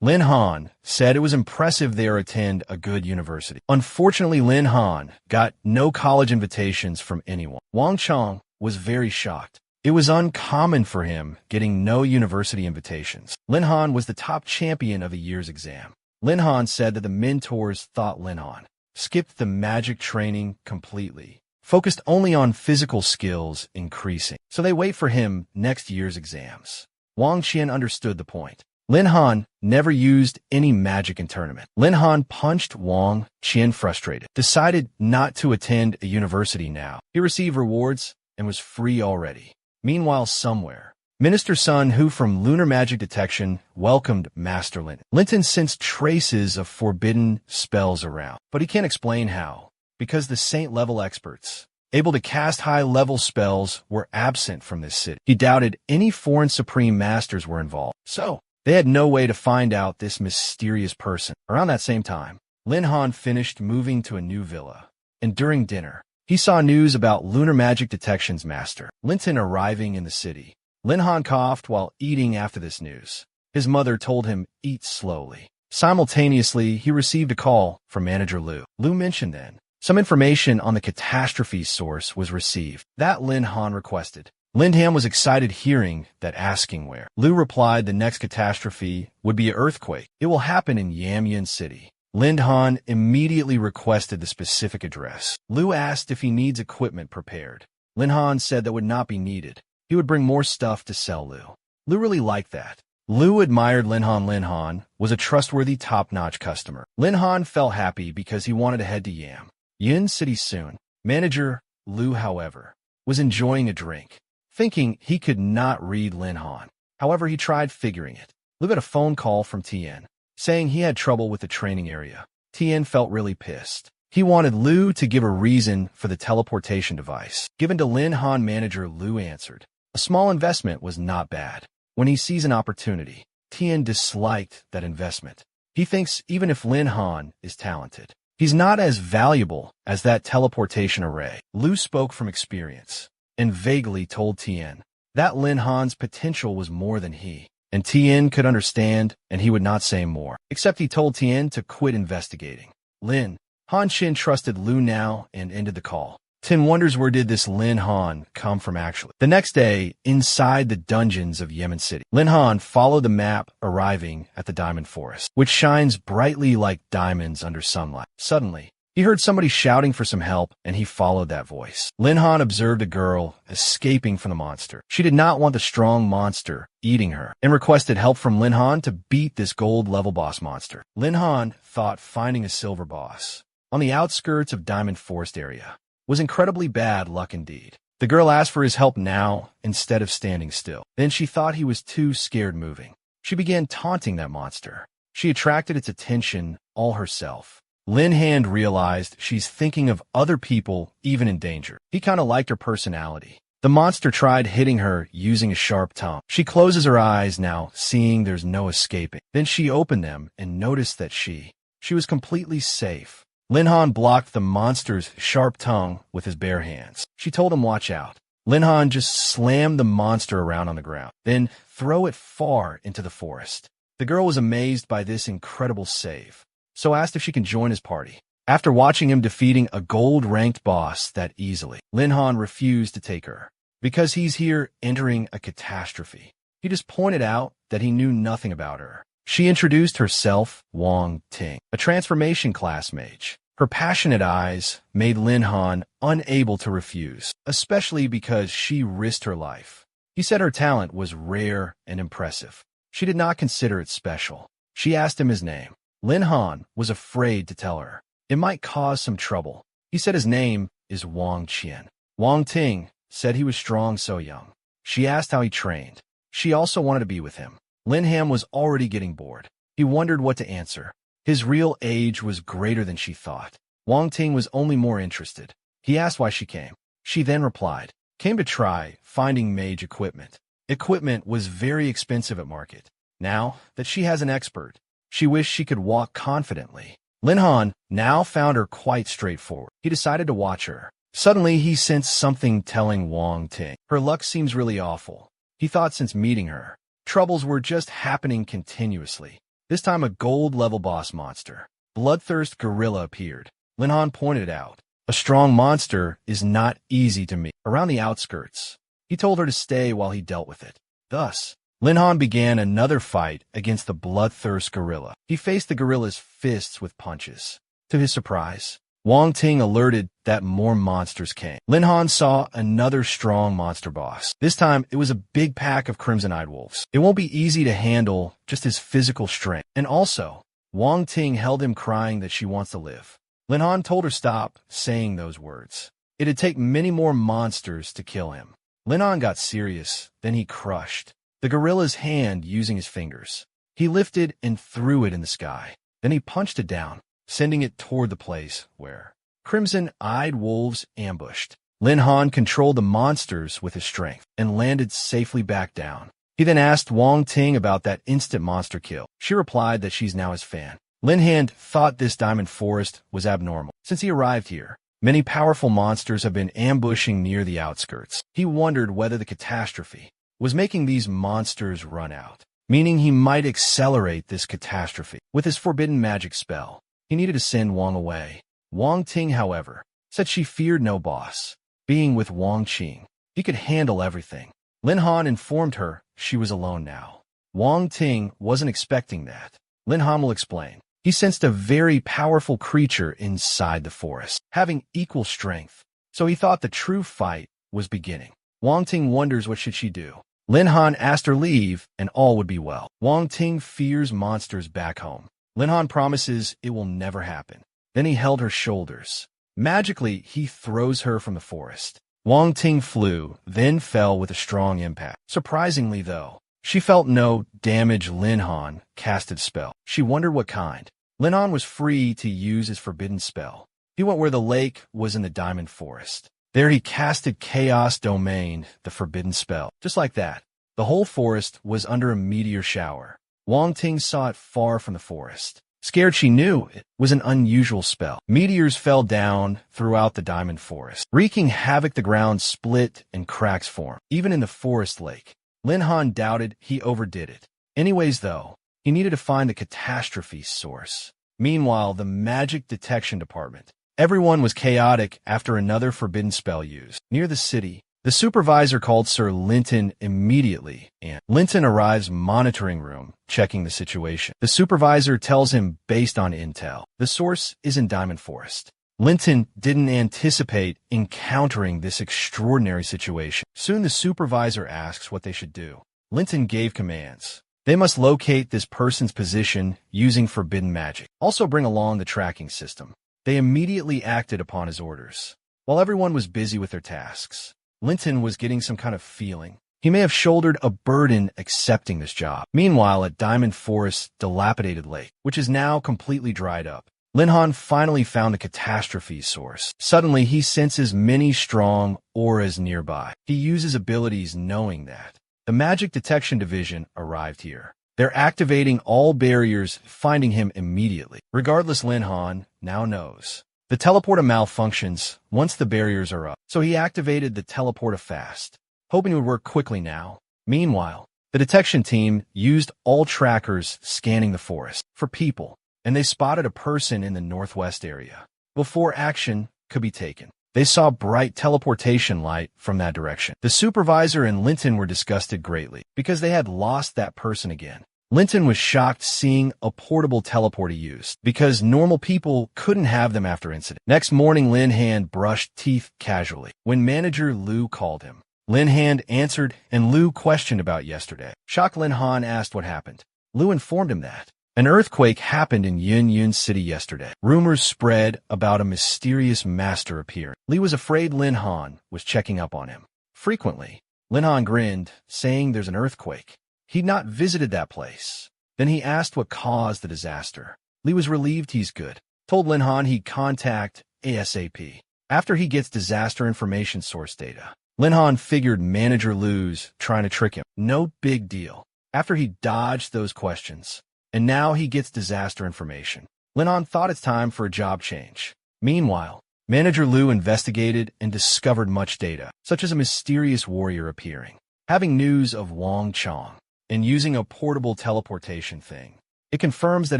Lin Han said it was impressive they attend a good university. Unfortunately, Lin Han got no college invitations from anyone. Wang Chong was very shocked. It was uncommon for him getting no university invitations. Lin Han was the top champion of the year's exam. Lin Han said that the mentors thought Lin Han skipped the magic training completely, focused only on physical skills increasing, so they wait for him next year's exams. Wang Qian understood the point. Lin Han never used any magic in tournament. Lin Han punched Wang Qian frustrated, decided not to attend a university now. He received rewards and was free already. Meanwhile, somewhere, Minister Sun Hu from Lunar Magic Detection welcomed Master Linton. Linton sensed traces of forbidden spells around, but he can't explain how, because the Saint-level experts able to cast high-level spells were absent from this city. He doubted any foreign supreme masters were involved, so they had no way to find out this mysterious person. Around that same time, Lin Han finished moving to a new villa, and during dinner, he saw news about Lunar Magic Detection's master, Linton, arriving in the city. Lin Han coughed while eating after this news. His mother told him, "Eat slowly." Simultaneously, he received a call from Manager Lu. Lu mentioned then some information on the catastrophe source was received. That Lin Han requested. Lin Han was excited hearing that, asking where. Lu replied the next catastrophe would be an earthquake. It will happen in Yamyan City. Lin Han immediately requested the specific address. Lu asked if he needs equipment prepared. Lin Han said that would not be needed. He would bring more stuff to sell Lu. Lu really liked that. Lu admired Lin Han. Lin Han was a trustworthy, top-notch customer. Lin Han felt happy because he wanted to head to Yamyan City soon. Manager Lu, however, was enjoying a drink, thinking he could not read Lin Han. However, he tried figuring it. Lu got a phone call from Tien, saying he had trouble with the training area. Tien felt really pissed. He wanted Lu to give a reason for the teleportation device given to Lin Han. Manager Lu answered, a small investment was not bad. When he sees an opportunity, Tien disliked that investment. He thinks even if Lin Han is talented, he's not as valuable as that teleportation array. Lu spoke from experience and vaguely told Tien that Lin Han's potential was more than he, and Tien could understand, and he would not say more, except he told Tien to quit investigating. Lin Han Chin trusted Lu now and ended the call. Tien wonders where did this Lin Han come from actually. The next day, inside the dungeons of Yemen City, Lin Han followed the map, arriving at the Diamond Forest, which shines brightly like diamonds under sunlight. Suddenly, he heard somebody shouting for some help, and he followed that voice. Lin Han observed a girl escaping from the monster. She did not want the strong monster eating her, and requested help from Lin Han to beat this gold-level boss monster. Lin Han thought finding a silver boss on the outskirts of Diamond Forest area was incredibly bad luck indeed. The girl asked for his help now instead of standing still. Then she thought he was too scared moving. She began taunting that monster. She attracted its attention all herself. Lin Han realized she's thinking of other people even in danger. He kind of liked her personality. The monster tried hitting her using a sharp tongue. She closes her eyes now, seeing there's no escaping. Then she opened them and noticed that she was completely safe. Lin Han blocked the monster's sharp tongue with his bare hands. She told him watch out. Lin Han just slammed the monster around on the ground, then throw it far into the forest. The girl was amazed by this incredible save, so asked if she can join his party. After watching him defeating a gold-ranked boss that easily, Lin Han refused to take her, because he's here entering a catastrophe. He just pointed out that he knew nothing about her. She introduced herself, Wang Ting, a transformation class mage. Her passionate eyes made Lin Han unable to refuse, especially because she risked her life. He said her talent was rare and impressive. She did not consider it special. She asked him his name. Lin Han was afraid to tell her. It might cause some trouble. He said his name is Wang Qian. Wang Ting said he was strong so young. She asked how he trained. She also wanted to be with him. Lin Han was already getting bored. He wondered what to answer. His real age was greater than she thought. Wang Ting was only more interested. He asked why she came. She then replied, came to try finding mage equipment. Equipment was very expensive at market. Now that she has an expert, she wished she could walk confidently. Lin Han now found her quite straightforward. He decided to watch her. Suddenly, he sensed something telling Wang Ting, her luck seems really awful. He thought since meeting her, troubles were just happening continuously. This time a gold-level boss monster, Bloodthirst Gorilla, appeared. Lin Han pointed out, "A strong monster is not easy to meet around the outskirts." He told her to stay while he dealt with it. Thus, Lin Han began another fight against the Bloodthirst Gorilla. He faced the gorilla's fists with punches. To his surprise, Wang Ting alerted that more monsters came. Lin Han saw another strong monster boss. This time, it was a big pack of crimson-eyed wolves. It won't be easy to handle just his physical strength. And also, Wang Ting held him, crying that she wants to live. Lin Han told her stop saying those words. It'd take many more monsters to kill him. Lin Han got serious, then he crushed the gorilla's hand using his fingers. He lifted and threw it in the sky. Then he punched it down, sending it toward the place where crimson-eyed wolves ambushed. Lin Han controlled the monsters with his strength and landed safely back down. He then asked Wang Ting about that instant monster kill. She replied that she's now his fan. Lin Han thought this diamond forest was abnormal. Since he arrived here, many powerful monsters have been ambushing near the outskirts. He wondered whether the catastrophe was making these monsters run out, meaning he might accelerate this catastrophe. With his forbidden magic spell, he needed to send Wang away. Wang Ting, however, said she feared no boss. Being with Wang Qing, he could handle everything. Lin Han informed her she was alone now. Wang Ting wasn't expecting that. Lin Han will explain. He sensed a very powerful creature inside the forest, having equal strength, so he thought the true fight was beginning. Wang Ting wonders what should she do. Lin Han asked her leave and all would be well. Wang Ting fears monsters back home. Lin Han promises it will never happen. Then he held her shoulders. Magically, he throws her from the forest. Wang Ting flew, then fell with a strong impact. Surprisingly, though, she felt no damage. Lin Han casted spell. She wondered what kind. Lin Han was free to use his forbidden spell. He went where the lake was in the diamond forest. There he casted Chaos Domain, the forbidden spell. Just like that, the whole forest was under a meteor shower. Wang Ting saw it far from the forest. Scared, she knew it was an unusual spell. Meteors fell down throughout the diamond forest, wreaking havoc. The ground split and cracks formed, even in the forest lake. Lin Han doubted he overdid it. Anyways, though, he needed to find the catastrophe source. Meanwhile, the magic detection department. Everyone was chaotic after another forbidden spell used. Near the city, the supervisor called Sir Linton immediately, and Linton arrives monitoring room, checking the situation. The supervisor tells him based on intel, the source is in Diamond Forest. Linton didn't anticipate encountering this extraordinary situation. Soon the supervisor asks what they should do. Linton gave commands. They must locate this person's position using forbidden magic. Also bring along the tracking system. They immediately acted upon his orders. While everyone was busy with their tasks, Linton was getting some kind of feeling. He may have shouldered a burden accepting this job. Meanwhile, at Diamond Forest's dilapidated lake, which is now completely dried up, Lin Han finally found the catastrophe source. Suddenly, he senses many strong auras nearby. He uses abilities knowing that. The Magic Detection Division arrived here. They're activating all barriers, finding him immediately. Regardless, Lin Han now knows. The teleporter malfunctions once the barriers are up, so he activated the teleporter fast, hoping it would work quickly now. Meanwhile, the detection team used all trackers scanning the forest for people, and they spotted a person in the northwest area. Before action could be taken, they saw bright teleportation light from that direction. The supervisor and Linton were disgusted greatly because they had lost that person again. Linton was shocked seeing a portable teleporter used because normal people couldn't have them after incident. Next morning, Lin Han brushed teeth casually when manager Lu called him. Lin Han answered and Lu questioned about yesterday. Shocked, Lin Han asked what happened. Lu informed him that an earthquake happened in Yun City yesterday. Rumors spread about a mysterious master appearing. Li was afraid Lin Han was checking up on him. Frequently, Lin Han grinned, saying there's an earthquake. He'd not visited that place. Then he asked what caused the disaster. Li was relieved he's good. Told Lin Han he'd contact ASAP after he gets disaster information source data. Lin Han figured manager Lu's trying to trick him. No big deal. After he dodged those questions, and now he gets disaster information. Lin Han thought it's time for a job change. Meanwhile, manager Lu investigated and discovered much data, such as a mysterious warrior appearing, having news of Wang Chong, and using a portable teleportation thing. It confirms that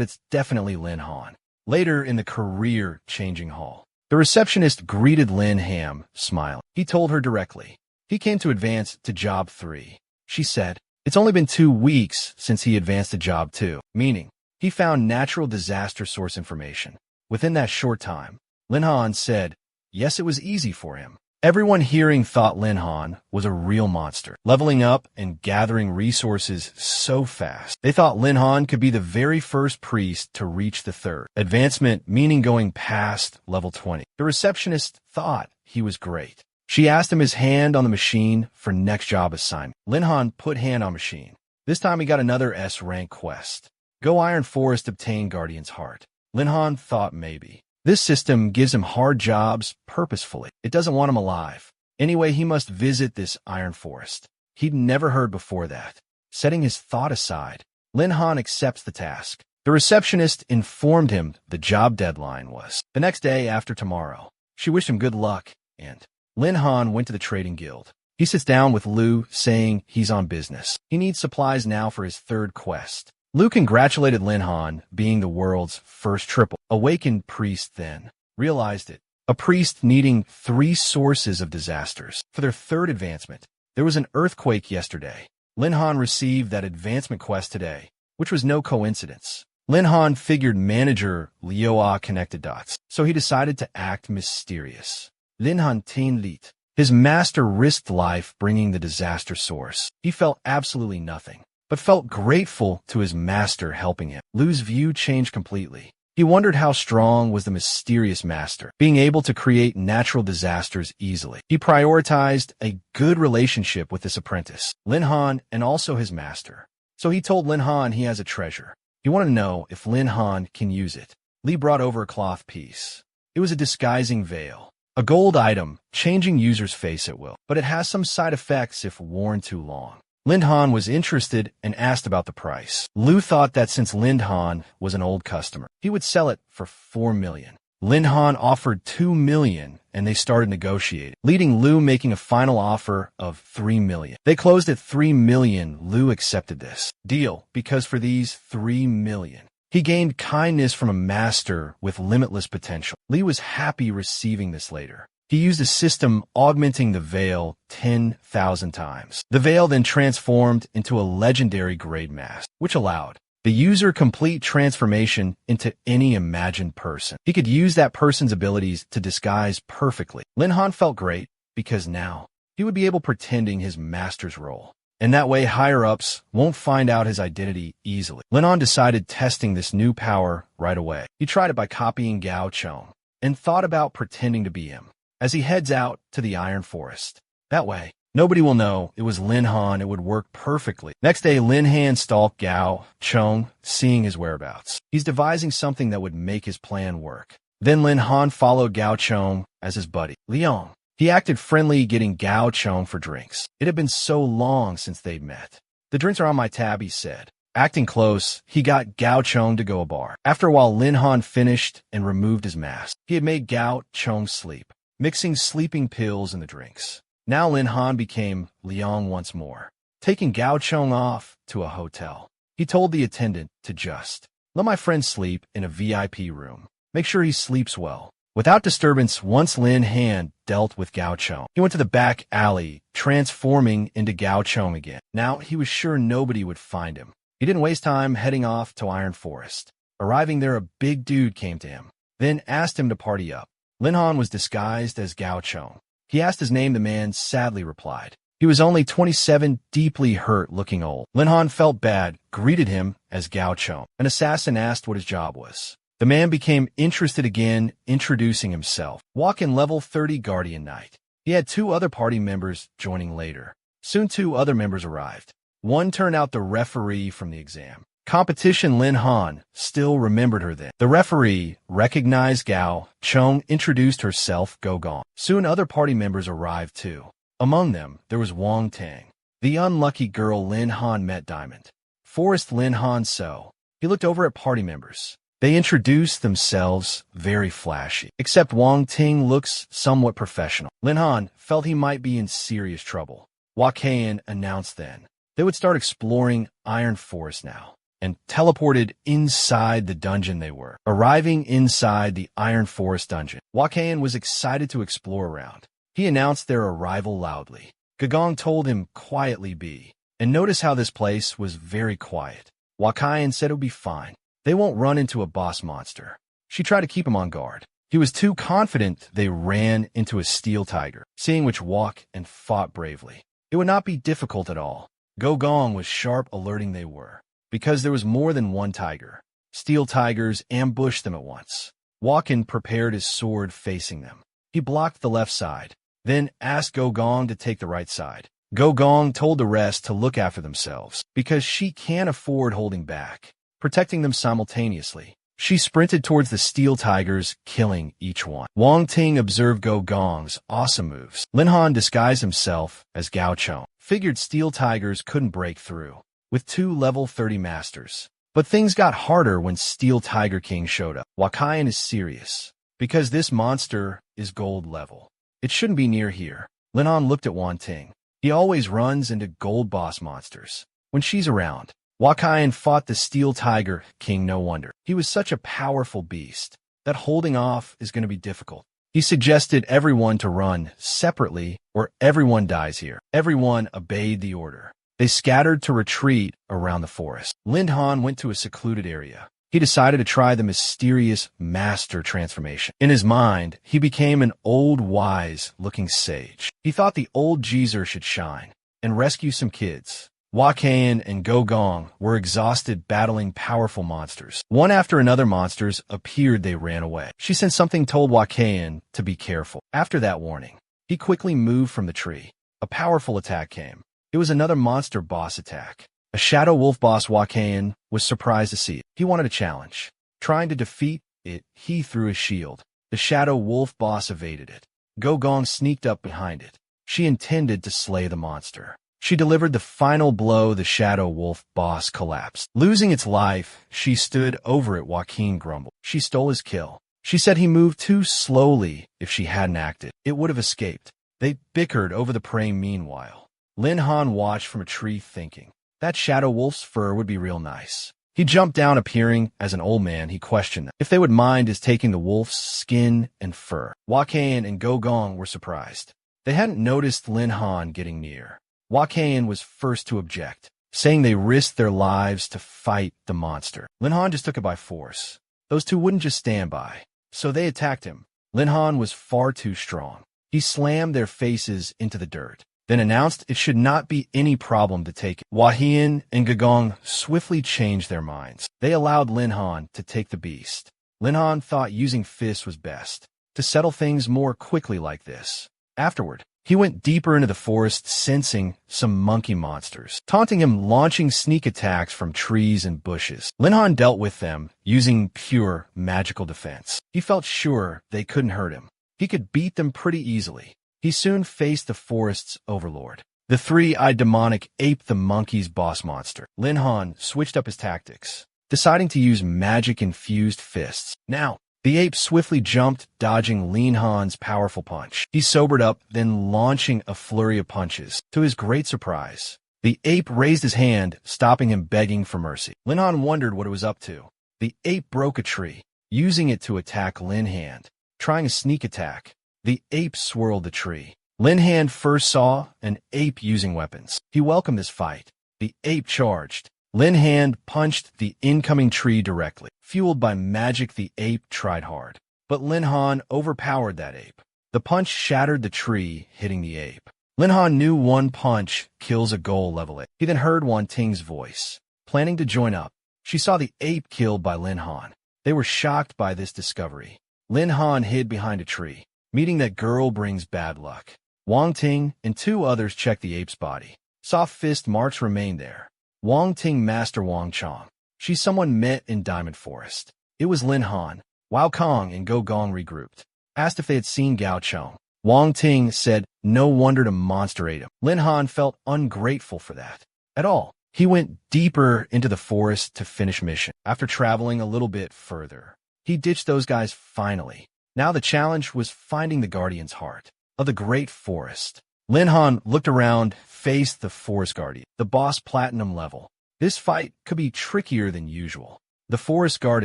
it's definitely Lin Han. Later in the career-changing hall, the receptionist greeted Lin Han, smiling. He told her directly. He came to advance to Job 3. She said, it's only been 2 weeks since he advanced to Job 2, meaning he found natural disaster source information. Within that short time, Lin Han said, yes, it was easy for him. Everyone hearing thought Lin Han was a real monster, leveling up and gathering resources so fast. They thought Lin Han could be the very first priest to reach the 3rd advancement, meaning going past level 20. The receptionist thought he was great. She asked him his hand on the machine for next job assignment. Lin Han put hand on machine. This time he got another S-rank quest. Go Iron Forest, obtain Guardian's Heart. Lin Han thought maybe. This system gives him hard jobs purposefully. It doesn't want him alive. Anyway, he must visit this Iron Forest. He'd never heard before that. Setting his thought aside, Lin Han accepts the task. The receptionist informed him the job deadline was the next day after tomorrow. She wished him good luck, and Lin Han went to the trading guild. He sits down with Lu, saying he's on business. He needs supplies now for his 3rd quest. Lu congratulated Lin Han, being the world's first triple awakened priest, then realized it. A priest needing 3 sources of disasters. For their 3rd advancement, there was an earthquake yesterday. Lin Han received that advancement quest today, which was no coincidence. Lin Han figured manager Liu connected dots, so he decided to act mysterious. Lin Han tin lit. His master risked life bringing the disaster source. He felt absolutely nothing, but felt grateful to his master helping him. Lu's view changed completely. He wondered how strong was the mysterious master, being able to create natural disasters easily. He prioritized a good relationship with this apprentice, Lin Han, and also his master. So he told Lin Han he has a treasure. He wanted to know if Lin Han can use it. Li brought over a cloth piece. It was a disguising veil, a gold item, changing user's face at will, but it has some side effects if worn too long. Lin Han was interested and asked about the price. Lu thought that since Lin Han was an old customer, he would sell it for 4 million. Lin Han offered 2 million and they started negotiating, leading Lu making a final offer of 3 million. They closed at 3 million. Lu accepted this deal because for these 3 million, he gained kindness from a master with limitless potential. Li was happy receiving this later. He used a system augmenting the veil 10,000 times. The veil then transformed into a legendary grade mask, which allowed the user complete transformation into any imagined person. He could use that person's abilities to disguise perfectly. Lin Han felt great because now he would be able pretending his master's role. And that way higher-ups won't find out his identity easily. Lin Han decided testing this new power right away. He tried it by copying Gao Chong and thought about pretending to be him as he heads out to the Iron Forest. That way, nobody will know it was Lin Han. It would work perfectly. Next day, Lin Han stalked Gao Chong, seeing his whereabouts. He's devising something that would make his plan work. Then Lin Han followed Gao Chong as his buddy, Liang. He acted friendly, getting Gao Chong for drinks. It had been so long since they'd met. The drinks are on my tab, he said. Acting close, he got Gao Chong to go a bar. After a while, Lin Han finished and removed his mask. He had made Gao Chong sleep, mixing sleeping pills in the drinks. Now Lin Han became Liang once more, taking Gao Chong off to a hotel. He told the attendant to just let my friend sleep in a VIP room. Make sure he sleeps well. Without disturbance, once Lin Han dealt with Gao Chong, he went to the back alley, transforming into Gao Chong again. Now he was sure nobody would find him. He didn't waste time heading off to Iron Forest. Arriving there, a big dude came to him, then asked him to party up. Lin Han was disguised as Gao Chong. He asked his name. The man sadly replied. He was only 27, deeply hurt, looking old. Lin Han felt bad, greeted him as Gao Chong. An assassin asked what his job was. The man became interested again, introducing himself. Walk-in level 30 Guardian Knight. He had 2 other party members joining later. Soon 2 other members arrived. One turned out the referee from the exam competition. Lin Han still remembered her then. The referee recognized Gao Chong, introduced herself, Go Gong. Soon other party members arrived too. Among them, there was Wang Tang, the unlucky girl Lin Han met. Diamond Forest Lin Han so. He looked over at party members. They introduced themselves, very flashy. Except Wang Ting looks somewhat professional. Lin Han felt he might be in serious trouble. Wakayan announced then. They would start exploring Iron Forest now. and teleported inside the dungeon they were. Arriving inside the Iron Forest dungeon, Wakayan was excited to explore around. He announced their arrival loudly. Gagong told him quietly be, and notice how this place was very quiet. Wakayan said it would be fine. They won't run into a boss monster. She tried to keep him on guard. He was too confident they ran into a steel tiger, seeing which walk and fought bravely. It would not be difficult at all. Gogong was sharp, alerting they were, because there was more than one tiger. Steel tigers ambushed them at once. Walken prepared his sword facing them. He blocked the left side, then asked Gogong to take the right side. Gogong told the rest to look after themselves, because she can't afford holding back, protecting them simultaneously. She sprinted towards the steel tigers, killing each one. Wang Ting observed Gogong's awesome moves. Lin Han disguised himself as Gao Chong, figured steel tigers couldn't break through, with 2 level 30 masters. But things got harder when Steel Tiger King showed up. Wakayan is serious, because this monster is gold level. It shouldn't be near here. Lin Han looked at Wan Ting. He always runs into gold boss monsters when she's around. Wakayan fought the Steel Tiger King, no wonder. He was such a powerful beast that holding off is going to be difficult. He suggested everyone to run separately or everyone dies here. Everyone obeyed the order. They scattered to retreat around the forest. Lin Han went to a secluded area. He decided to try the mysterious master transformation. In his mind, he became an old, wise-looking sage. He thought the old geezer should shine and rescue some kids. Wakayan and Gogong were exhausted battling powerful monsters. One after another monsters appeared, they ran away. She sent something told Wakayan to be careful. After that warning, he quickly moved from the tree. A powerful attack came. It was another monster boss attack. A shadow wolf boss. Wakayan was surprised to see it. He wanted a challenge. Trying to defeat it, he threw his shield. The shadow wolf boss evaded it. Gogong sneaked up behind it. She intended to slay the monster. She delivered the final blow. The shadow wolf boss collapsed. Losing its life, she stood over it. Joaquin grumbled. She stole his kill. She said he moved too slowly. If she hadn't acted, it would have escaped. They bickered over the prey. Meanwhile, Lin Han watched from a tree, thinking that shadow wolf's fur would be real nice. He jumped down. Appearing as an old man, he questioned them if they would mind his taking the wolf's skin and fur. Wakayan and Gogong were surprised. They hadn't noticed Lin Han getting near. Wakayan was first to object, saying they risked their lives to fight the monster. Lin Han just took it by force. Those two wouldn't just stand by, so they attacked him. Lin Han was far too strong. He slammed their faces into the dirt, then announced it should not be any problem to take it. Wahian and Gagong swiftly changed their minds. They allowed Lin Han to take the beast. Lin Han thought using fists was best, to settle things more quickly like this. Afterward, he went deeper into the forest, sensing some monkey monsters, taunting him, launching sneak attacks from trees and bushes. Lin Han dealt with them using pure magical defense. He felt sure they couldn't hurt him. He could beat them pretty easily. He soon faced the forest's overlord, the 3-eyed demonic ape, the monkey's boss monster. Lin Han switched up his tactics, deciding to use magic-infused fists. Now, the ape swiftly jumped, dodging Lin Han's powerful punch. He sobered up, then launching a flurry of punches. To his great surprise, the ape raised his hand, stopping him, begging for mercy. Lin Han wondered what it was up to. The ape broke a tree, using it to attack Lin Han. Trying a sneak attack, the ape swirled the tree. Lin Han first saw an ape using weapons. He welcomed this fight. The ape charged. Lin Han punched the incoming tree directly. Fueled by magic, the ape tried hard, but Lin Han overpowered that ape. The punch shattered the tree, hitting the ape. Lin Han knew one punch kills a goal level ape. He then heard Wan Ting's voice, planning to join up. She saw the ape killed by Lin Han. They were shocked by this discovery. Lin Han hid behind a tree. Meeting that girl brings bad luck. Wang Ting and 2 others checked the ape's body. Soft fist marks remained there. Wang Ting Master Wang Chong. She's someone met in Diamond Forest. It was Lin Han. Wao Kong and Gogong regrouped. Asked if they had seen Gao Chong. Wang Ting said, no wonder the monster ate him. Lin Han felt ungrateful for that at all. He went deeper into the forest to finish mission. After traveling a little bit further, he ditched those guys finally. Now the challenge was finding the guardian's heart of the great forest. Lin Han looked around, faced the forest guardian, the boss platinum level. This fight could be trickier than usual. The forest guard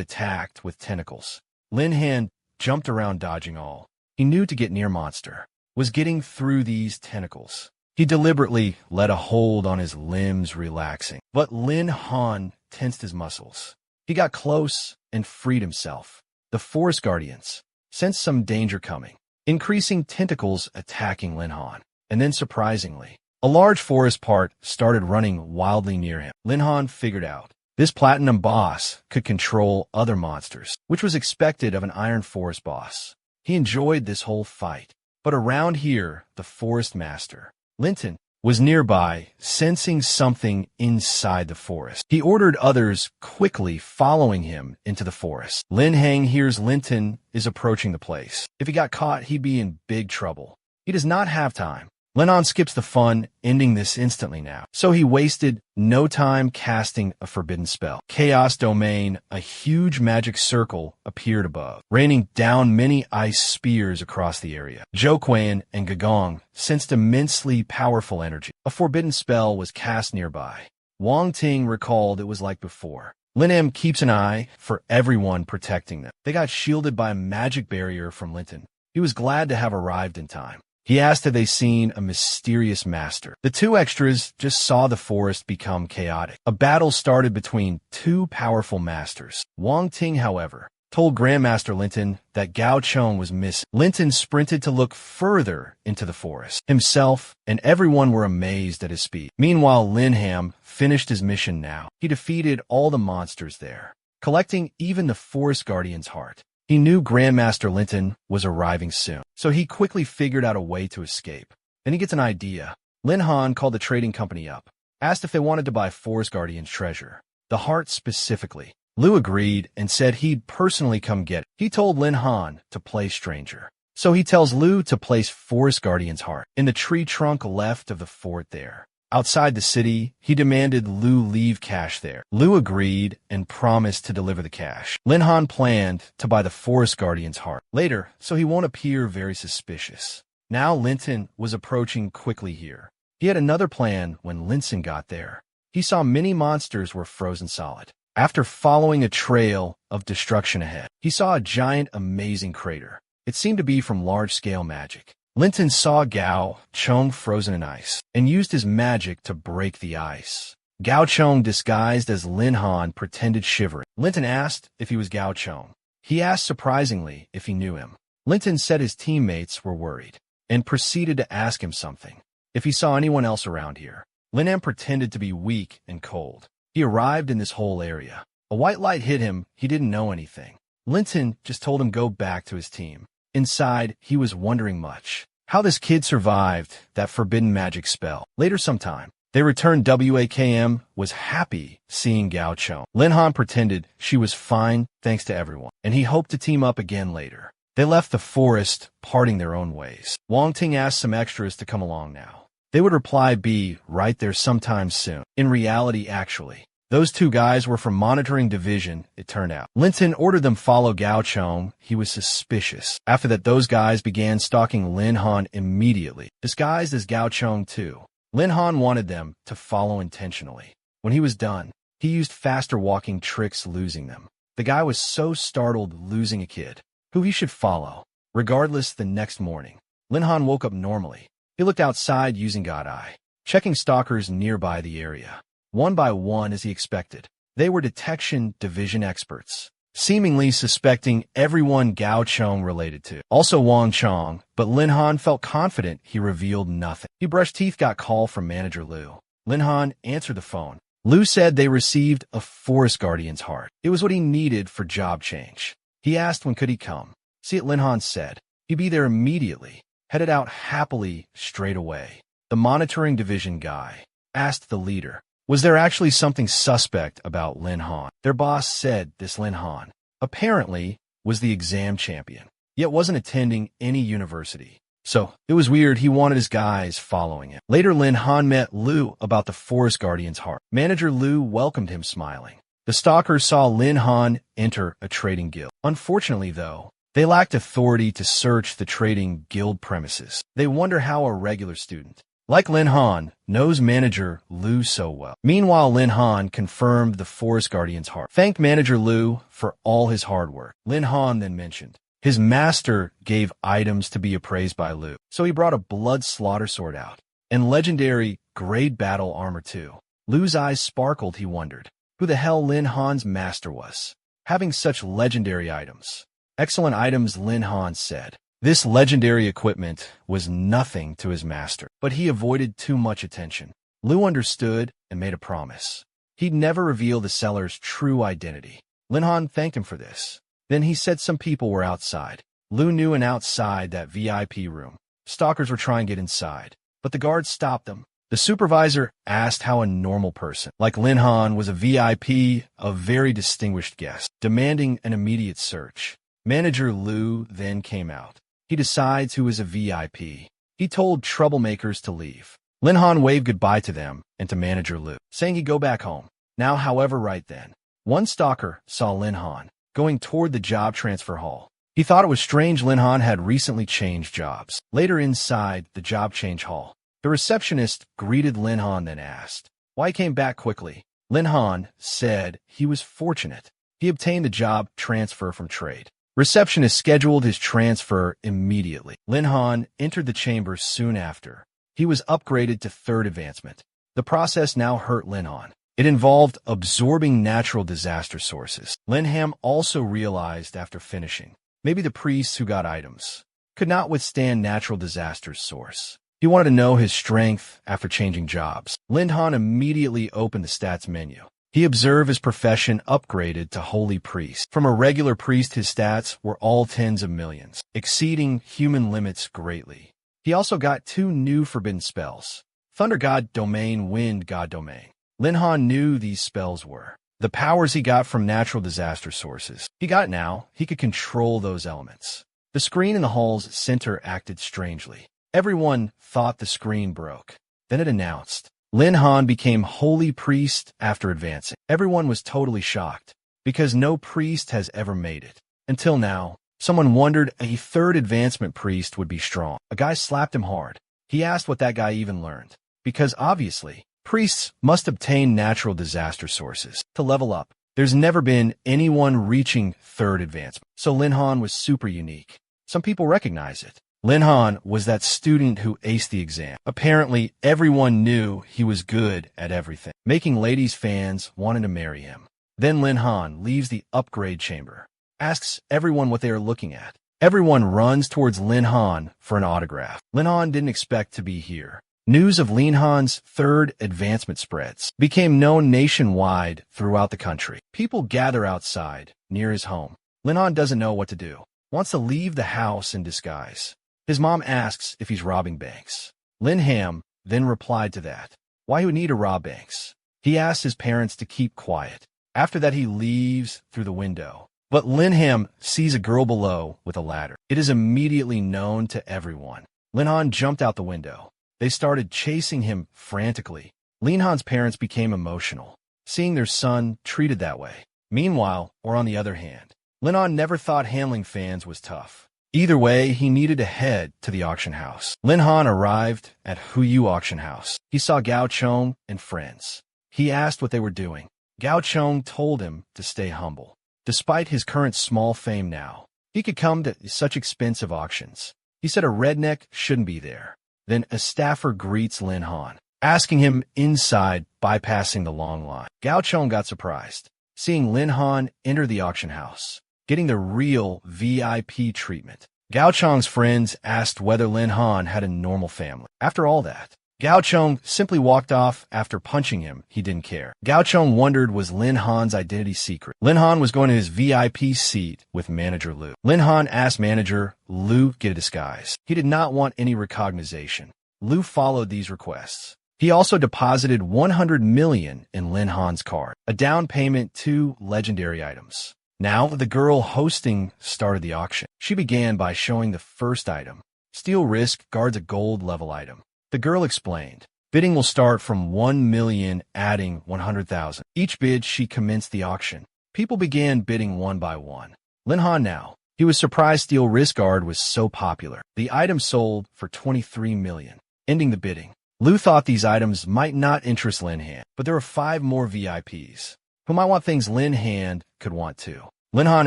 attacked with tentacles. Lin Han jumped around dodging all. He knew to get near monster was getting through these tentacles. He deliberately let a hold on his limbs relaxing, but Lin Han tensed his muscles. He got close and freed himself. The forest guardians sensed some danger coming, increasing tentacles attacking Lin Han. And then surprisingly, a large forest part started running wildly near him. Lin Han figured out this platinum boss could control other monsters, which was expected of an iron forest boss. He enjoyed this whole fight. But around here, the forest master, Linton, was nearby, sensing something inside the forest. He ordered others quickly following him into the forest. Lin Hang hears Linton is approaching the place. If he got caught, he'd be in big trouble. He does not have time. Lin Han skips the fun, ending this instantly now. So he wasted no time casting a forbidden spell. Chaos Domain, a huge magic circle, appeared above, raining down many ice spears across the area. Zhou Quan and Gagong sensed immensely powerful energy. A forbidden spell was cast nearby. Wang Ting recalled it was like before. Lin M keeps an eye for everyone protecting them. They got shielded by a magic barrier from Linton. He was glad to have arrived in time. He asked if they seen a mysterious master. The two extras just saw the forest become chaotic. A battle started between two powerful masters. Wang Ting, however, told Grandmaster Linton that Gao Chong was missing. Linton sprinted to look further into the forest. Himself and everyone were amazed at his speed. Meanwhile, Lin Ham finished his mission now. He defeated all the monsters there, collecting even the forest guardian's heart. He knew Grandmaster Linton was arriving soon, so he quickly figured out a way to escape. Then he gets an idea. Lin Han called the trading company up, asked if they wanted to buy Forest Guardian's treasure, the heart specifically. Lu agreed and said he'd personally come get it. He told Lin Han to play stranger. So he tells Lu to place Forest Guardian's heart in the tree trunk left of the fort there. Outside the city, he demanded Lu leave cash there. Lu agreed and promised to deliver the cash. Lin Han planned to buy the Forest Guardian's heart later, so he won't appear very suspicious. Now Linton was approaching quickly here. He had another plan when Linton got there. He saw many monsters were frozen solid. After following a trail of destruction ahead, he saw a giant, amazing crater. It seemed to be from large-scale magic. Linton saw Gao Chong frozen in ice and used his magic to break the ice. Gao Chong, disguised as Lin Han, pretended shivering. Linton asked if he was Gao Chong. He asked surprisingly if he knew him. Linton said his teammates were worried and proceeded to ask him something, if he saw anyone else around here. Lin Han pretended to be weak and cold. He arrived in this whole area. A white light hit him. He didn't know anything. Linton just told him go back to his team. Inside, he was wondering much how this kid survived that forbidden magic spell. Later sometime, they returned. WAKM was happy seeing Gao Chong. Lin Han pretended she was fine thanks to everyone, and he hoped to team up again later. They left the forest, parting their own ways. Wang Ting asked some extras to come along now. They would reply be right there sometime soon. In reality, actually, those two guys were from Monitoring Division, it turned out. Linton ordered them follow Gao Chong. He was suspicious. After that, those guys began stalking Lin Han immediately, disguised as Gao Chong too. Lin Han wanted them to follow intentionally. When he was done, he used faster walking tricks, losing them. The guy was so startled losing a kid who he should follow. Regardless, the next morning, Lin Han woke up normally. He looked outside using God Eye, checking stalkers nearby the area. One by one, as he expected. They were Detection Division experts, seemingly suspecting everyone Gao Chong related to. Also Wang Chong, but Lin Han felt confident he revealed nothing. He brushed teeth, got call from Manager Lu. Lin Han answered the phone. Lu said they received a Forest Guardian's heart. It was what he needed for job change. He asked when could he come. See it, Lin Han said. He'd be there immediately. Headed out happily straight away. The Monitoring Division guy asked the leader, was there actually something suspect about Lin Han? Their boss said this Lin Han apparently was the exam champion, yet wasn't attending any university. So it was weird. He wanted his guys following him. Later, Lin Han met Lu about the Forest Guardian's heart. Manager Lu welcomed him smiling. The stalkers saw Lin Han enter a trading guild. Unfortunately, though, they lacked authority to search the trading guild premises. They wonder how a regular student Like Lin Han, knows manager Lu so well. Meanwhile, Lin Han confirmed the Forest Guardian's heart, thanked manager Lu for all his hard work. Lin Han then mentioned his master gave items to be appraised by Lu, so he brought a blood slaughter sword out, and legendary grade battle armor too. Lu's eyes sparkled. He wondered who the hell Lin Han's master was, having such legendary items. Excellent items, Lin Han said. This legendary equipment was nothing to his master, but he avoided too much attention. Lu understood and made a promise. He'd never reveal the seller's true identity. Lin Han thanked him for this. Then he said some people were outside. Lu knew an outside that VIP room. Stalkers were trying to get inside, but the guards stopped them. The supervisor asked how a normal person like Lin Han was a VIP, a very distinguished guest, demanding an immediate search. Manager Lu then came out. He decides who is a VIP. He told troublemakers to leave. Lin Han waved goodbye to them and to manager Lu, saying he'd go back home. Now, however, right then, one stalker saw Lin Han going toward the job transfer hall. He thought it was strange Lin Han had recently changed jobs. Later inside the job change hall, the receptionist greeted Lin Han, then asked why he came back quickly. Lin Han said he was fortunate. He obtained the job transfer from trade. Receptionist scheduled his transfer immediately. Lin Han entered the chamber soon after. He was upgraded to 3rd advancement. The process now hurt Lin Han. It involved absorbing natural disaster sources. Lin Han also realized after finishing, maybe the priests who got items could not withstand natural disaster's source. He wanted to know his strength after changing jobs. Lin Han immediately opened the stats menu. He observed his profession upgraded to Holy Priest. From a regular priest, his stats were all tens of millions, exceeding human limits greatly. He also got 2 new forbidden spells, Thunder God Domain, Wind God Domain. Lin Han knew these spells were the powers he got from natural disaster sources. He got it now. He could control those elements. The screen in the hall's center acted strangely. Everyone thought the screen broke. Then it announced Lin Han became Holy Priest after advancing. Everyone was totally shocked, because no priest has ever made it. Until now, someone wondered a 3rd advancement priest would be strong. A guy slapped him hard. He asked what that guy even learned, because obviously, priests must obtain natural disaster sources to level up. There's never been anyone reaching 3rd advancement, so Lin Han was super unique. Some people recognize it. Lin Han was that student who aced the exam. Apparently, everyone knew he was good at everything, making ladies fans wanting to marry him. Then Lin Han leaves the upgrade chamber, asks everyone what they are looking at. Everyone runs towards Lin Han for an autograph. Lin Han didn't expect to be here. News of Lin Han's 3rd advancement spreads, became known nationwide throughout the country. People gather outside, near his home. Lin Han doesn't know what to do, wants to leave the house in disguise. His mom asks if he's robbing banks. Lin Han then replied to that. Why he would need to rob banks? He asks his parents to keep quiet. After that, he leaves through the window. But Lin Han sees a girl below with a ladder. It is immediately known to everyone. Lin Han jumped out the window. They started chasing him frantically. Lin Han's parents became emotional, seeing their son treated that way. Meanwhile, or on the other hand, Lin Han never thought handling fans was tough. Either way, he needed to head to the auction house. Lin Han arrived at Huyu auction house. He saw Gao Chong and friends. He asked what they were doing. Gao Chong told him to stay humble. Despite his current small fame now, he could come to such expensive auctions. He said a redneck shouldn't be there. Then a staffer greets Lin Han, asking him inside, bypassing the long line. Gao Chong got surprised, seeing Lin Han enter the auction house, getting the real VIP treatment. Gao Chong's friends asked whether Lin Han had a normal family. After all that, Gao Chong simply walked off after punching him. He didn't care. Gao Chong wondered was Lin Han's identity secret. Lin Han was going to his VIP seat with manager Lu. Lin Han asked manager Lu to get a disguise. He did not want any recognition. Lu followed these requests. He also deposited 100 million in Lin Han's card, a down payment to legendary items. Now, the girl hosting started the auction. She began by showing the first item. Steal Risk guards a gold level item. The girl explained, bidding will start from 1 million, adding 100,000. Each bid, she commenced the auction. People began bidding one by one. Lin Han now. He was surprised Steal Risk guard was so popular. The item sold for 23 million. Ending the bidding. Lu thought these items might not interest Lin Han, but there were 5 more VIPs who might want things Lin Han could want too. Lin Han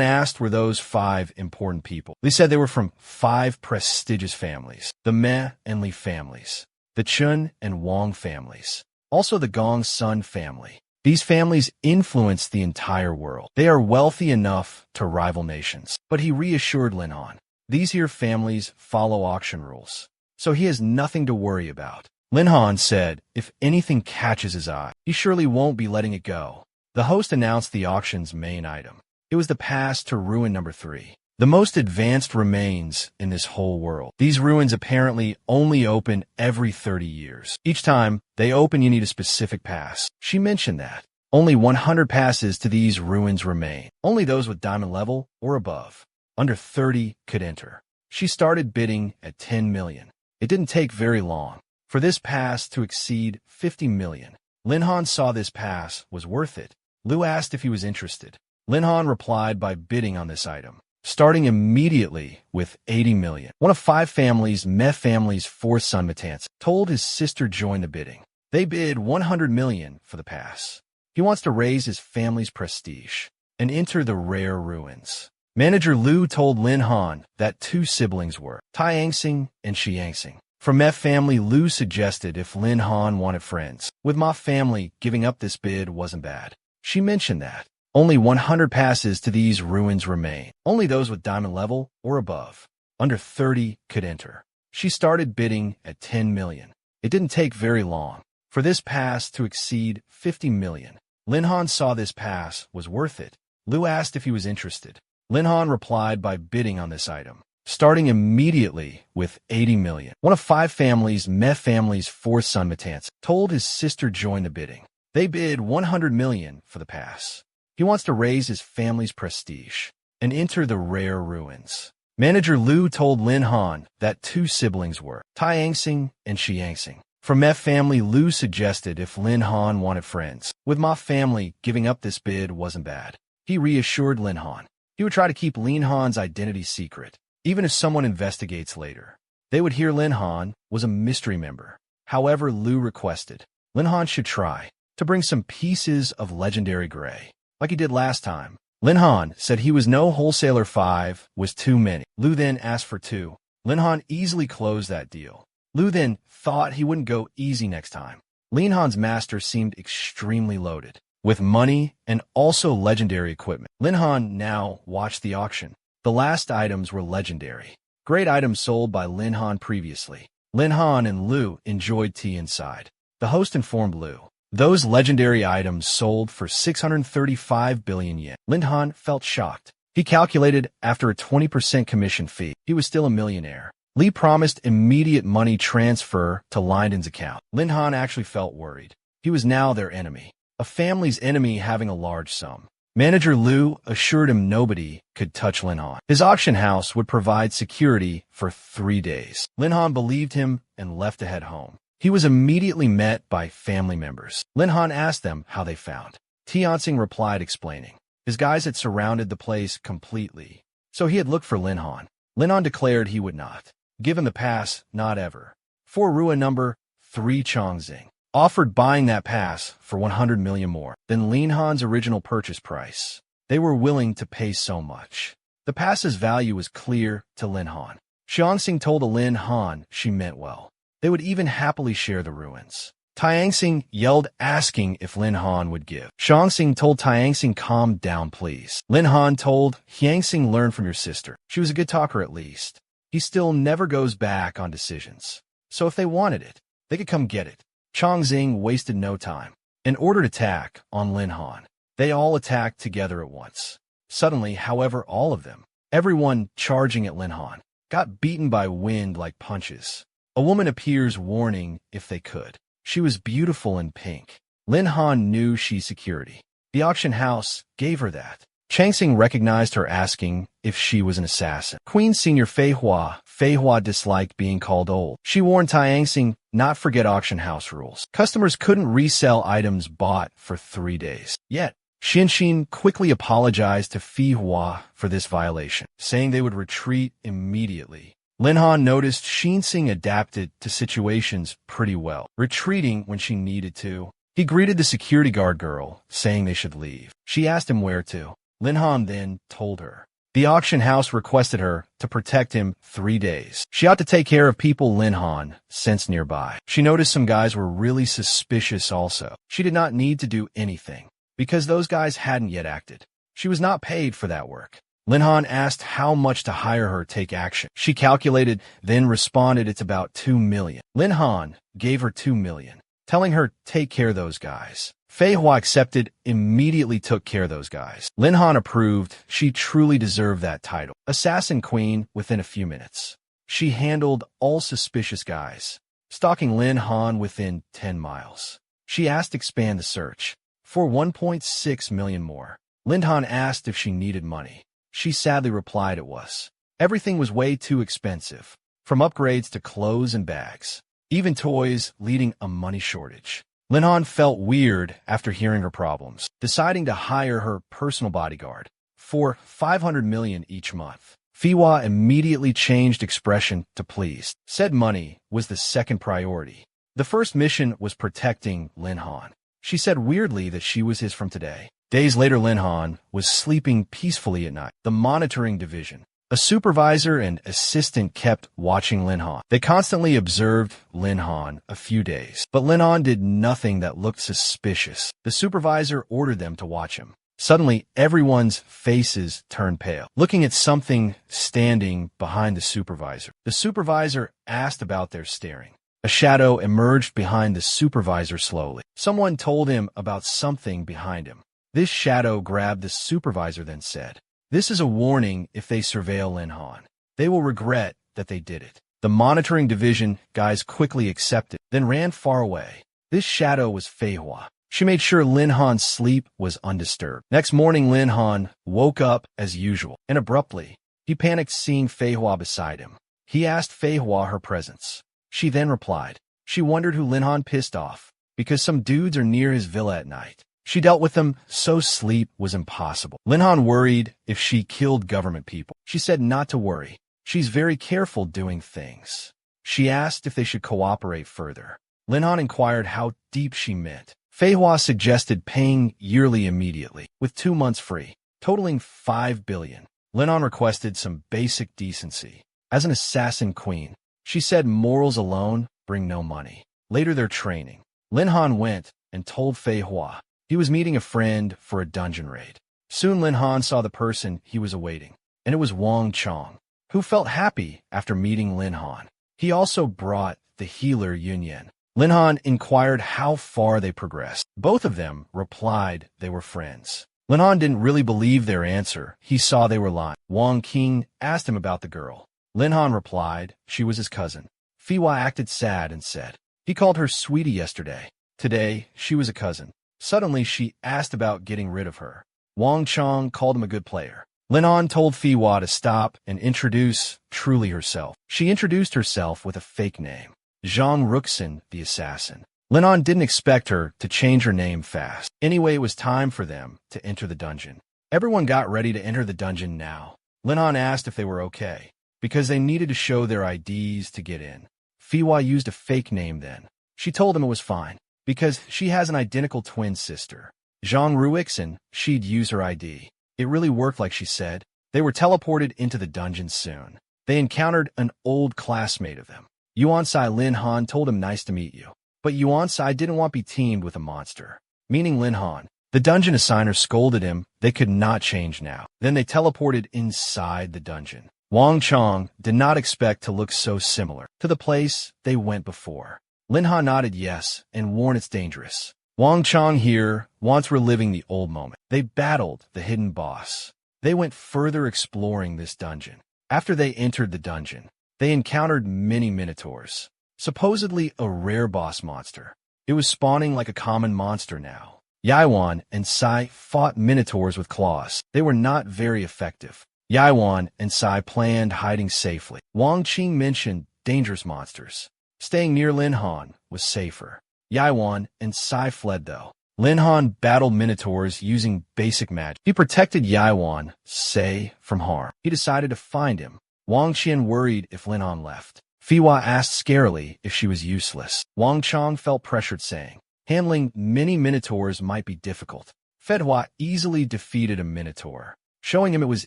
asked were those 5 important people. They said they were from 5 prestigious families, the Meh and Li families, the Chun and Wang families, also the Gong Sun family. These families influence the entire world. They are wealthy enough to rival nations. But he reassured Lin Han, these here families follow auction rules, so he has nothing to worry about. Lin Han said if anything catches his eye, he surely won't be letting it go. The host announced the auction's main item. It was the pass to ruin number 3, the most advanced remains in this whole world. These ruins apparently only open every 30 years. Each time they open, you need a specific pass. She mentioned that only 100 passes to these ruins remain. Only those with diamond level or above, under 30, could enter. She started bidding at 10 million. It didn't take very long for this pass to exceed 50 million. Lin Han saw this pass was worth it. Lu asked if he was interested. Lin Han replied by bidding on this item, starting immediately with 80 million. One of 5 families, Meh family's 4th son Matanz, told his sister join the bidding. They bid 100 million for the pass. He wants to raise his family's prestige and enter the rare ruins. Manager Lu told Lin Han that 2 siblings were Taeyangsing and Xiangsing. From Meh family, Lu suggested if Lin Han wanted friends. With Ma family, giving up this bid wasn't bad. She mentioned that only 100 passes to these ruins remain. Only those with diamond level or above, under 30, could enter. She started bidding at 10 million. It didn't take very long for this pass to exceed 50 million. Lin Han saw this pass was worth it. Lu asked if he was interested. Lin Han replied by bidding on this item, starting immediately with 80 million. One of 5 families, Meh family's 4th son Matanz, told his sister join the bidding. They bid 100 million for the pass. He wants to raise his family's prestige and enter the rare ruins. Manager Lu told Lin Han that 2 siblings were Taeyangsing and Xiangsing. From Meh family, Lu suggested if Lin Han wanted friends. With Ma family, giving up this bid wasn't bad. He reassured Lin Han he would try to keep Lin Han's identity secret, even if someone investigates later. They would hear Lin Han was a mystery member. However, Lu requested Lin Han should try to bring some pieces of legendary gray, like he did last time. Lin Han said he was no wholesaler. 5 was too many. Lu then asked for 2. Lin Han easily closed that deal. Lu then thought he wouldn't go easy next time. Lin Han's master seemed extremely loaded with money and also legendary equipment. Lin Han now watched the auction. The last items were legendary. Great items sold by Lin Han previously. Lin Han and Lu enjoyed tea inside. The host informed Lu those legendary items sold for 635 billion yen. Lin Han felt shocked. He calculated after a 20% commission fee, he was still a millionaire. Li promised immediate money transfer to Linden's account. Lin Han actually felt worried. He was now their enemy, a family's enemy having a large sum. Manager Lu assured him nobody could touch Lin Han. His auction house would provide security for 3 days. Lin Han believed him and left to head home. He was immediately met by family members. Lin Han asked them how they found. Tianxing replied explaining. His guys had surrounded the place completely, so he had looked for Lin Han. Lin Han declared he would not give him the pass, not ever. For Rua number 3, Chongxing offered buying that pass for 100 million more than Lin Han's original purchase price. They were willing to pay so much. The pass's value was clear to Lin Han. Xiangxing told Lin Han she meant well. They would even happily share the ruins. Taeyangsing yelled asking if Lin Han would give. Xiangxing told Taeyangsing calm down please. Lin Han told Xiangxing learn from your sister. She was a good talker at least. He still never goes back on decisions. So if they wanted it, they could come get it. Chongxing wasted no time and ordered attack on Lin Han. They all attacked together at once. Suddenly, however, all of them, everyone charging at Lin Han, got beaten by wind like punches. A woman appears warning if they could. She was beautiful in pink. Lin Han knew she's security. The auction house gave her that. Changxing recognized her asking if she was an assassin. Queen Senior Fei Hua disliked being called old. She warned Taeyangsing not forget auction house rules. Customers couldn't resell items bought for 3 days. Yet, Xinshin quickly apologized to Fei Hua for this violation, saying they would retreat immediately. Lin Han noticed Xinsing adapted to situations pretty well, retreating when she needed to. He greeted the security guard girl, saying they should leave. She asked him where to. Lin Han then told her. The auction house requested her to protect him 3 days. She ought to take care of people Lin Han sensed nearby. She noticed some guys were really suspicious also. She did not need to do anything, because those guys hadn't yet acted. She was not paid for that work. Lin Han asked how much to hire her take action. She calculated, then responded it's about 2 million. Lin Han gave her 2 million, telling her take care of those guys. Fei Hua accepted, immediately took care of those guys. Lin Han approved. She truly deserved that title. Assassin Queen within a few minutes. She handled all suspicious guys, stalking Lin Han within 10 miles. She asked to expand the search for 1.6 million more. Lin Han asked if she needed money. She sadly replied it was. Everything was way too expensive, from upgrades to clothes and bags, even toys, leading a money shortage. Lin Han felt weird after hearing her problems, deciding to hire her personal bodyguard for 500 million each month. Fiwa immediately changed expression to pleased. Said money was the second priority. The first mission was protecting Lin Han. She said weirdly that she was his from today. Days later, Lin Han was sleeping peacefully at night. The monitoring division. A supervisor and assistant kept watching Lin Han. They constantly observed Lin Han a few days, but Lin Han did nothing that looked suspicious. The supervisor ordered them to watch him. Suddenly, everyone's faces turned pale, looking at something standing behind the supervisor. The supervisor asked about their staring. A shadow emerged behind the supervisor slowly. Someone told him about something behind him. This shadow grabbed the supervisor, then said, "This is a warning if they surveil Lin Han. They will regret that they did it." The monitoring division guys quickly accepted, then ran far away. This shadow was Fei Hua. She made sure Lin Han's sleep was undisturbed. Next morning, Lin Han woke up as usual, and abruptly, he panicked seeing Fei Hua beside him. He asked Fei Hua her presence. She then replied. She wondered who Lin Han pissed off, because some dudes are near his villa at night. She dealt with them, so sleep was impossible. Lin Han worried if she killed government people. She said not to worry. She's very careful doing things. She asked if they should cooperate further. Lin Han inquired how deep she meant. Fei Hua suggested paying yearly immediately, with 2 months free, totaling 5 billion. Lin Han requested some basic decency. As an assassin queen, she said morals alone bring no money. Later, their training. Lin Han went and told Fei Hua he was meeting a friend for a dungeon raid. Soon Lin Han saw the person he was awaiting, and it was Wang Chong, who felt happy after meeting Lin Han. He also brought the healer Yunyan. Lin Han inquired how far they progressed. Both of them replied they were friends. Lin Han didn't really believe their answer. He saw they were lying. Wang Qing asked him about the girl. Lin Han replied she was his cousin. Fiwa acted sad and said, he called her sweetie yesterday. Today, she was a cousin. Suddenly, she asked about getting rid of her. Wang Chong called him a good player. Lin Han told Fiwa to stop and introduce truly herself. She introduced herself with a fake name, Zhang Ruxin, the assassin. Lin Han didn't expect her to change her name fast. Anyway, it was time for them to enter the dungeon. Everyone got ready to enter the dungeon now. Lin Han asked if they were okay, because they needed to show their IDs to get in. Fiwa used a fake name then. She told him it was fine, because she has an identical twin sister, Zhang Ruixin. She'd use her ID. It really worked like she said. They were teleported into the dungeon soon. They encountered an old classmate of them. Yuansai. Lin Han told him nice to meet you. But Yuansai didn't want to be teamed with a monster, meaning Lin Han. The dungeon assigner scolded him. They could not change now. Then they teleported inside the dungeon. Wang Chong did not expect to look so similar to the place they went before. Lin Han nodded yes and warned it's dangerous. Wang Chong here wants reliving the old moment. They battled the hidden boss. They went further exploring this dungeon. After they entered the dungeon, they encountered many minotaurs, supposedly a rare boss monster. It was spawning like a common monster now. Yaiwan and Sai fought minotaurs with claws. They were not very effective. Yaiwan and Sai planned hiding safely. Wang Qing mentioned dangerous monsters. Staying near Lin Han was safer. Yaiwan and Sai fled though. Lin Han battled minotaurs using basic magic. He protected Yaiwan, Sai, from harm. He decided to find him. Wang Qian worried if Lin Han left. Fiwa asked scarily if she was useless. Wang Chong felt pressured, saying, handling many minotaurs might be difficult. Fedhua easily defeated a minotaur, showing him it was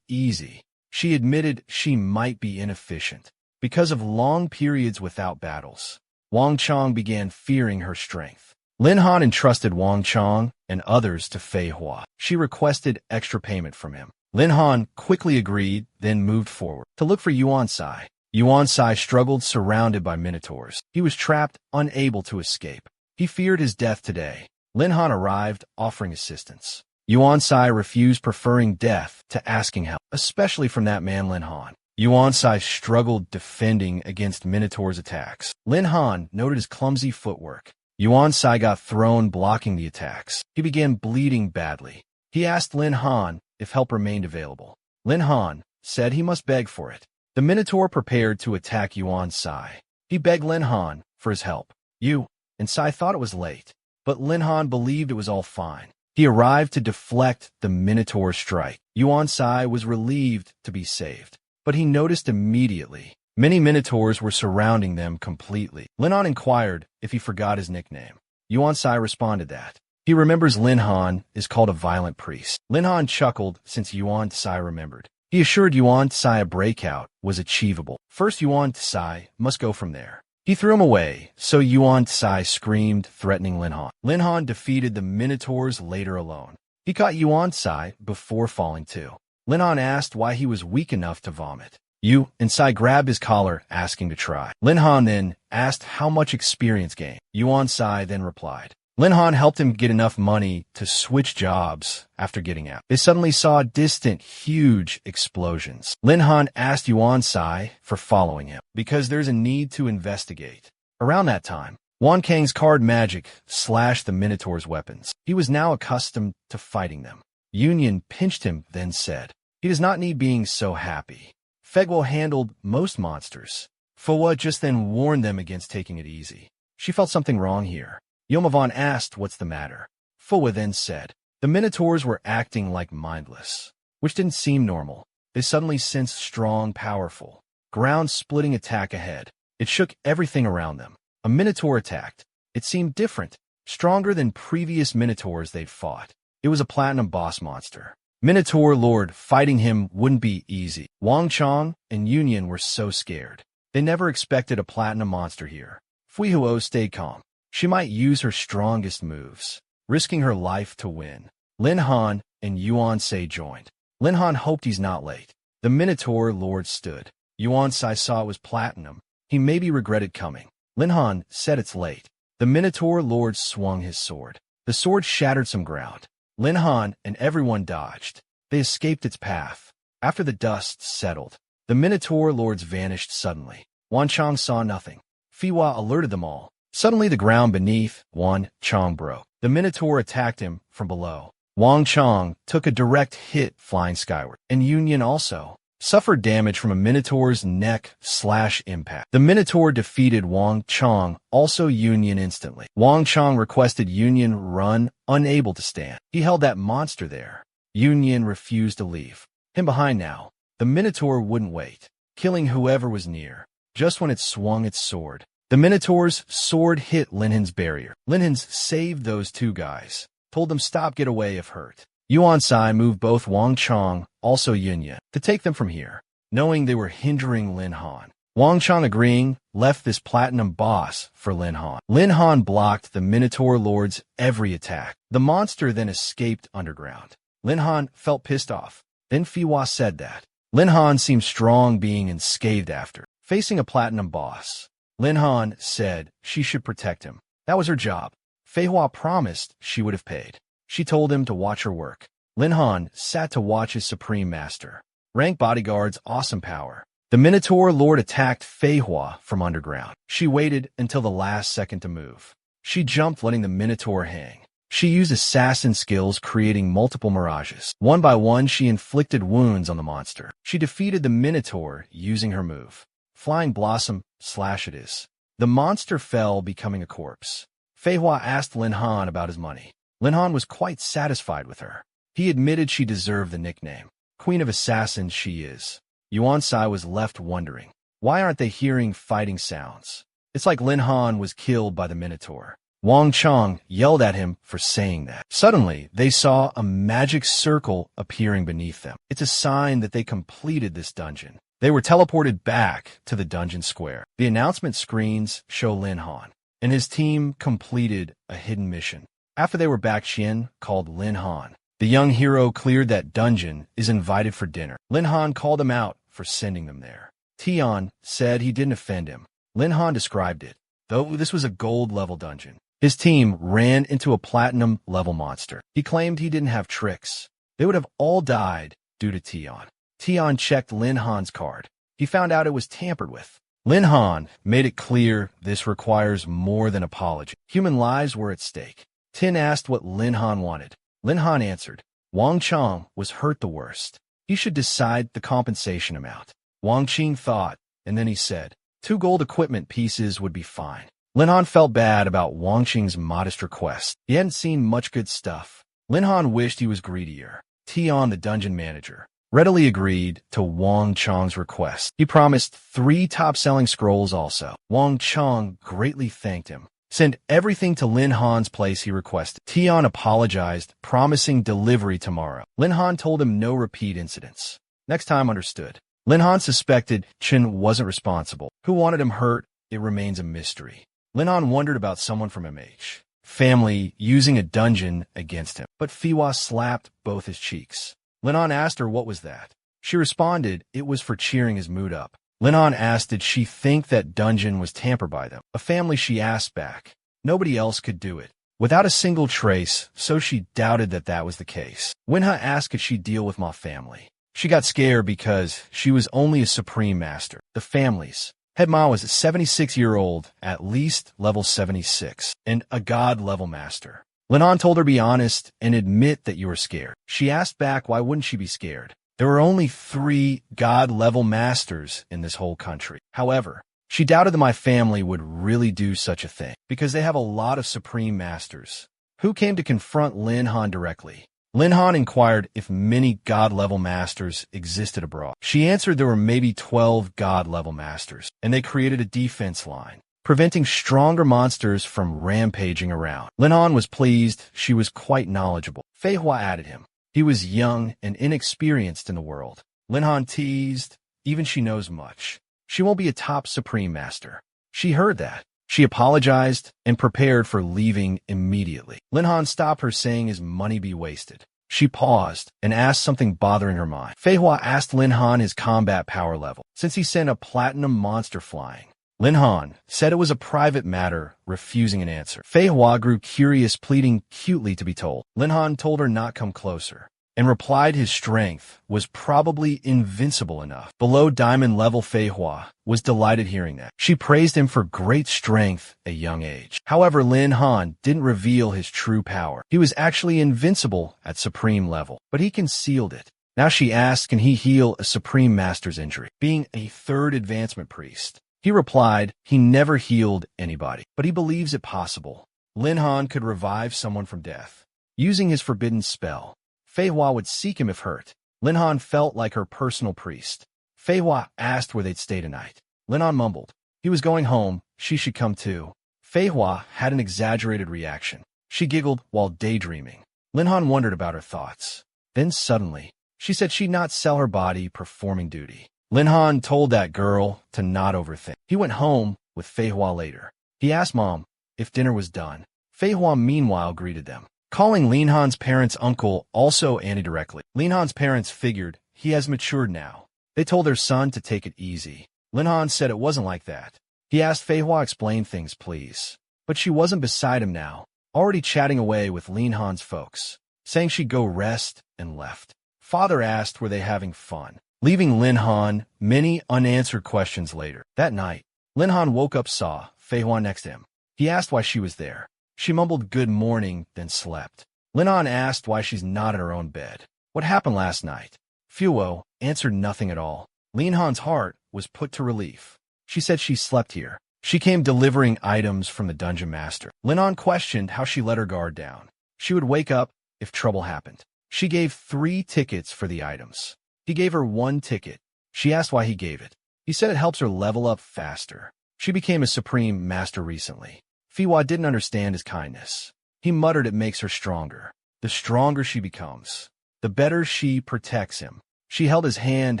easy. She admitted she might be inefficient because of long periods without battles. Wang Chong began fearing her strength. Lin Han entrusted Wang Chong and others to Fei Hua. She requested extra payment from him. Lin Han quickly agreed, then moved forward to look for Yuan Sai. Yuan Sai struggled, surrounded by minotaurs. He was trapped, unable to escape. He feared his death today. Lin Han arrived, offering assistance. Yuan Sai refused, preferring death to asking help, especially from that man Lin Han. Yuan Sai struggled, defending against Minotaur's attacks. Lin Han noted his clumsy footwork. Yuan Sai got thrown, blocking the attacks. He began bleeding badly. He asked Lin Han if help remained available. Lin Han said he must beg for it. The Minotaur prepared to attack Yuan Sai. He begged Lin Han for his help. Yuan Sai thought it was late, but Lin Han believed it was all fine. He arrived to deflect the Minotaur's strike. Yuan Sai was relieved to be saved, but he noticed immediately many minotaurs were surrounding them completely. Lin Han inquired if he forgot his nickname. Yuan Sai responded that he remembers Lin Han is called a violent priest. Lin Han chuckled since Yuan Sai remembered. He assured Yuan Sai a breakout was achievable. First, Yuan Sai must go from there. He threw him away, so Yuan Sai screamed, threatening Lin Han. Lin Han defeated the minotaurs later alone. He caught Yuan Sai before falling too. Lin Han asked why he was weak enough to vomit. Yuan Sai grabbed his collar, asking to try. Lin Han then asked how much experience gained. Yuan Sai then replied. Lin Han helped him get enough money to switch jobs after getting out. They suddenly saw distant, huge explosions. Lin Han asked Yuan Sai for following him, because there's a need to investigate. Around that time, Wan Kang's card magic slashed the Minotaur's weapons. He was now accustomed to fighting them. Union pinched him, then said, he does not need being so happy. Fegwo handled most monsters. Fua just then warned them against taking it easy. She felt something wrong here. Yomavan asked what's the matter. Fua then said, the Minotaurs were acting like mindless, which didn't seem normal. They suddenly sensed strong, powerful, ground-splitting attack ahead. It shook everything around them. A Minotaur attacked. It seemed different, stronger than previous Minotaurs they'd fought. It was a platinum boss monster. Minotaur Lord fighting him wouldn't be easy. Wang Chong and Union were so scared. They never expected a platinum monster here. Fuihuo stayed calm. She might use her strongest moves, risking her life to win. Lin Han and Yuan Sai joined. Lin Han hoped he's not late. The Minotaur Lord stood. Yuan Sai saw it was platinum. He maybe regretted coming. Lin Han said it's late. The Minotaur Lord swung his sword. The sword shattered some ground. Lin Han and everyone dodged. They escaped its path. After the dust settled, the Minotaur Lords vanished suddenly. Wan Chong saw nothing. Fiwa alerted them all. Suddenly the ground beneath Wan Chong broke. The Minotaur attacked him from below. Wang Chong took a direct hit flying skyward, and Union also suffered damage from a Minotaur's neck/impact. The Minotaur defeated Wang Chong, also Union instantly. Wang Chong requested Union run, unable to stand. He held that monster there. Union refused to leave him behind now. The Minotaur wouldn't wait, killing whoever was near. Just when it swung its sword, the Minotaur's sword hit Linhan's barrier. Linhan's saved those two guys, told them stop, get away if hurt. Yuan Sai moved both Wang Chong, also Yunya, to take them from here, knowing they were hindering Lin Han. Wang Chong agreeing, left this platinum boss for Lin Han. Lin Han blocked the Minotaur Lord's every attack. The monster then escaped underground. Lin Han felt pissed off. Then Fiwa said that Lin Han seemed strong, being unscathed after facing a platinum boss. Lin Han said she should protect him. That was her job. Fei Hua promised she would have paid. She told him to watch her work. Lin Han sat to watch his supreme master. Rank bodyguard's awesome power. The Minotaur Lord attacked Fei Hua from underground. She waited until the last second to move. She jumped, letting the Minotaur hang. She used assassin skills, creating multiple mirages. One by one, she inflicted wounds on the monster. She defeated the Minotaur using her move. Flying Blossom / it is. The monster fell, becoming a corpse. Fei Hua asked Lin Han about his money. Lin Han was quite satisfied with her. He admitted she deserved the nickname. Queen of Assassins she is. Yuan Sai was left wondering, why aren't they hearing fighting sounds? It's like Lin Han was killed by the Minotaur. Wang Chong yelled at him for saying that. Suddenly, they saw a magic circle appearing beneath them. It's a sign that they completed this dungeon. They were teleported back to the dungeon square. The announcement screens show Lin Han and his team completed a hidden mission. After they were back, Xian called Lin Han. The young hero cleared that dungeon, is invited for dinner. Lin Han called him out for sending them there. Tian said he didn't offend him. Lin Han described it, though this was a gold-level dungeon. His team ran into a platinum-level monster. He claimed he didn't have tricks. They would have all died due to Tian. Tian checked Lin Han's card. He found out it was tampered with. Lin Han made it clear this requires more than apology. Human lives were at stake. Tin asked what Lin Han wanted. Lin Han answered, Wang Chong was hurt the worst. He should decide the compensation amount. Wang Qing thought, and then he said, 2 gold equipment pieces would be fine. Lin Han felt bad about Wang Qing's modest request. He hadn't seen much good stuff. Lin Han wished he was greedier. Tian, the dungeon manager, readily agreed to Wang Chong's request. He promised 3 top-selling scrolls also. Wang Chong greatly thanked him. Send everything to Lin Han's place he requested. Tian apologized, promising delivery tomorrow. Lin Han told him no repeat incidents. Next time understood. Lin Han suspected Chen wasn't responsible. Who wanted him hurt? It remains a mystery. Lin Han wondered about someone from MH family using a dungeon against him, but Fiwa slapped both his cheeks. Lin Han asked her what was that. She responded it was for cheering his mood up. Lin Han asked did she think that dungeon was tampered by them. A family, she asked back. Nobody else could do it. Without a single trace, so she doubted that was the case. Wenha asked could she deal with my family. She got scared because she was only a supreme master. The families. Head Ma was a 76-year-old, at least level 76, and a god-level master. Lin Han told her be honest and admit that you were scared. She asked back why wouldn't she be scared. There were only 3 god-level masters in this whole country. However, she doubted that my family would really do such a thing, because they have a lot of supreme masters. Who came to confront Lin Han directly? Lin Han inquired if many god-level masters existed abroad. She answered there were maybe 12 god-level masters, and they created a defense line, preventing stronger monsters from rampaging around. Lin Han was pleased. She was quite knowledgeable. Fei Hua added him. He was young and inexperienced in the world. Lin Han teased, even she knows much. She won't be a top supreme master. She heard that. She apologized and prepared for leaving immediately. Lin Han stopped her, saying his money be wasted. She paused and asked something bothering her mind. Fei Hua asked Lin Han his combat power level, since he sent a platinum monster flying. Lin Han said it was a private matter, refusing an answer. Fei Hua grew curious, pleading cutely to be told. Lin Han told her not come closer, and replied his strength was probably invincible enough. Below diamond level, Fei Hua was delighted hearing that. She praised him for great strength at young age. However, Lin Han didn't reveal his true power. He was actually invincible at supreme level, but he concealed it. Now she asked, can he heal a supreme master's injury? Being a 3rd advancement priest, he replied he never healed anybody, but he believes it possible. Lin Han could revive someone from death using his forbidden spell. Fei Hua would seek him if hurt. Lin Han felt like her personal priest. Fei Hua asked where they'd stay tonight. Lin Han mumbled. He was going home. She should come too. Fei Hua had an exaggerated reaction. She giggled while daydreaming. Lin Han wondered about her thoughts. Then suddenly, she said she'd not sell her body performing duty. Lin Han told that girl to not overthink. He went home with Fei Hua later. He asked Mom if dinner was done. Fei Hua meanwhile greeted them, calling Lin Han's parents uncle, also Annie directly. Lin Han's parents figured he has matured now. They told their son to take it easy. Lin Han said it wasn't like that. He asked Fei Hua explain things, please. But she wasn't beside him now, already chatting away with Lin Han's folks, saying she'd go rest, and left. Father asked were they having fun, leaving Lin Han many unanswered questions later. That night, Lin Han woke up, saw Fei Hua next to him. He asked why she was there. She mumbled good morning, then slept. Lin Han asked why she's not in her own bed. What happened last night? Fuo answered nothing at all. Lin Han's heart was put to relief. She said she slept here. She came delivering items from the dungeon master. Lin Han questioned how she let her guard down. She would wake up if trouble happened. She gave 3 tickets for the items. He gave her 1 ticket. She asked why he gave it. He said it helps her level up faster. She became a supreme master recently. Fiwa didn't understand his kindness. He muttered it makes her stronger. The stronger she becomes, the better she protects him. She held his hand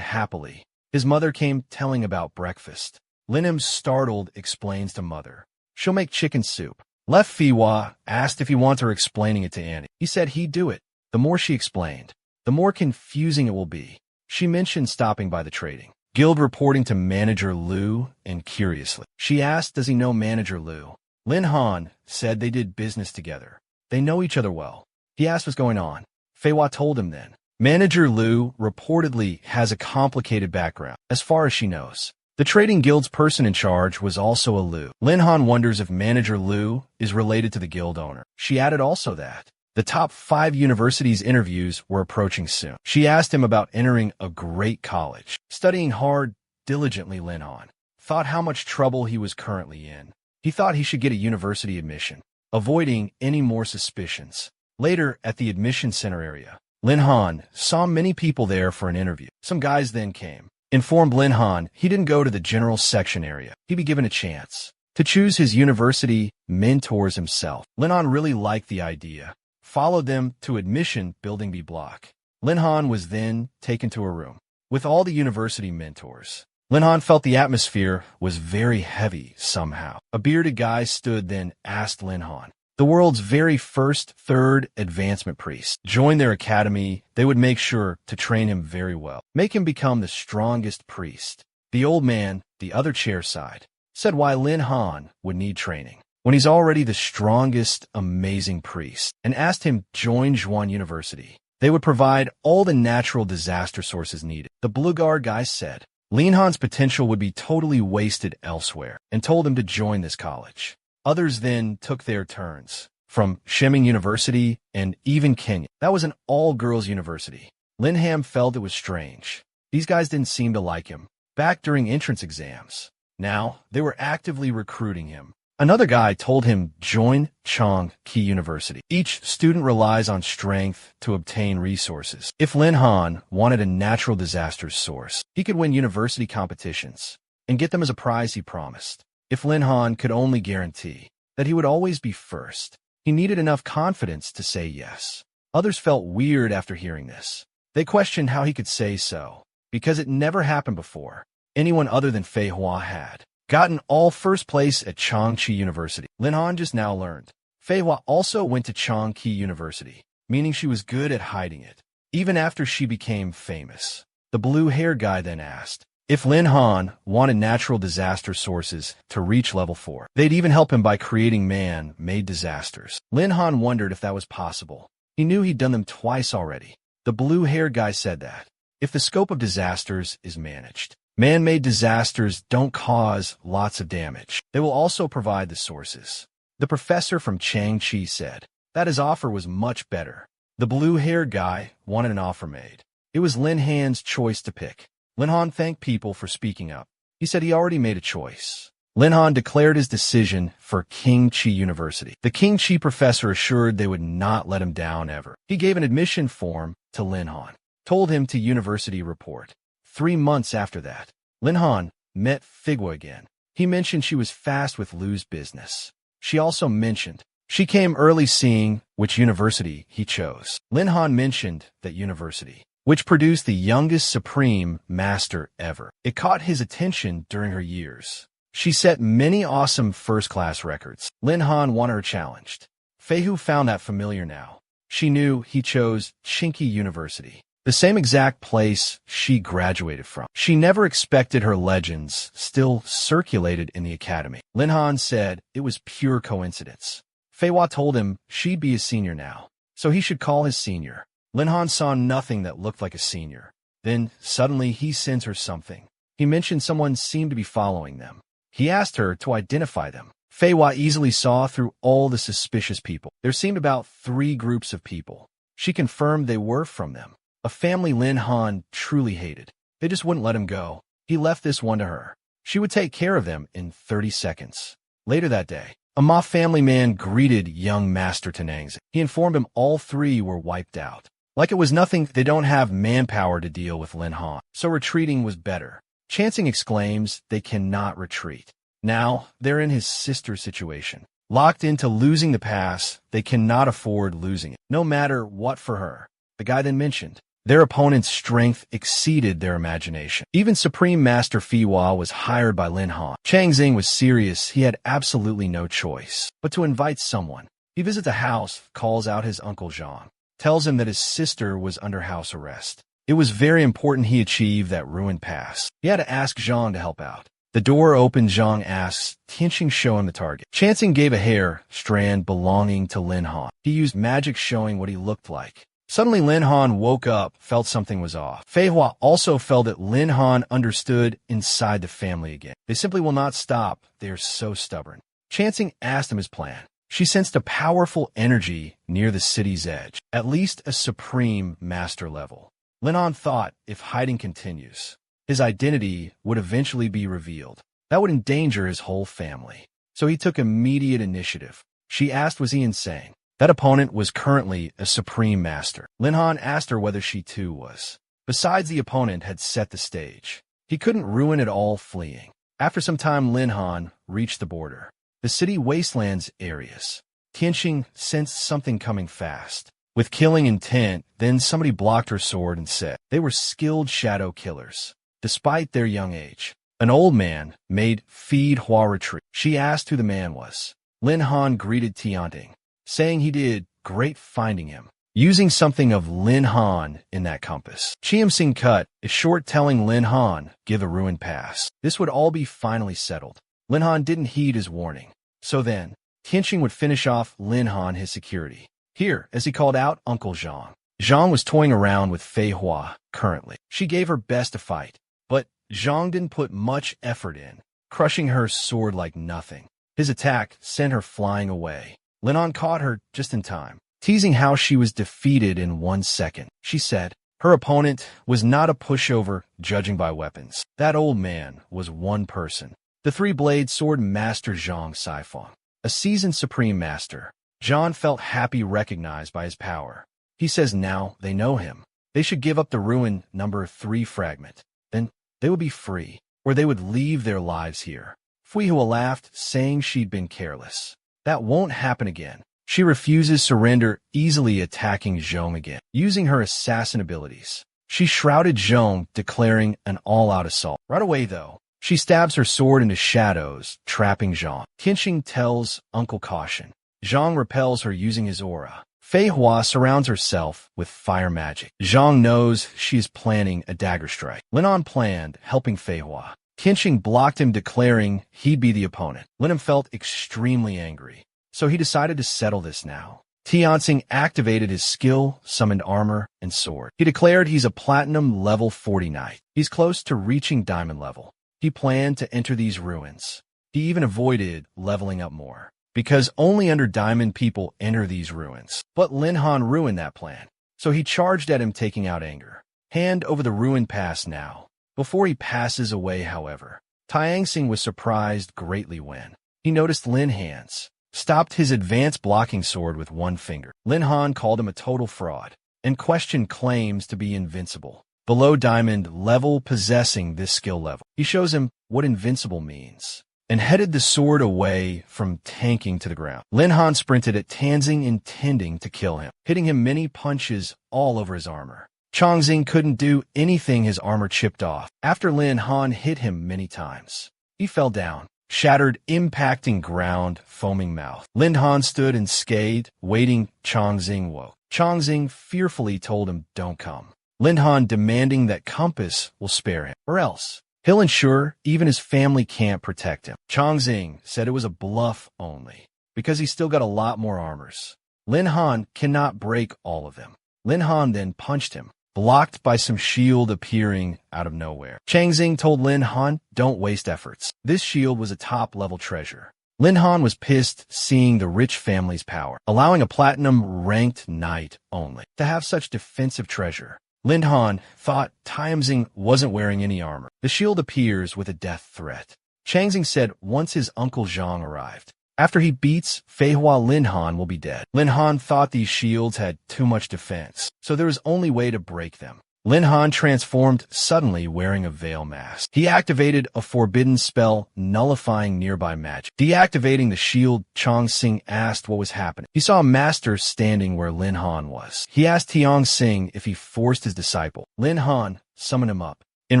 happily. His mother came telling about breakfast. Linham, startled, explains to mother. She'll make chicken soup. Left Fiwa asked if he wanted her explaining it to Annie. He said he'd do it. The more she explained, the more confusing it will be. She mentioned stopping by the trading guild, reporting to Manager Liu, and curiously, she asked, does he know Manager Liu? Lin Han said they did business together. They know each other well. He asked what's going on. Feiwa told him then. Manager Liu reportedly has a complicated background, as far as she knows. The trading guild's person in charge was also a Liu. Lin Han wonders if Manager Liu is related to the guild owner. She added also that the top 5 universities' interviews were approaching soon. She asked him about entering a great college. Studying hard, diligently, Lin Han thought how much trouble he was currently in. He thought he should get a university admission, avoiding any more suspicions. Later, at the admission center area, Lin Han saw many people there for an interview. Some guys then came, informed Lin Han he didn't go to the general section area. He'd be given a chance to choose his university mentors himself. Lin Han really liked the idea. Followed them to admission building B block. Lin Han was then taken to a room with all the university mentors. Lin Han felt the atmosphere was very heavy somehow. A bearded guy stood then asked Lin Han, the world's very first third advancement priest, joined their academy. They would make sure to train him very well, make him become the strongest priest. The old man, the other chair side, said why Lin Han would need training when he's already the strongest, amazing priest, and asked him join Zhuan University. They would provide all the natural disaster sources needed. The blue guard guy said Lin Han's potential would be totally wasted elsewhere, and told him to join this college. Others then took their turns, from Sheming University and even Kenya. That was an all-girls university. Lin Han felt it was strange. These guys didn't seem to like him. Back during entrance exams, now they were actively recruiting him. Another guy told him join Chong Ki University. Each student relies on strength to obtain resources. If Lin Han wanted a natural disasters source, he could win university competitions and get them as a prize he promised. If Lin Han could only guarantee that he would always be first, he needed enough confidence to say yes. Others felt weird after hearing this. They questioned how he could say so, because it never happened before. Anyone other than Fei Hua had gotten all first place at Chongqi University. Lin Han just now learned Fei Hua also went to Chongqi University, meaning she was good at hiding it, even after she became famous. The blue-haired guy then asked if Lin Han wanted natural disaster sources to reach level 4. They'd even help him by creating man-made disasters. Lin Han wondered if that was possible. He knew he'd done them twice already. The blue-haired guy said that if the scope of disasters is managed, man-made disasters don't cause lots of damage. They will also provide the sources. The professor from Changchi said that his offer was much better. The blue-haired guy wanted an offer made. It was Lin Han's choice to pick. Lin Han thanked people for speaking up. He said he already made a choice. Lin Han declared his decision for King Chi University. The King Chi professor assured they would not let him down ever. He gave an admission form to Lin Han, told him to university report. 3 months after that, Lin Han met Figwa again. He mentioned she was fast with Lu's business. She also mentioned she came early, seeing which university he chose. Lin Han mentioned that university, which produced the youngest supreme master ever. It caught his attention during her years. She set many awesome first-class records. Lin Han wanted her challenged. Fei Hu found that familiar now. She knew he chose Chinky University, the same exact place she graduated from. She never expected her legends still circulated in the academy. Lin Han said it was pure coincidence. Fei Hua told him she'd be a senior now, so he should call his senior. Lin Han saw nothing that looked like a senior. Then, suddenly, he sends her something. He mentioned someone seemed to be following them. He asked her to identify them. Fei Hua easily saw through all the suspicious people. There seemed about 3 groups of people. She confirmed they were from them. A family Lin Han truly hated. They just wouldn't let him go. He left this one to her. She would take care of them in 30 seconds. Later that day, a Ma family man greeted young Master Tanangzi. He informed him all 3 were wiped out. Like it was nothing, they don't have manpower to deal with Lin Han, so retreating was better. Chancing exclaims they cannot retreat. Now, they're in his sister's situation. Locked into losing the pass, they cannot afford losing it, no matter what for her. The guy then mentioned, their opponent's strength exceeded their imagination. Even Supreme Master Fiwa was hired by Lin Han. Chang Xing was serious, he had absolutely no choice but to invite someone. He visits a house, calls out his uncle Zhang, tells him that his sister was under house arrest. It was very important he achieve that ruined pass. He had to ask Zhang to help out. The door opened, Zhang asks, Tianqing show him the target. Chancing gave a hair strand belonging to Lin Han. He used magic showing what he looked like. Suddenly Lin Han woke up, felt something was off. Fei Hua also felt that Lin Han understood inside the family again. They simply will not stop. They are so stubborn. Chancing asked him his plan. She sensed a powerful energy near the city's edge, at least a supreme master level. Lin Han thought if hiding continues, his identity would eventually be revealed. That would endanger his whole family. So he took immediate initiative. She asked was he insane. That opponent was currently a supreme master. Lin Han asked her whether she too was. Besides, the opponent had set the stage. He couldn't ruin it all fleeing. After some time, Lin Han reached the border. The city wastelands areas. Tianqing sensed something coming fast. With killing intent, then somebody blocked her sword and said they were skilled shadow killers. Despite their young age, an old man made Feed Hua retreat. She asked who the man was. Lin Han greeted Tianqing, saying he did great finding him, using something of Lin Han in that compass. Chiam Sing cut is short telling Lin Han give a ruined pass. This would all be finally settled. Lin Han didn't heed his warning. So then, Tianqing would finish off Lin Han his security. Here, as he called out Uncle Zhang. Zhang was toying around with Fei Hua currently. She gave her best to fight, but Zhang didn't put much effort in, crushing her sword like nothing. His attack sent her flying away. Lin Han caught her just in time, teasing how she was defeated in 1 second. She said her opponent was not a pushover judging by weapons. That old man was one person. The three-blade sword master Zhang Saifeng, a seasoned supreme master. Zhang felt happy recognized by his power. He says now they know him. They should give up the ruin number 3 fragment. Then they would be free, or they would leave their lives here. Fui Hua laughed, saying she'd been careless. That won't happen again. She refuses surrender, easily attacking Zhong again, using her assassin abilities. She shrouded Zhong, declaring an all-out assault. Right away, though, she stabs her sword into shadows, trapping Zhong. Tianqing tells Uncle caution. Zhang repels her using his aura. Fei Hua surrounds herself with fire magic. Zhang knows she is planning a dagger strike. Lin Han planned, helping Fei Hua. Tianqing blocked him, declaring he'd be the opponent. Lin Han felt extremely angry, so he decided to settle this now. Tianqing activated his skill, summoned armor, and sword. He declared he's a platinum level 40 knight. He's close to reaching diamond level. He planned to enter these ruins. He even avoided leveling up more, because only under diamond people enter these ruins. But Lin Han ruined that plan, so he charged at him, taking out anger. Hand over the ruined pass now. Before he passes away, however, Tianxing was surprised greatly when he noticed Lin Han's stopped his advanced blocking sword with one finger. Lin Han called him a total fraud and questioned claims to be invincible. Below diamond level possessing this skill level. He shows him what invincible means and headed the sword away from tanking to the ground. Lin Han sprinted at Tianxing, intending to kill him, hitting him many punches all over his armor. Changxing couldn't do anything, his armor chipped off. After Lin Han hit him many times, he fell down, shattered, impacting ground, foaming mouth. Lin Han stood unscathed, waiting. Changxing woke. Changxing fearfully told him, don't come. Lin Han demanding that Compass will spare him, or else he'll ensure even his family can't protect him. Changxing said it was a bluff only, because he still got a lot more armors. Lin Han cannot break all of them. Lin Han then punched him, blocked by some shield appearing out of nowhere. Changxing told Lin Han, don't waste efforts. This shield was a top-level treasure. Lin Han was pissed seeing the rich family's power, allowing a platinum-ranked knight only to have such defensive treasure. Lin Han thought Tianxing wasn't wearing any armor. The shield appears with a death threat. Changxing said once his uncle Zhang arrived, After he beats Fei Hua, Lin Han will be dead. Lin Han thought these shields had too much defense, so there was only way to break them. Lin Han transformed suddenly wearing a veil mask. He activated a forbidden spell nullifying nearby magic. Deactivating the shield, Chong Sing asked what was happening. He saw a master standing where Lin Han was. He asked Tiong Sing if he forced his disciple. Lin Han summoned him up. In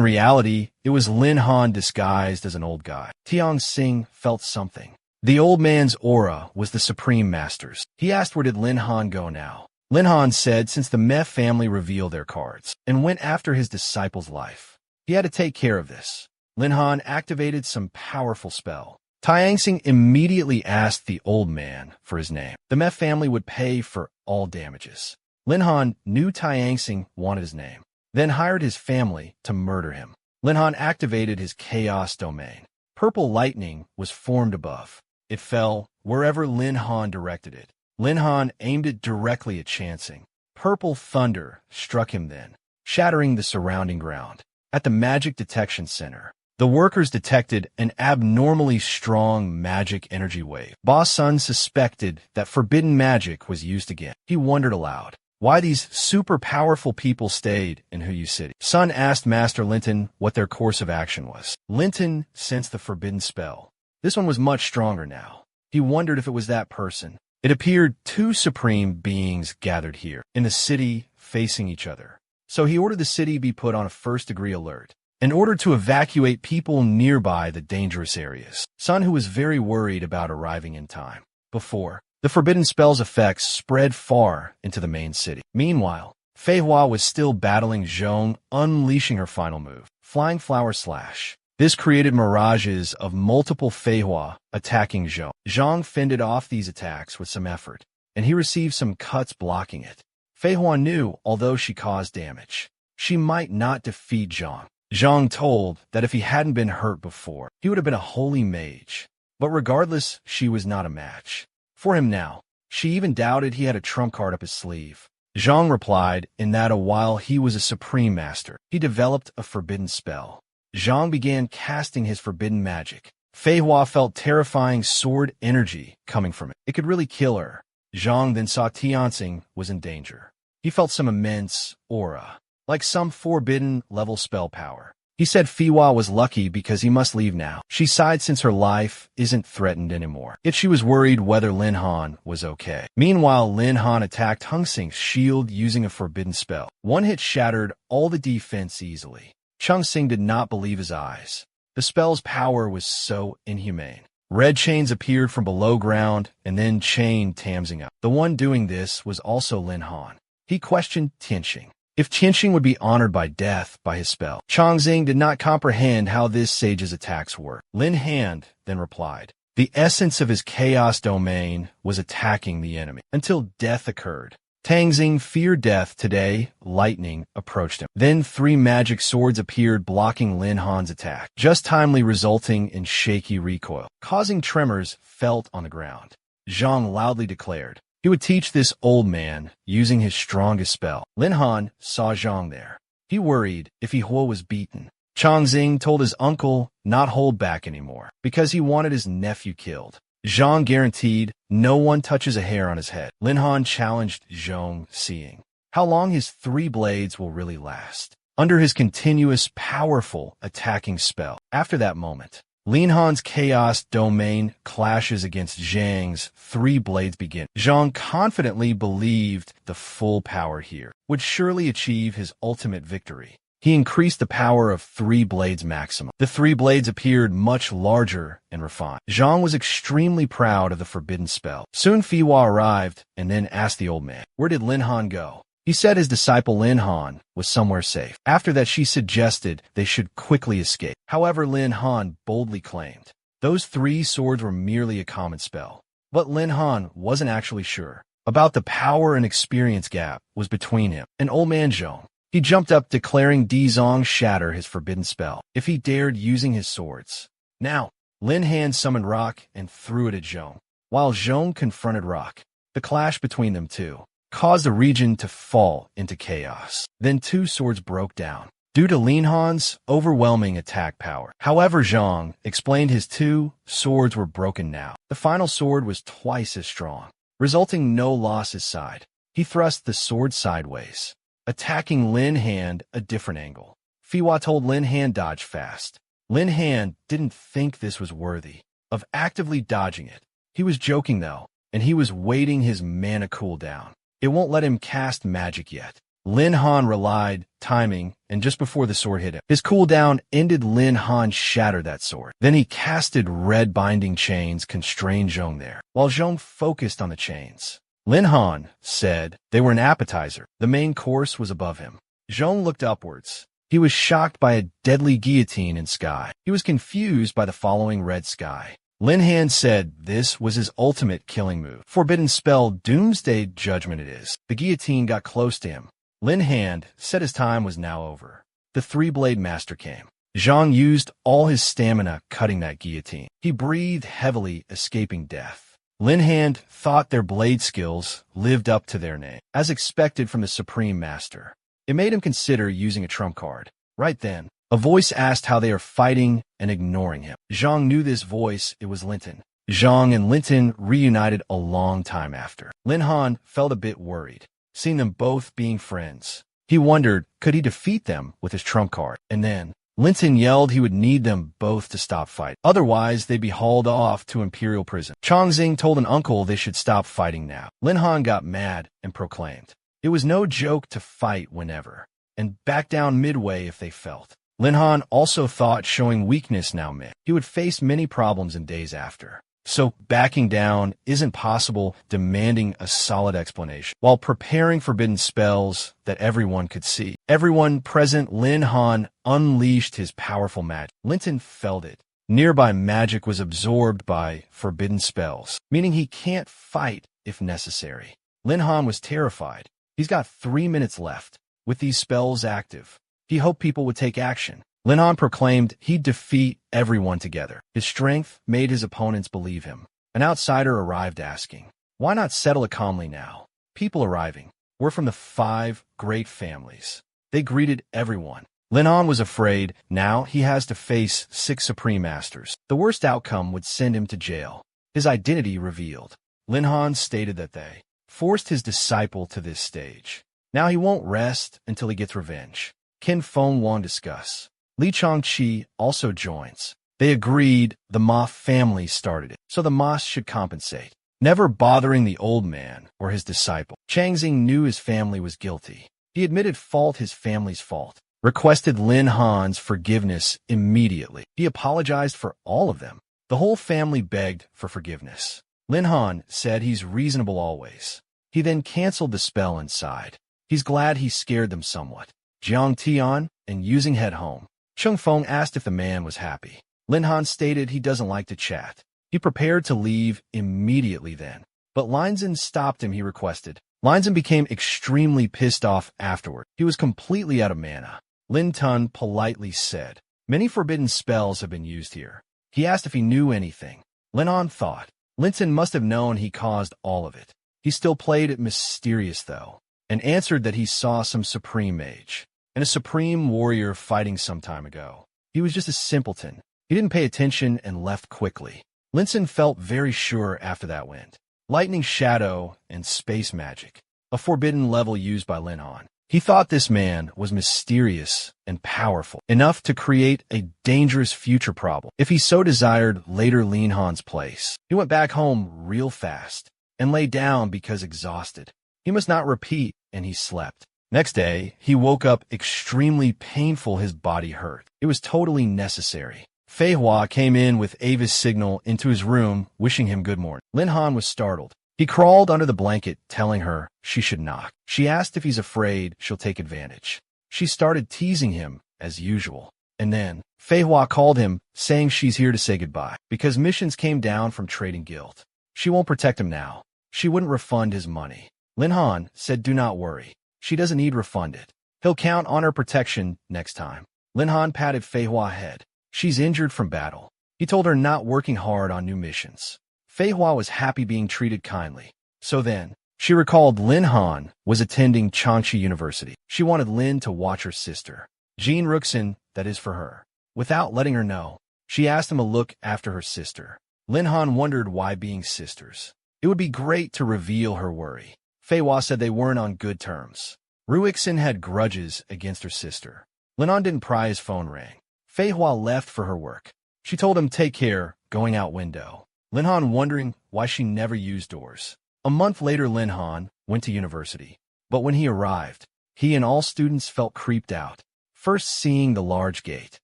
reality, it was Lin Han disguised as an old guy. Tiong Sing felt something. The old man's aura was the Supreme Master's. He asked where did Lin Han go now. Lin Han said since the Meh family revealed their cards and went after his disciple's life, he had to take care of this. Lin Han activated some powerful spell. Tiang Sing immediately asked the old man for his name. The Meh family would pay for all damages. Lin Han knew Tiang Sing wanted his name, then hired his family to murder him. Lin Han activated his chaos domain. Purple lightning was formed above. It fell wherever Lin Han directed it. Lin Han aimed it directly at Chansing. Purple thunder struck him then, shattering the surrounding ground. At the Magic Detection Center, the workers detected an abnormally strong magic energy wave. Boss Sun suspected that forbidden magic was used again. He wondered aloud why these super powerful people stayed in Huyu City. Sun asked Master Linton what their course of action was. Linton sensed the forbidden spell. This one was much stronger now. He wondered if it was that person. It appeared two supreme beings gathered here, in the city, facing each other. So he ordered the city be put on a first-degree alert, in order to evacuate people nearby the dangerous areas. Sun, who was very worried about arriving in time, before the forbidden spell's effects spread far into the main city. Meanwhile, Fei Hua was still battling Zhong, unleashing her final move, Flying Flower Slash. This created mirages of multiple Fei Hua attacking Zhong. Zhong fended off these attacks with some effort, and he received some cuts blocking it. Fei Hua knew, although she caused damage, she might not defeat Zhong. Zhong told that if he hadn't been hurt before, he would have been a holy mage. But regardless, she was not a match for him now. She even doubted he had a trump card up his sleeve. Zhong replied in that while he was a supreme master, he developed a forbidden spell. Zhang began casting his forbidden magic. Fei Hua felt terrifying sword energy coming from it. It could really kill her. Zhang then saw Tianxing was in danger. He felt some immense aura, like some forbidden level spell power. He said Fei Hua was lucky because he must leave now. She sighed since her life isn't threatened anymore. Yet she was worried whether Lin Han was okay. Meanwhile, Lin Han attacked Hung Sing's shield using a forbidden spell. One hit shattered all the defense easily. Chung Sing did not believe his eyes. The spell's power was so inhumane. Red chains appeared from below ground and then chained Tamsing up. The one doing this was also Lin Han. He questioned Tianxing if Tianxing would be honored by death by his spell. Chongxing did not comprehend how this sage's attacks worked. Lin Han then replied. The essence of his chaos domain was attacking the enemy until death occurred. Tangxing feared death. Today, lightning approached him. Then 3 magic swords appeared blocking Lin Han's attack, just timely resulting in shaky recoil, causing tremors felt on the ground. Zhang loudly declared he would teach this old man using his strongest spell. Lin Han saw Zhang there. He worried if He Huo was beaten. Chongxing told his uncle not hold back anymore because he wanted his nephew killed. Zhang guaranteed no one touches a hair on his head. Lin Han challenged Zhong, seeing how long his 3 blades will really last under his continuous, powerful attacking spell. After that moment, Lin Han's chaos domain clashes against Zhang's 3 blades begin. Zhang confidently believed the full power here would surely achieve his ultimate victory. He increased the power of 3 blades maximum. The 3 blades appeared much larger and refined. Zhang was extremely proud of the forbidden spell. Soon Fei Hua arrived and then asked the old man, where did Lin Han go? He said his disciple Lin Han was somewhere safe. After that, she suggested they should quickly escape. However, Lin Han boldly claimed those 3 swords were merely a common spell. But Lin Han wasn't actually sure about the power and experience gap was between him and old man Zhong. He jumped up, declaring Di Zong shatter his forbidden spell if he dared using his swords. Now, Lin Han summoned Rock and threw it at Zhong, while Zhong confronted Rock. The clash between them two caused the region to fall into chaos. Then 2 swords broke down. due to Lin Han's overwhelming attack power. However, Zhang explained his 2 swords were broken now. The final sword was twice as strong, resulting no loss his side. He thrust the sword sideways, attacking Lin Han a different angle. Fiwa told Lin Han dodge fast. Lin Han didn't think this was worthy of actively dodging it. He was joking though, and he was waiting his mana cooldown. It won't let him cast magic yet. Lin Han relied timing, and just before the sword hit him, his cooldown ended. Lin Han shattered that sword. Then he casted red binding chains, constrained Zhong there. While Zhong focused on the chains, Lin Han said they were an appetizer. The main course was above him. Zhong looked upwards. He was shocked by a deadly guillotine in sky. He was confused by the following red sky. Lin Han said this was his ultimate killing move. Forbidden spell, Doomsday Judgment it is. The guillotine got close to him. Lin Han said his time was now over. The 3-blade master came. Zhang used all his stamina cutting that guillotine. He breathed heavily, escaping death. Lin Han thought their blade skills lived up to their name, as expected from the Supreme Master. It made him consider using a trump card. Right then, a voice asked how they are fighting and ignoring him. Zhang knew this voice. It was Linton. Zhang and Linton reunited a long time after. Lin Han felt a bit worried, seeing them both being friends. He wondered, could he defeat them with his trump card? And then, Linton yelled he would need them both to stop fighting. Otherwise, they'd be hauled off to Imperial Prison. Chongxing told an uncle they should stop fighting now. Lin Han got mad and proclaimed it was no joke to fight whenever, and back down midway if they felt. Lin Han also thought showing weakness now meant he would face many problems in days after. So backing down isn't possible, demanding a solid explanation. While preparing forbidden spells that everyone could see, everyone present, Lin Han unleashed his powerful magic. Linton felt it. Nearby magic was absorbed by forbidden spells, meaning he can't fight if necessary. Lin Han was terrified. He's got 3 minutes left. With these spells active, he hoped people would take action. Lin Han proclaimed he'd defeat everyone together. His strength made his opponents believe him. An outsider arrived asking, why not settle it calmly now? People arriving were from the 5 great families. They greeted everyone. Lin Han was afraid. Now he has to face 6 Supreme Masters. The worst outcome would send him to jail. His identity revealed. Lin Han stated that they forced his disciple to this stage. Now he won't rest until he gets revenge. Qin Feng Wang discuss. Li Chongqi also joins. They agreed the Ma family started it, so the Ma should compensate, never bothering the old man or his disciple. Changxing knew his family was guilty. He admitted fault, his family's fault, requested Lin Han's forgiveness immediately. He apologized for all of them. The whole family begged for forgiveness. Lin Han said he's reasonable always. He then canceled the spell inside. He's glad he scared them somewhat. Jiang Tian and using head home. Chung Feng asked if the man was happy. Lin Han stated he doesn't like to chat. He prepared to leave immediately then. But Linzen stopped him, he requested. Linzen became extremely pissed off afterward. He was completely out of mana. Lin Tun politely said, many forbidden spells have been used here. He asked if he knew anything. Lin Han thought. Linton must have known he caused all of it. He still played it mysterious though, and answered that he saw some supreme mage and a supreme warrior fighting some time ago. He was just a simpleton. He didn't pay attention and left quickly. Linson felt very sure after that went. Lightning Shadow and Space Magic, a forbidden level used by Lin Han. He thought this man was mysterious and powerful, enough to create a dangerous future problem if he so desired later Lin Han's place. He went back home real fast and lay down because exhausted. He must not repeat, and he slept. Next day, he woke up extremely painful. His body hurt. It was totally necessary. Fei Hua came in with Ava's signal into his room, wishing him good morning. Lin Han was startled. He crawled under the blanket, telling her she should knock. She asked if he's afraid she'll take advantage. She started teasing him, as usual. And then, Fei Hua called him, saying she's here to say goodbye, because missions came down from Trading Guild. She won't protect him now. She wouldn't refund his money. Lin Han said do not worry. She doesn't need refunded. He'll count on her protection next time. Lin Han patted Fei Hua's head. She's injured from battle. He told her not working hard on new missions. Fei Hua was happy being treated kindly. So then, she recalled Lin Han was attending Changchi University. She wanted Lin to watch her sister. Jean Ruxin, that is for her. Without letting her know, she asked him to look after her sister. Lin Han wondered why being sisters. It would be great to reveal her worry. Fei Hua said they weren't on good terms. Ruixin had grudges against her sister. Lin Han didn't pry, his phone rang. Fei Hua left for her work. She told him take care, going out window. Lin Han wondering why she never used doors. A month later, Lin Han went to university. But when he arrived, he and all students felt creeped out. First seeing the large gate,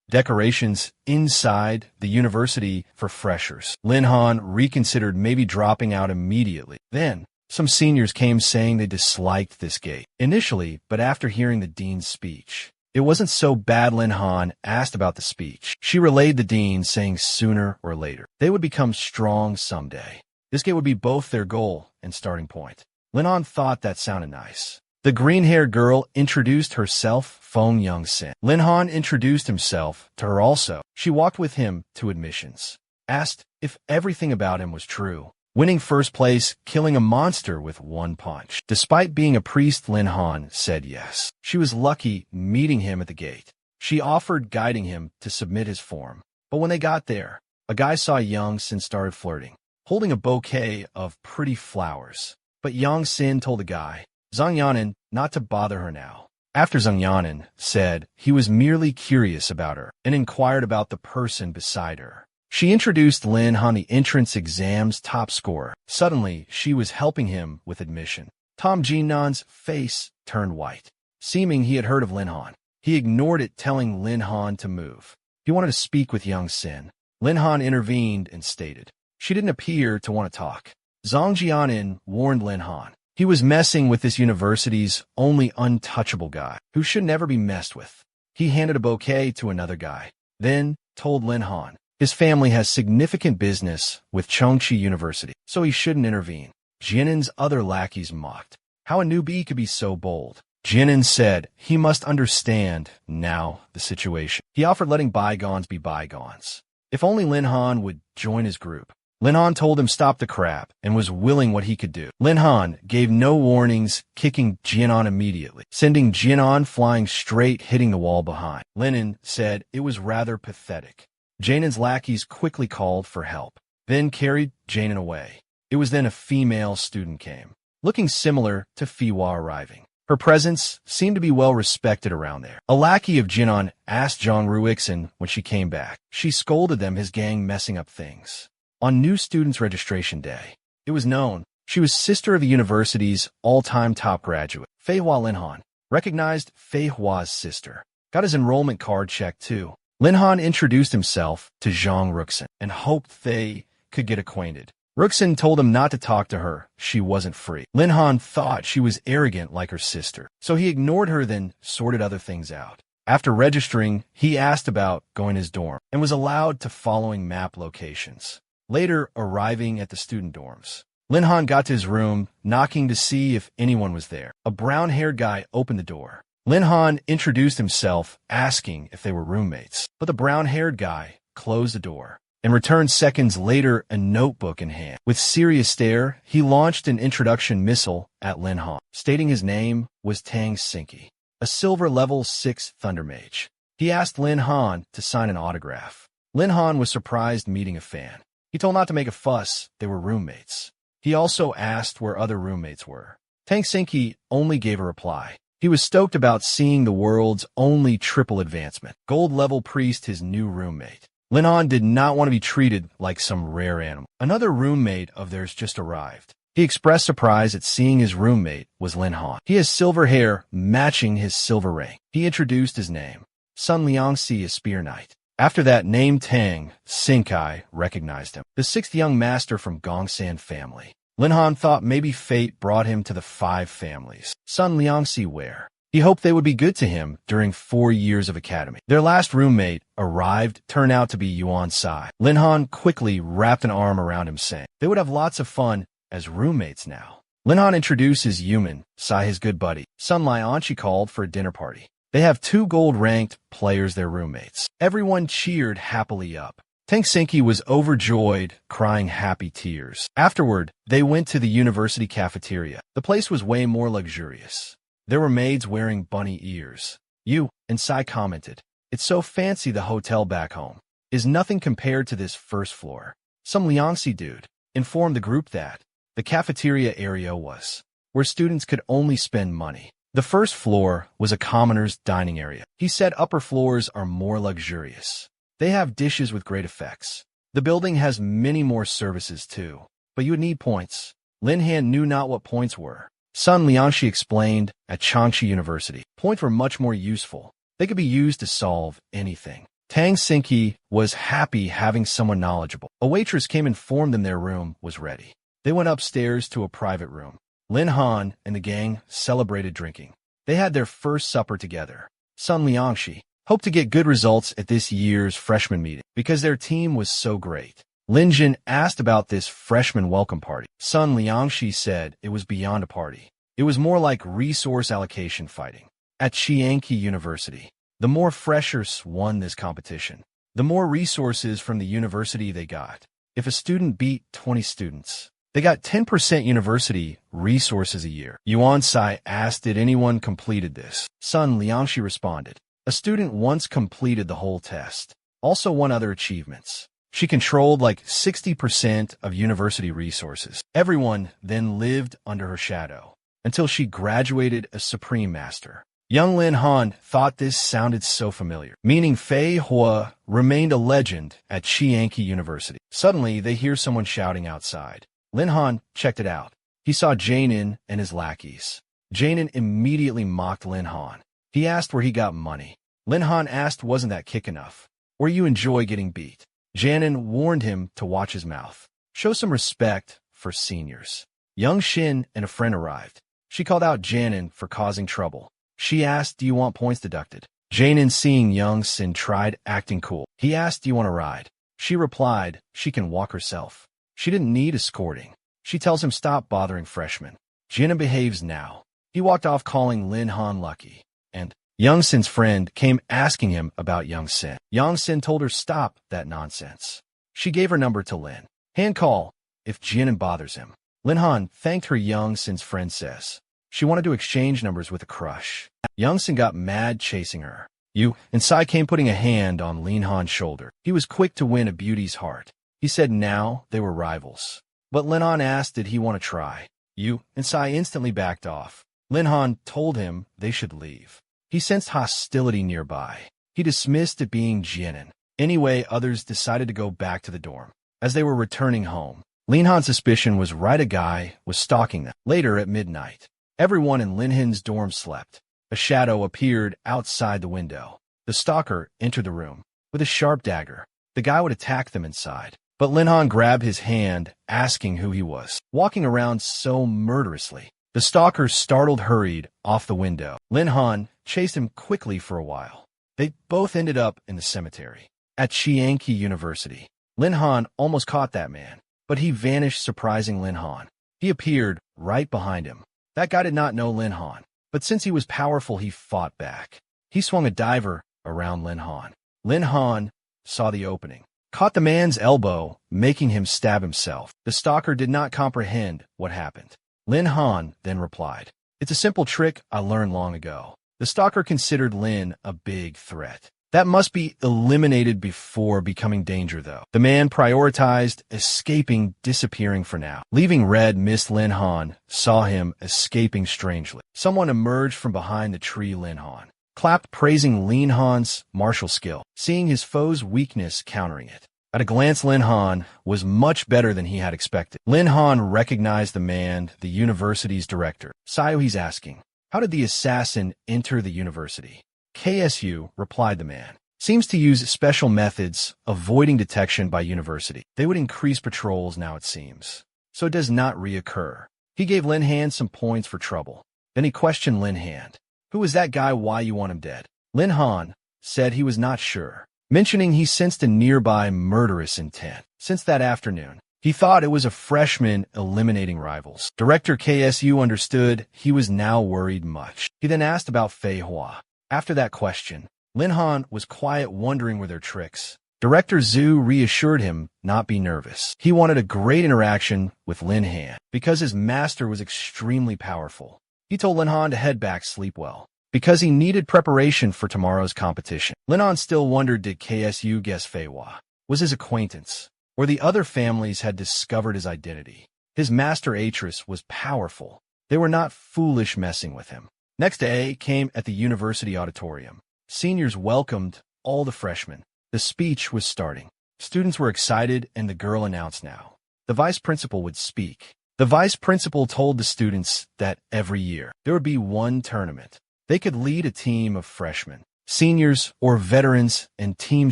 decorations inside the university for freshers. Lin Han reconsidered maybe dropping out immediately. Then, some seniors came saying they disliked this gate initially, but after hearing the dean's speech, it wasn't so bad. Lin Han asked about the speech. She relayed the dean saying sooner or later they would become strong someday. This gate would be both their goal and starting point. Lin Han thought that sounded nice. The green-haired girl introduced herself, Feng Young-sin. Lin Han introduced himself to her also. She walked with him to admissions, asked if everything about him was true. Winning first place, killing a monster with one punch. Despite being a priest, Lin Han said yes. She was lucky meeting him at the gate. She offered guiding him to submit his form. But when they got there, a guy saw Young-sin started flirting, holding a bouquet of pretty flowers. But Young-sin told the guy, Zhang Yanan, not to bother her now. After Zhang Yanan said he was merely curious about her and inquired about the person beside her. She introduced Lin Han, the entrance exam's top scorer. Suddenly, she was helping him with admission. Tom Jinnan's face turned white. Seeming he had heard of Lin Han, he ignored it, telling Lin Han to move. He wanted to speak with Young-sin. Lin Han intervened and stated she didn't appear to want to talk. Zhang Jianan warned Lin Han. He was messing with this university's only untouchable guy, who should never be messed with. He handed a bouquet to another guy, then told Lin Han his family has significant business with Chengchi University, so he shouldn't intervene. Jianan's other lackeys mocked how a newbie could be so bold. Jianan said he must understand now the situation. He offered letting bygones be bygones. If only Lin Han would join his group. Lin Han told him stop the crap and was willing what he could do. Lin Han gave no warnings, kicking Jianan immediately, sending Jianan flying straight, hitting the wall behind. Lin said it was rather pathetic. Janan's lackeys quickly called for help, then carried Janan away. It was then a female student came, looking similar to Fiwa arriving. Her presence seemed to be well respected around there. A lackey of Jinan asked Zhang Ruixin when she came back. She scolded them, his gang messing up things. On new students' registration day, it was known she was sister of the university's all-time top graduate. Fei Hua. Lin Han recognized Fei Hua's sister. Got his enrollment card checked too. Lin Han introduced himself to Zhang Ruixin and hoped they could get acquainted. Ruixin told him not to talk to her. She wasn't free. Lin Han thought she was arrogant like her sister, so he ignored her, then sorted other things out. After registering, he asked about going to his dorm and was allowed to following map locations. Later, arriving at the student dorms, Lin Han got to his room, knocking to see if anyone was there. A brown-haired guy opened the door. Lin Han introduced himself, asking if they were roommates, but the brown-haired guy closed the door and returned seconds later, a notebook in hand. With serious stare, he launched an introduction missile at Lin Han, stating his name was Tang Sinki, a silver level 6 Thunder Mage. He asked Lin Han to sign an autograph. Lin Han was surprised meeting a fan. He told not to make a fuss, they were roommates. He also asked where other roommates were. Tang Sinki only gave a reply. He was stoked about seeing the world's only triple advancement, gold-level priest, his new roommate. Lin Han did not want to be treated like some rare animal. Another roommate of theirs just arrived. He expressed surprise at seeing his roommate was Lin Han. He has silver hair matching his silver ring. He introduced his name, Sun Liangxi, a spear knight. After that name, Tang Sinkai recognized him, the 6th young master from Gongsan family. Lin Han thought maybe fate brought him to the 5 families. Sun Liangxi where? He hoped they would be good to him during 4 years of academy. Their last roommate arrived, turned out to be Yuan Sai. Lin Han quickly wrapped an arm around him, saying they would have lots of fun as roommates now. Lin Han introduced his human, Sai, his good buddy. Sun Lianchi called for a dinner party. They have 2 gold-ranked players, their roommates. Everyone cheered happily up. Tang Sinki was overjoyed, crying happy tears. Afterward, they went to the university cafeteria. The place was way more luxurious. There were maids wearing bunny ears. You, and Sai commented. It's so fancy the hotel back home is nothing compared to this first floor. Some Liangxi dude informed the group that the cafeteria area was where students could only spend money. The first floor was a commoner's dining area. He said upper floors are more luxurious. They have dishes with great effects. The building has many more services too, but you would need points. Lin Han knew not what points were. Sun Liangxi explained at Changchi University. Points were much more useful. They could be used to solve anything. Tang Xingqi was happy having someone knowledgeable. A waitress came and informed them their room was ready. They went upstairs to a private room. Lin Han and the gang celebrated drinking. They had their first supper together. Sun Liangxi hoped to get good results at this year's freshman meeting because their team was so great. Lin Jin asked about this freshman welcome party. Sun Liangxi said it was beyond a party. It was more like resource allocation fighting. At Chiangqi University, the more freshers won this competition, the more resources from the university they got. If a student beat 20 students, they got 10% university resources a year. Yuan Sai asked did anyone completed this. Sun Liangxi responded. A student once completed the whole test. Also won other achievements. She controlled like 60% of university resources. Everyone then lived under her shadow until she graduated as Supreme Master. Young Lin Han thought this sounded so familiar, meaning Fei Hua remained a legend at Chiangqi University. Suddenly, they hear someone shouting outside. Lin Han checked it out. He saw Janin and his lackeys. Janin immediately mocked Lin Han. He asked where he got money. Lin Han asked wasn't that kick enough? Or you enjoy getting beat? Janin warned him to watch his mouth. Show some respect for seniors. Young Shin and a friend arrived. She called out Janin for causing trouble. She asked, do you want points deducted? Janin, seeing Young Sin, tried acting cool. He asked, do you want a ride? She replied, she can walk herself. She didn't need escorting. She tells him stop bothering freshmen. Janin behaves now. He walked off calling Lin Han lucky. And Young Sin's friend came asking him about Young Sin. Young Sin told her stop that nonsense. She gave her number to Lin Han call if Janin bothers him. Lin Han thanked her. Young Sin's friend says she wanted to exchange numbers with a crush. Young Sin got mad chasing her. You and Sai came putting a hand on Lin Han's shoulder. He was quick to win a beauty's heart. He said now they were rivals. But Lin Han asked did he want to try. You and Sai instantly backed off. Lin Han told him they should leave. He sensed hostility nearby. He dismissed it being Jianin. Anyway, others decided to go back to the dorm. As they were returning home, Lin Han's suspicion was right, a guy was stalking them. Later at midnight, everyone in Lin Han's dorm slept. A shadow appeared outside the window. The stalker entered the room with a sharp dagger. The guy would attack them inside. But Lin Han grabbed his hand, asking who he was, walking around so murderously. The stalker, startled, hurried off the window. Lin Han chased him quickly for a while. They both ended up in the cemetery. At Chiangqi University, Lin Han almost caught that man, but he vanished, surprising Lin Han. He appeared right behind him. That guy did not know Lin Han, but since he was powerful, he fought back. He swung a diver around Lin Han. Lin Han saw the opening, caught the man's elbow, making him stab himself. The stalker did not comprehend what happened. Lin Han then replied, it's a simple trick I learned long ago. The stalker considered Lin a big threat. That must be eliminated before becoming danger, though. The man prioritized escaping, disappearing for now. Leaving red mist, Lin Han saw him escaping strangely. Someone emerged from behind the tree. Lin Han clapped, praising Lin Han's martial skill, seeing his foe's weakness, countering it. At a glance, Lin Han was much better than he had expected. Lin Han recognized the man, the university's director. Sayo, he's asking, how did the assassin enter the university? KSU, replied the man, seems to use special methods avoiding detection by university. They would increase patrols now, it seems, so it does not reoccur. He gave Lin Han some points for trouble. Then he questioned Lin Han. Who is that guy? Why you want him dead? Lin Han said he was not sure, mentioning he sensed a nearby murderous intent. Since that afternoon, he thought it was a freshman eliminating rivals. Director KSU understood he was now worried much. He then asked about Fei Hua. After that question, Lin Han was quiet, wondering were their tricks. Director Zhu reassured him not be nervous. He wanted a great interaction with Lin Han because his master was extremely powerful. He told Lin Han to head back, sleep well. because he needed preparation for tomorrow's competition. Lin Han still wondered, did KSU guess Fei Hua was his acquaintance, or the other families had discovered his identity? His master Atris was powerful. They were not foolish messing with him. Next day came at the university auditorium. Seniors welcomed all the freshmen. The speech was starting. Students were excited, and the girl announced now. The vice principal would speak. The vice principal told the students that every year there would be one tournament. They could lead a team of freshmen, seniors, or veterans, and team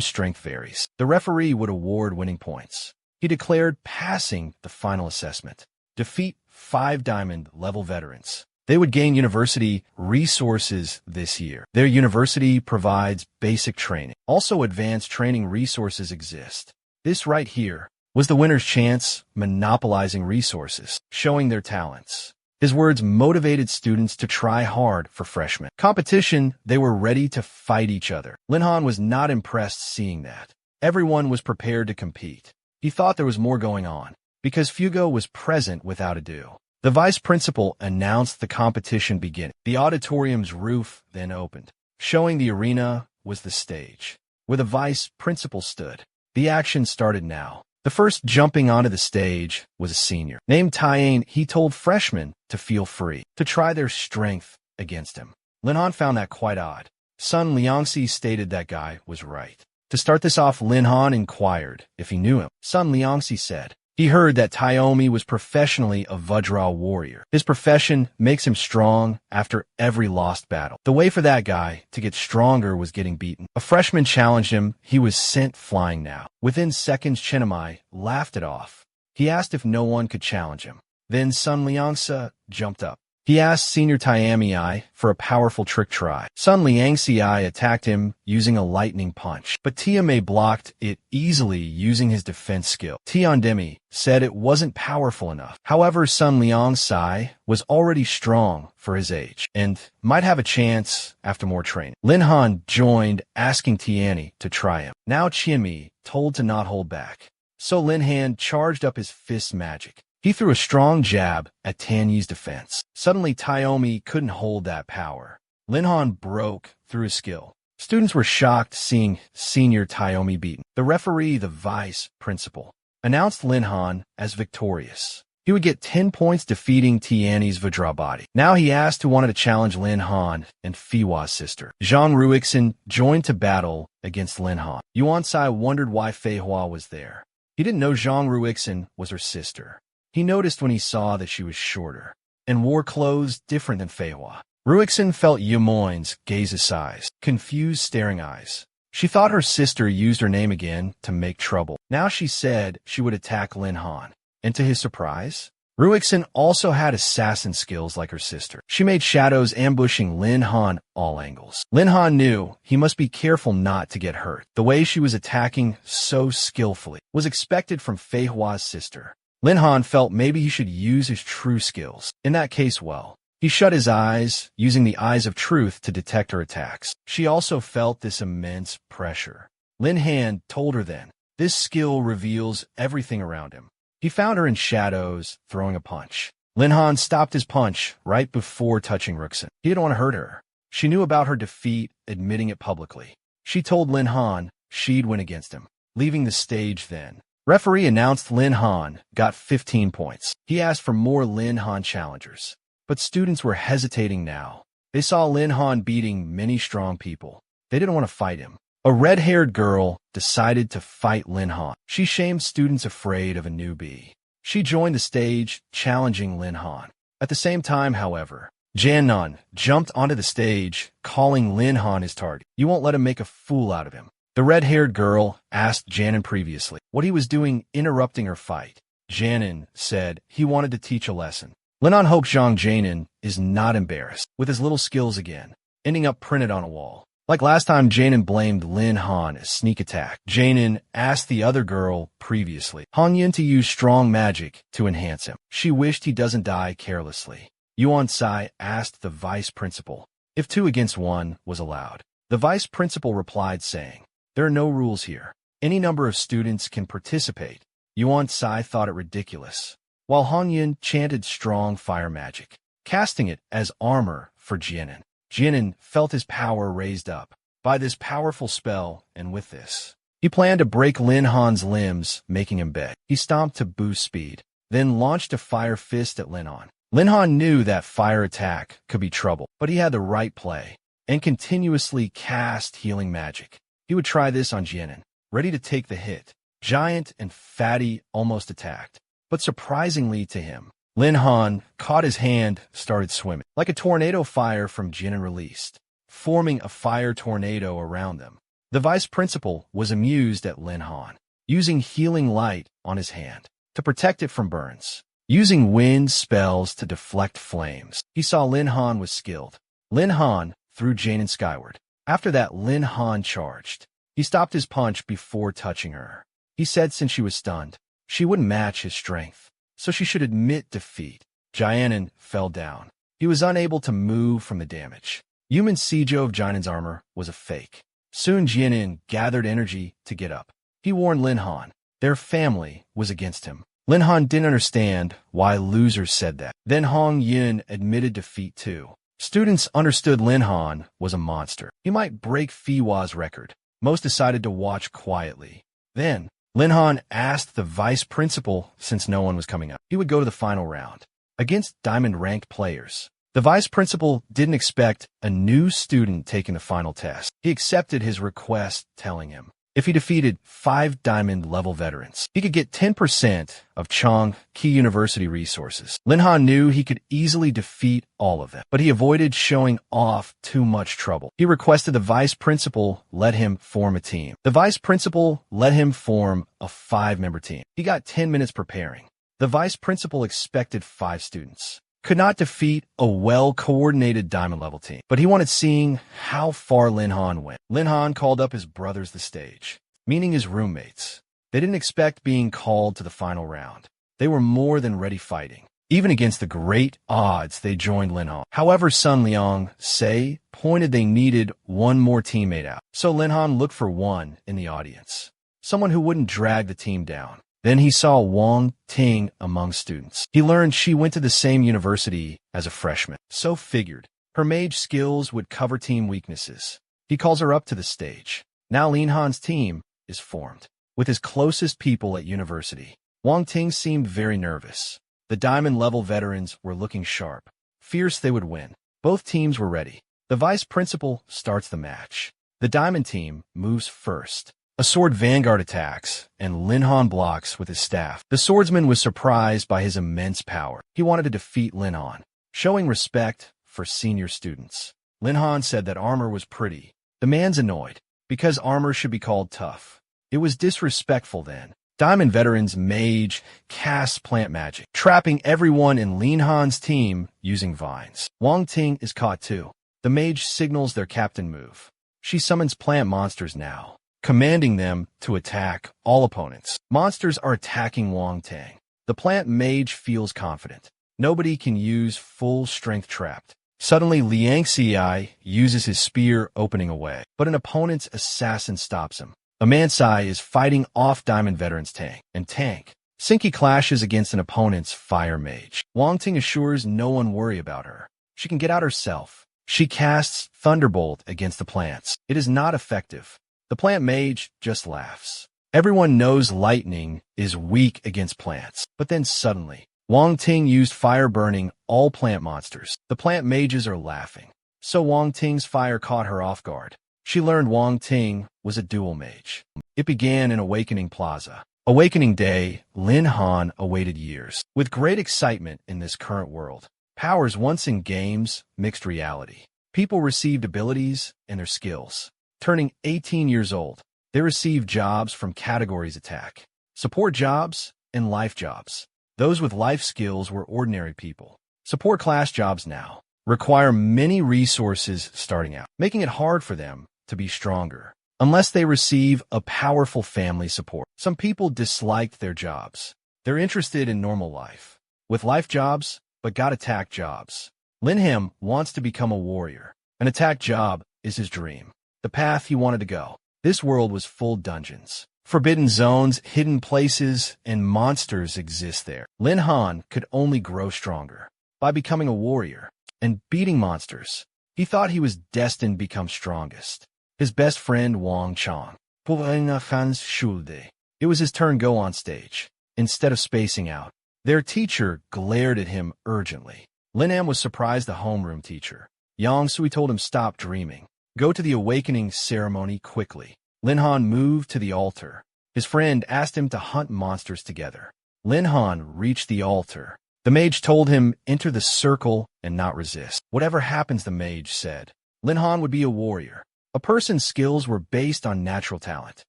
strength varies. The referee would award winning points. He declared passing the final assessment. Defeat 5 diamond level veterans. They would gain university resources this year. Their university provides basic training. Also, advanced training resources exist. This right here was the winner's chance, monopolizing resources, showing their talents. His words motivated students to try hard for freshmen. Competition, they were ready to fight each other. Lin Han was not impressed seeing that. Everyone was prepared to compete. He thought there was more going on, because Fugo was present without ado. The vice principal announced the competition beginning. The auditorium's roof then opened, showing the arena was the stage, where the vice principal stood. The action started now. The first jumping onto the stage was a senior. Named Taiyin, he told freshmen to feel free, to try their strength against him. Lin Han found that quite odd. Sun Liangxi stated that guy was right. To start this off, Lin Han inquired if he knew him. Sun Liangxi said, he heard that Taiomi was professionally a Vajra warrior. His profession makes him strong after every lost battle. The way for that guy to get stronger was getting beaten. A freshman challenged him. He was sent flying now. Within seconds, Chinamai laughed it off. He asked if no one could challenge him. Then Sun Liangxi jumped up. He asked Senior Taiyami for a powerful trick try. Sun Liangxi attacked him using a lightning punch, but Tianmei blocked it easily using his defense skill. Tiandemi said it wasn't powerful enough. However, Sun Liangxi was already strong for his age and might have a chance after more training. Lin Han joined, asking Tianni to try him. Now Qianmi told to not hold back. So Lin Han charged up his fist magic. He threw a strong jab at Tanyi's defense. Suddenly, Taiomi couldn't hold that power. Lin Han broke through his skill. Students were shocked seeing Senior Taiomi beaten. The referee, the vice principal, announced Lin Han as victorious. He would get 10 points defeating Tianyi's Vajra body. Now he asked who wanted to challenge Lin Han and Fiwa's sister. Zhang Ruixin joined to battle against Lin Han. Yuan Sai wondered why Fei Hua was there. He didn't know Zhang Ruixin was her sister. He noticed when he saw that she was shorter and wore clothes different than Fei Hua. Ruixin felt Yamoin's gaze's size, confused staring eyes. She thought her sister used her name again to make trouble. Now she said she would attack Lin Han. And to his surprise, Ruixin also had assassin skills like her sister. She made shadows ambushing Lin Han all angles. Lin Han knew he must be careful not to get hurt. The way she was attacking so skillfully was expected from Fei Hua's sister. Lin Han felt maybe he should use his true skills. In that case, well, he shut his eyes, using the eyes of truth to detect her attacks. She also felt this immense pressure. Lin Han told her then, this skill reveals everything around him. He found her in shadows, throwing a punch. Lin Han stopped his punch right before touching Ruixin. He didn't want to hurt her. She knew about her defeat, admitting it publicly. She told Lin Han she'd win against him, leaving the stage then. Referee announced Lin Han got 15 points. He asked for more Lin Han challengers. But students were hesitating now. They saw Lin Han beating many strong people. They didn't want to fight him. A red-haired girl decided to fight Lin Han. She shamed students afraid of a newbie. She joined the stage, challenging Lin Han. At the same time, however, Jiannan jumped onto the stage, calling Lin Han his target. You won't let him make a fool out of him. The red-haired girl asked Jiannan previously what he was doing interrupting her fight. Jiannan said he wanted to teach a lesson. Lin Han hopes Zhang Jiannan is not embarrassed with his little skills again, ending up printed on a wall. Like last time, Jiannan blamed Lin Han as sneak attack. Jiannan asked the other girl previously, Han Yin, to use strong magic to enhance him. She wished he doesn't die carelessly. Yuan Sai asked the vice principal if 2 against 1 was allowed. The vice principal replied saying, there are no rules here. Any number of students can participate. Yuan Sai thought it ridiculous, while Han Yin chanted strong fire magic, casting it as armor for Jiannan. Jinan felt his power raised up by this powerful spell, and with this, he planned to break Lin Han's limbs, making him beg. He stomped to boost speed, then launched a fire fist at Lin Han. Lin Han knew that fire attack could be trouble, but he had the right play and continuously cast healing magic. He would try this on Jinan, ready to take the hit. Giant and Fatty almost attacked, but surprisingly to him, Lin Han caught his hand, started swimming. Like a tornado, fire from Jinan released, forming a fire tornado around them. The vice principal was amused at Lin Han, using healing light on his hand to protect it from burns, using wind spells to deflect flames. He saw Lin Han was skilled. Lin Han threw Jinan skyward. After that, Lin Han charged. He stopped his punch before touching her. He said since she was stunned, she wouldn't match his strength, so she should admit defeat. Jianan fell down. He was unable to move from the damage. Human Seijo of Jianan's armor was a fake. Soon Jianan gathered energy to get up. He warned Lin Han. Their family was against him. Lin Han didn't understand why losers said that. Then Hong Yun admitted defeat too. Students understood Lin Han was a monster. He might break Fiwa's record. Most decided to watch quietly. Then, Lin Han asked the vice principal, since no one was coming up, he would go to the final round against diamond-ranked players. The vice principal didn't expect a new student taking the final test. He accepted his request, telling him if he defeated 5 diamond-level veterans, he could get 10% of Chong Key University resources. Lin Han knew he could easily defeat all of them, but he avoided showing off too much trouble. He requested the vice principal let him form a team. The vice principal let him form a 5-member team. He got 10 minutes preparing. The vice principal expected 5 students. Could not defeat a well-coordinated diamond-level team, but he wanted seeing how far Lin Han went. Lin Han called up his brothers the stage, meaning his roommates. They didn't expect being called to the final round. They were more than ready fighting. Even against the great odds, they joined Lin Han. However, Sun Liang Se pointed they needed one more teammate out, so Lin Han looked for one in the audience, someone who wouldn't drag the team down. Then he saw Wang Ting among students. He learned she went to the same university as a freshman, so figured her mage skills would cover team weaknesses. He calls her up to the stage. Now Lin Han's team is formed, with his closest people at university. Wang Ting seemed very nervous. The diamond-level veterans were looking sharp, fierce they would win. Both teams were ready. The vice principal starts the match. The diamond team moves first. A sword vanguard attacks, and Lin Han blocks with his staff. The swordsman was surprised by his immense power. He wanted to defeat Lin Han, showing respect for senior students. Lin Han said that armor was pretty. The man's annoyed, because armor should be called tough. It was disrespectful then. Diamond veterans mage casts plant magic, trapping everyone in Lin Han's team using vines. Wang Ting is caught too. The mage signals their captain move. She summons plant monsters now, commanding them to attack all opponents. Monsters are attacking Wang Ting. The plant mage feels confident. Nobody can use full strength trapped. Suddenly, Liang Xi uses his spear, opening a way, but an opponent's assassin stops him. Amansai is fighting off Diamond Veteran's tank, and tank. Sinky clashes against an opponent's fire mage. Wang Ting assures no one worry about her. She can get out herself. She casts Thunderbolt against the plants. It is not effective. The plant mage just laughs. Everyone knows lightning is weak against plants. But then suddenly, Wang Ting used fire burning all plant monsters. The plant mages are laughing. So Wang Ting's fire caught her off guard. She learned Wang Ting was a dual mage. It began in Awakening Plaza. Awakening Day, Lin Han awaited years. With great excitement in this current world, powers once in games, mixed reality. People received abilities and their skills. Turning 18 years old, they received jobs from categories attack, support jobs, and life jobs. Those with life skills were ordinary people. Support class jobs now require many resources starting out, making it hard for them to be stronger unless they receive a powerful family support. Some people disliked their jobs. They're interested in normal life, with life jobs, but got attack jobs. Lin Him wants to become a warrior. An attack job is his dream, the path he wanted to go. This world was full dungeons. Forbidden zones, hidden places, and monsters exist there. Lin Han could only grow stronger by becoming a warrior and beating monsters. He thought he was destined to become strongest. His best friend Wang Chong. It was his turn to go on stage. Instead of spacing out, their teacher glared at him urgently. Linam was surprised the homeroom teacher. Yang Sui told him stop dreaming. Go to the awakening ceremony quickly. Linhan moved to the altar. His friend asked him to hunt monsters together. Linhan reached the altar. The mage told him enter the circle and not resist. Whatever happens, the mage said. Linhan would be a warrior. A person's skills were based on natural talent.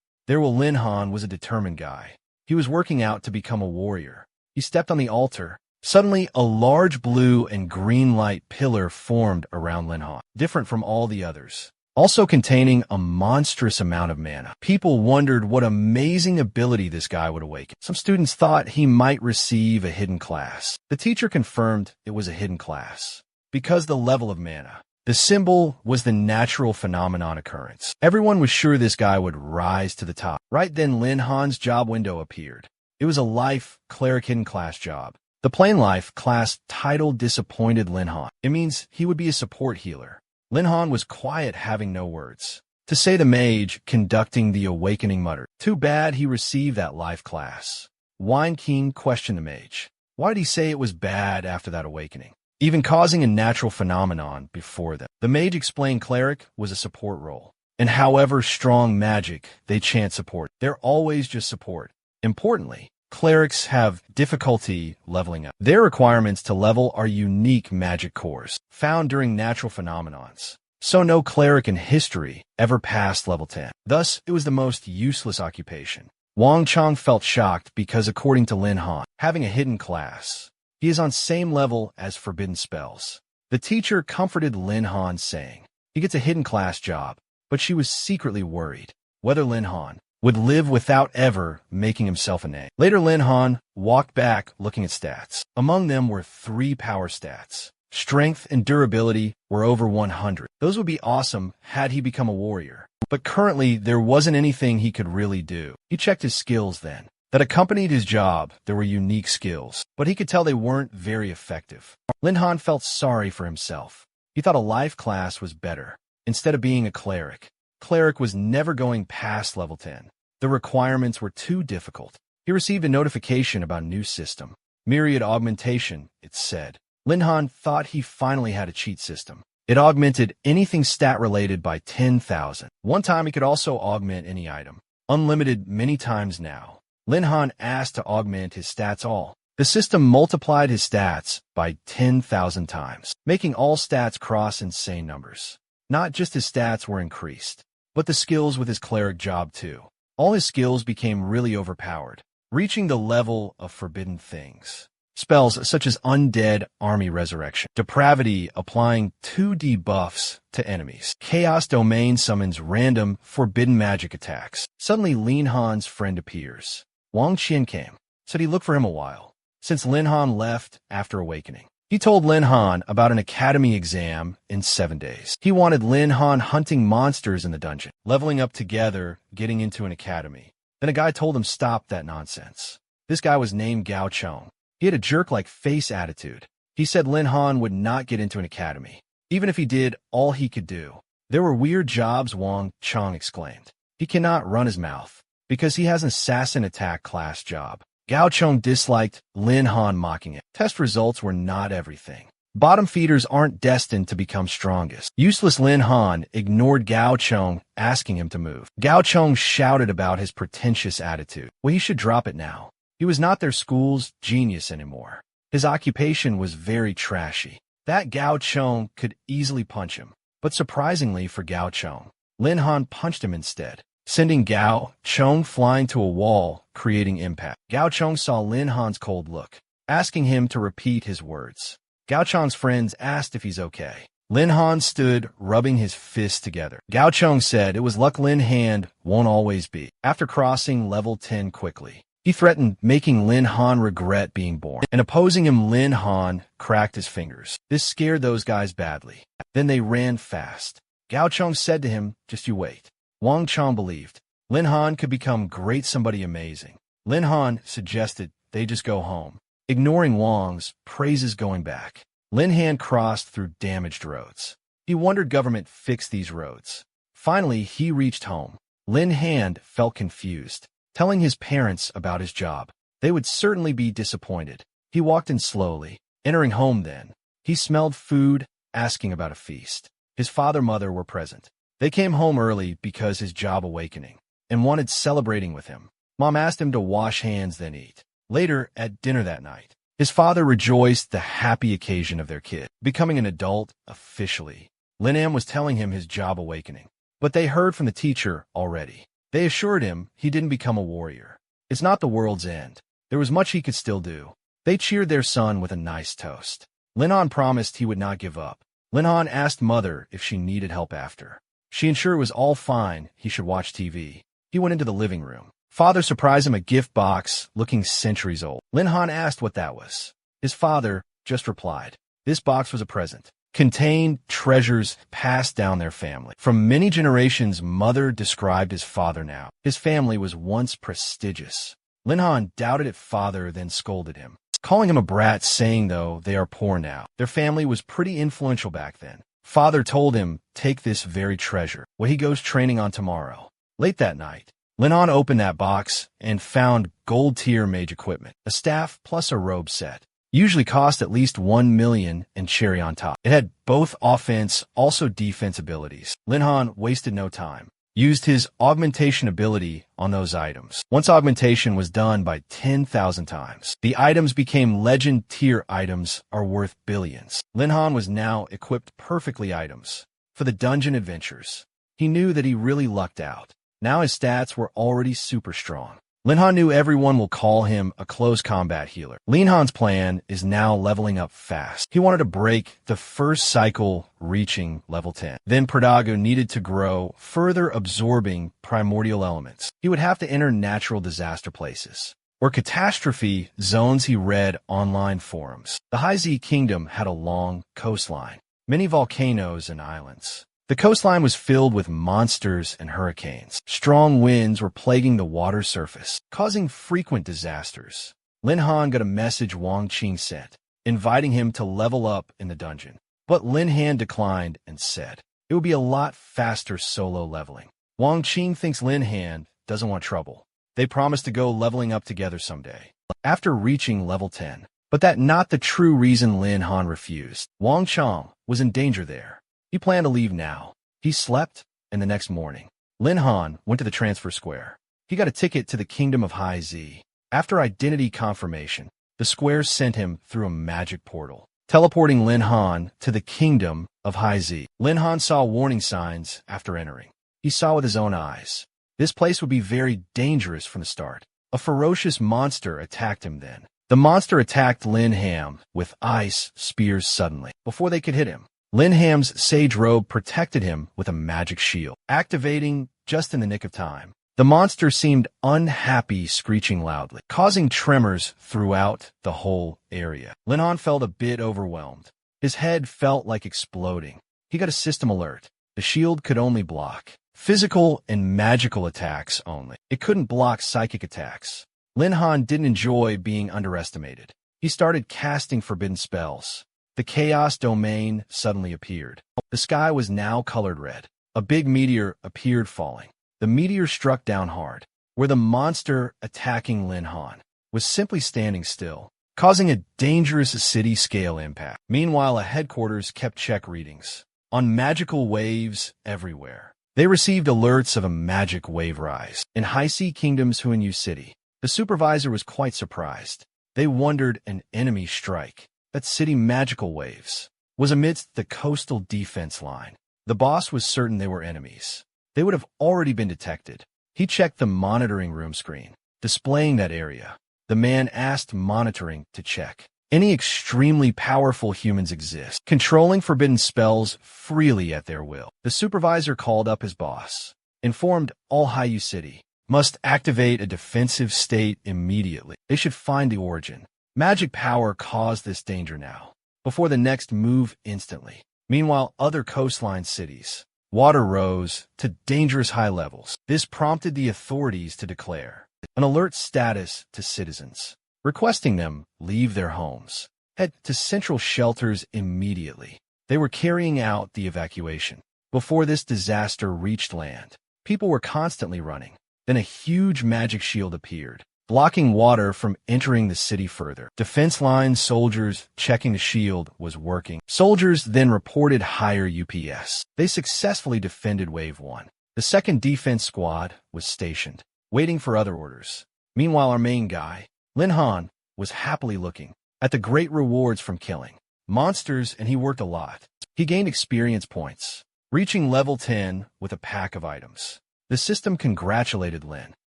Linhan was a determined guy. He was working out to become a warrior. He stepped on the altar. Suddenly, a large blue and green light pillar formed around Linhan, different from all the others, also containing a monstrous amount of mana. People wondered what amazing ability this guy would awaken. Some students thought he might receive a hidden class. The teacher confirmed it was a hidden class because the level of mana. The symbol was the natural phenomenon occurrence. Everyone was sure this guy would rise to the top. Right then, Linhan's job window appeared. It was a life cleric hidden class job. The plain life class title disappointed Linhan. It means he would be a support healer. Linhan was quiet, having no words. To say the mage conducting the awakening muttered, too bad he received that life class. Wine King questioned the mage. Why did he say it was bad after that awakening, even causing a natural phenomenon before them? The mage explained cleric was a support role, and however strong magic they chant support, they're always just support. Importantly, clerics have difficulty leveling up. Their requirements to level are unique magic cores, found during natural phenomenons. So no cleric in history ever passed level 10. Thus, it was the most useless occupation. Wang Chong felt shocked because according to Linhan, having a hidden class, he is on same level as forbidden spells. The teacher comforted Linhan saying, he gets a hidden class job, but she was secretly worried whether Linhan would live without ever making himself a name. Later, Linhan walked back looking at stats. Among them were 3 power stats. Strength and durability were over 100. Those would be awesome had he become a warrior. But currently, there wasn't anything he could really do. He checked his skills then. That accompanied his job, there were unique skills, but he could tell they weren't very effective. Linhan felt sorry for himself. He thought a life class was better. Instead of being a cleric, cleric was never going past level 10. The requirements were too difficult. He received a notification about a new system. Myriad augmentation, it said. Linhan thought he finally had a cheat system. It augmented anything stat-related by 10,000. One time he could also augment any item. Unlimited many times now. Linhan asked to augment his stats all. The system multiplied his stats by 10,000 times, making all stats cross insane numbers. Not just his stats were increased, but the skills with his cleric job too. All his skills became really overpowered, reaching the level of forbidden things. Spells such as Undead Army Resurrection, Depravity applying 2 debuffs to enemies, Chaos Domain summons random forbidden magic attacks. Suddenly Linhan's friend appears. Wang Qian came, said he looked for him a while, since Linhan left after awakening. He told Linhan about an academy exam in 7 days. He wanted Linhan hunting monsters in the dungeon, leveling up together, getting into an academy. Then a guy told him stop that nonsense. This guy was named Gao Chong. He had a jerk-like face attitude. He said Linhan would not get into an academy. Even if he did, all he could do. There were weird jobs, Wang Chong exclaimed. He cannot run his mouth, because he has an assassin attack class job. Gao Chong disliked Linhan mocking it. Test results were not everything. Bottom feeders aren't destined to become strongest. Useless Linhan ignored Gao Chong, asking him to move. Gao Chong shouted about his pretentious attitude. Well, he should drop it now. He was not their school's genius anymore. His occupation was very trashy. That Gao Chong could easily punch him. But surprisingly for Gao Chong, Linhan punched him instead, sending Gao Chong flying to a wall, creating impact. Gao Chong saw Linhan's cold look, asking him to repeat his words. Gao Chong's friends asked if he's okay. Linhan stood, rubbing his fists together. Gao Chong said it was luck Linhan won't always be. After crossing level 10 quickly, he threatened making Linhan regret being born. And opposing him, Linhan cracked his fingers. This scared those guys badly. Then they ran fast. Gao Chong said to him, just you wait. Wang Chong believed Linhan could become great, somebody amazing. Linhan suggested they just go home, ignoring Wang's praises going back. Linhan crossed through damaged roads. He wondered government fixed these roads. Finally, he reached home. Lin Han felt confused, telling his parents about his job. They would certainly be disappointed. He walked in slowly. Entering home then, he smelled food, asking about a feast. His father-mother were present. They came home early because his job awakening, and wanted celebrating with him. Mom asked him to wash hands then eat. Later, at dinner that night, his father rejoiced the happy occasion of their kid becoming an adult officially. Lin Han was telling him his job awakening, but they heard from the teacher already. They assured him he didn't become a warrior. It's not the world's end. There was much he could still do. They cheered their son with a nice toast. Lin Han promised he would not give up. Lin Han asked mother if she needed help after. She ensured it was all fine, he should watch TV. He went into the living room. Father surprised him a gift box looking centuries old. Lin Han asked what that was. His father just replied, this box was a present. Contained treasures passed down their family. From many generations, mother described his father now. His family was once prestigious. Lin Han doubted it father, then scolded him, calling him a brat, saying, though, they are poor now. Their family was pretty influential back then. Father told him, take this very treasure. Well, he goes training on tomorrow. Late that night, Lin Han opened that box and found gold-tier mage equipment, a staff plus a robe set. Usually cost at least 1 million and cherry on top. It had both offense, also defense abilities. Lin Han wasted no time. Used his augmentation ability on those items. Once augmentation was done by 10,000 times, the items became legend tier items are worth billions. Lin Han was now equipped perfectly items for the dungeon adventures. He knew that he really lucked out. Now his stats were already super strong. Lin Han knew everyone will call him a close combat healer. Lin Han's plan is now leveling up fast. He wanted to break the first cycle, reaching level 10. Then Perdago needed to grow, further absorbing primordial elements. He would have to enter natural disaster places, or catastrophe zones he read online forums. The High Z Kingdom had a long coastline, many volcanoes and islands. The coastline was filled with monsters and hurricanes. Strong winds were plaguing the water surface, causing frequent disasters. Lin Han got a message Wang Qing sent, inviting him to level up in the dungeon. But Lin Han declined and said, it would be a lot faster solo leveling. Wang Qing thinks Lin Han doesn't want trouble. They promised to go leveling up together someday, after reaching level 10. But that not the true reason Lin Han refused. Wang Chong was in danger there. He planned to leave now. He slept, and the next morning, Lin Han went to the transfer square. He got a ticket to the Kingdom of High Z. After identity confirmation, the square sent him through a magic portal, teleporting Lin Han to the Kingdom of High Z. Lin Han saw warning signs after entering. He saw with his own eyes. This place would be very dangerous from the start. A ferocious monster attacked him then. The monster attacked Lin Han with ice spears suddenly, before they could hit him. Lin Han's sage robe protected him with a magic shield, activating just in the nick of time. The monster seemed unhappy, screeching loudly, causing tremors throughout the whole area. Lin Han felt a bit overwhelmed. His head felt like exploding. He got a system alert. The shield could only block physical and magical attacks only. It couldn't block psychic attacks. Lin Han didn't enjoy being underestimated. He started casting forbidden spells. The chaos domain suddenly appeared. The sky was now colored red. A big meteor appeared falling. The meteor struck down hard, where the monster attacking Lin Han was simply standing still, causing a dangerous city-scale impact. Meanwhile, a headquarters kept check readings on magical waves everywhere. They received alerts of a magic wave rise in High Sea Kingdom's Huanyu City. The supervisor was quite surprised. They wondered an enemy strike. That city magical waves was amidst the coastal defense line. The boss was certain they were enemies. They would have already been detected. He checked the monitoring room screen, displaying that area. The man asked monitoring to check. Any extremely powerful humans exist, controlling forbidden spells freely at their will. The supervisor called up his boss, informed all Haiyu City must activate a defensive state immediately. They should find the origin. Magic power caused this danger now, before the next move instantly. Meanwhile, other coastline cities, water rose to dangerous high levels. This prompted the authorities to declare an alert status to citizens, requesting them leave their homes, head to central shelters immediately. They were carrying out the evacuation. Before this disaster reached land, people were constantly running. Then a huge magic shield appeared, blocking water from entering the city further. Defense line soldiers checking the shield was working. Soldiers then reported higher UPS. They successfully defended Wave 1. The second defense squad was stationed, waiting for other orders. Meanwhile, our main guy, Lin Han, was happily looking at the great rewards from killing monsters, and he worked a lot. He gained experience points, reaching level 10 with a pack of items. The system congratulated Lin,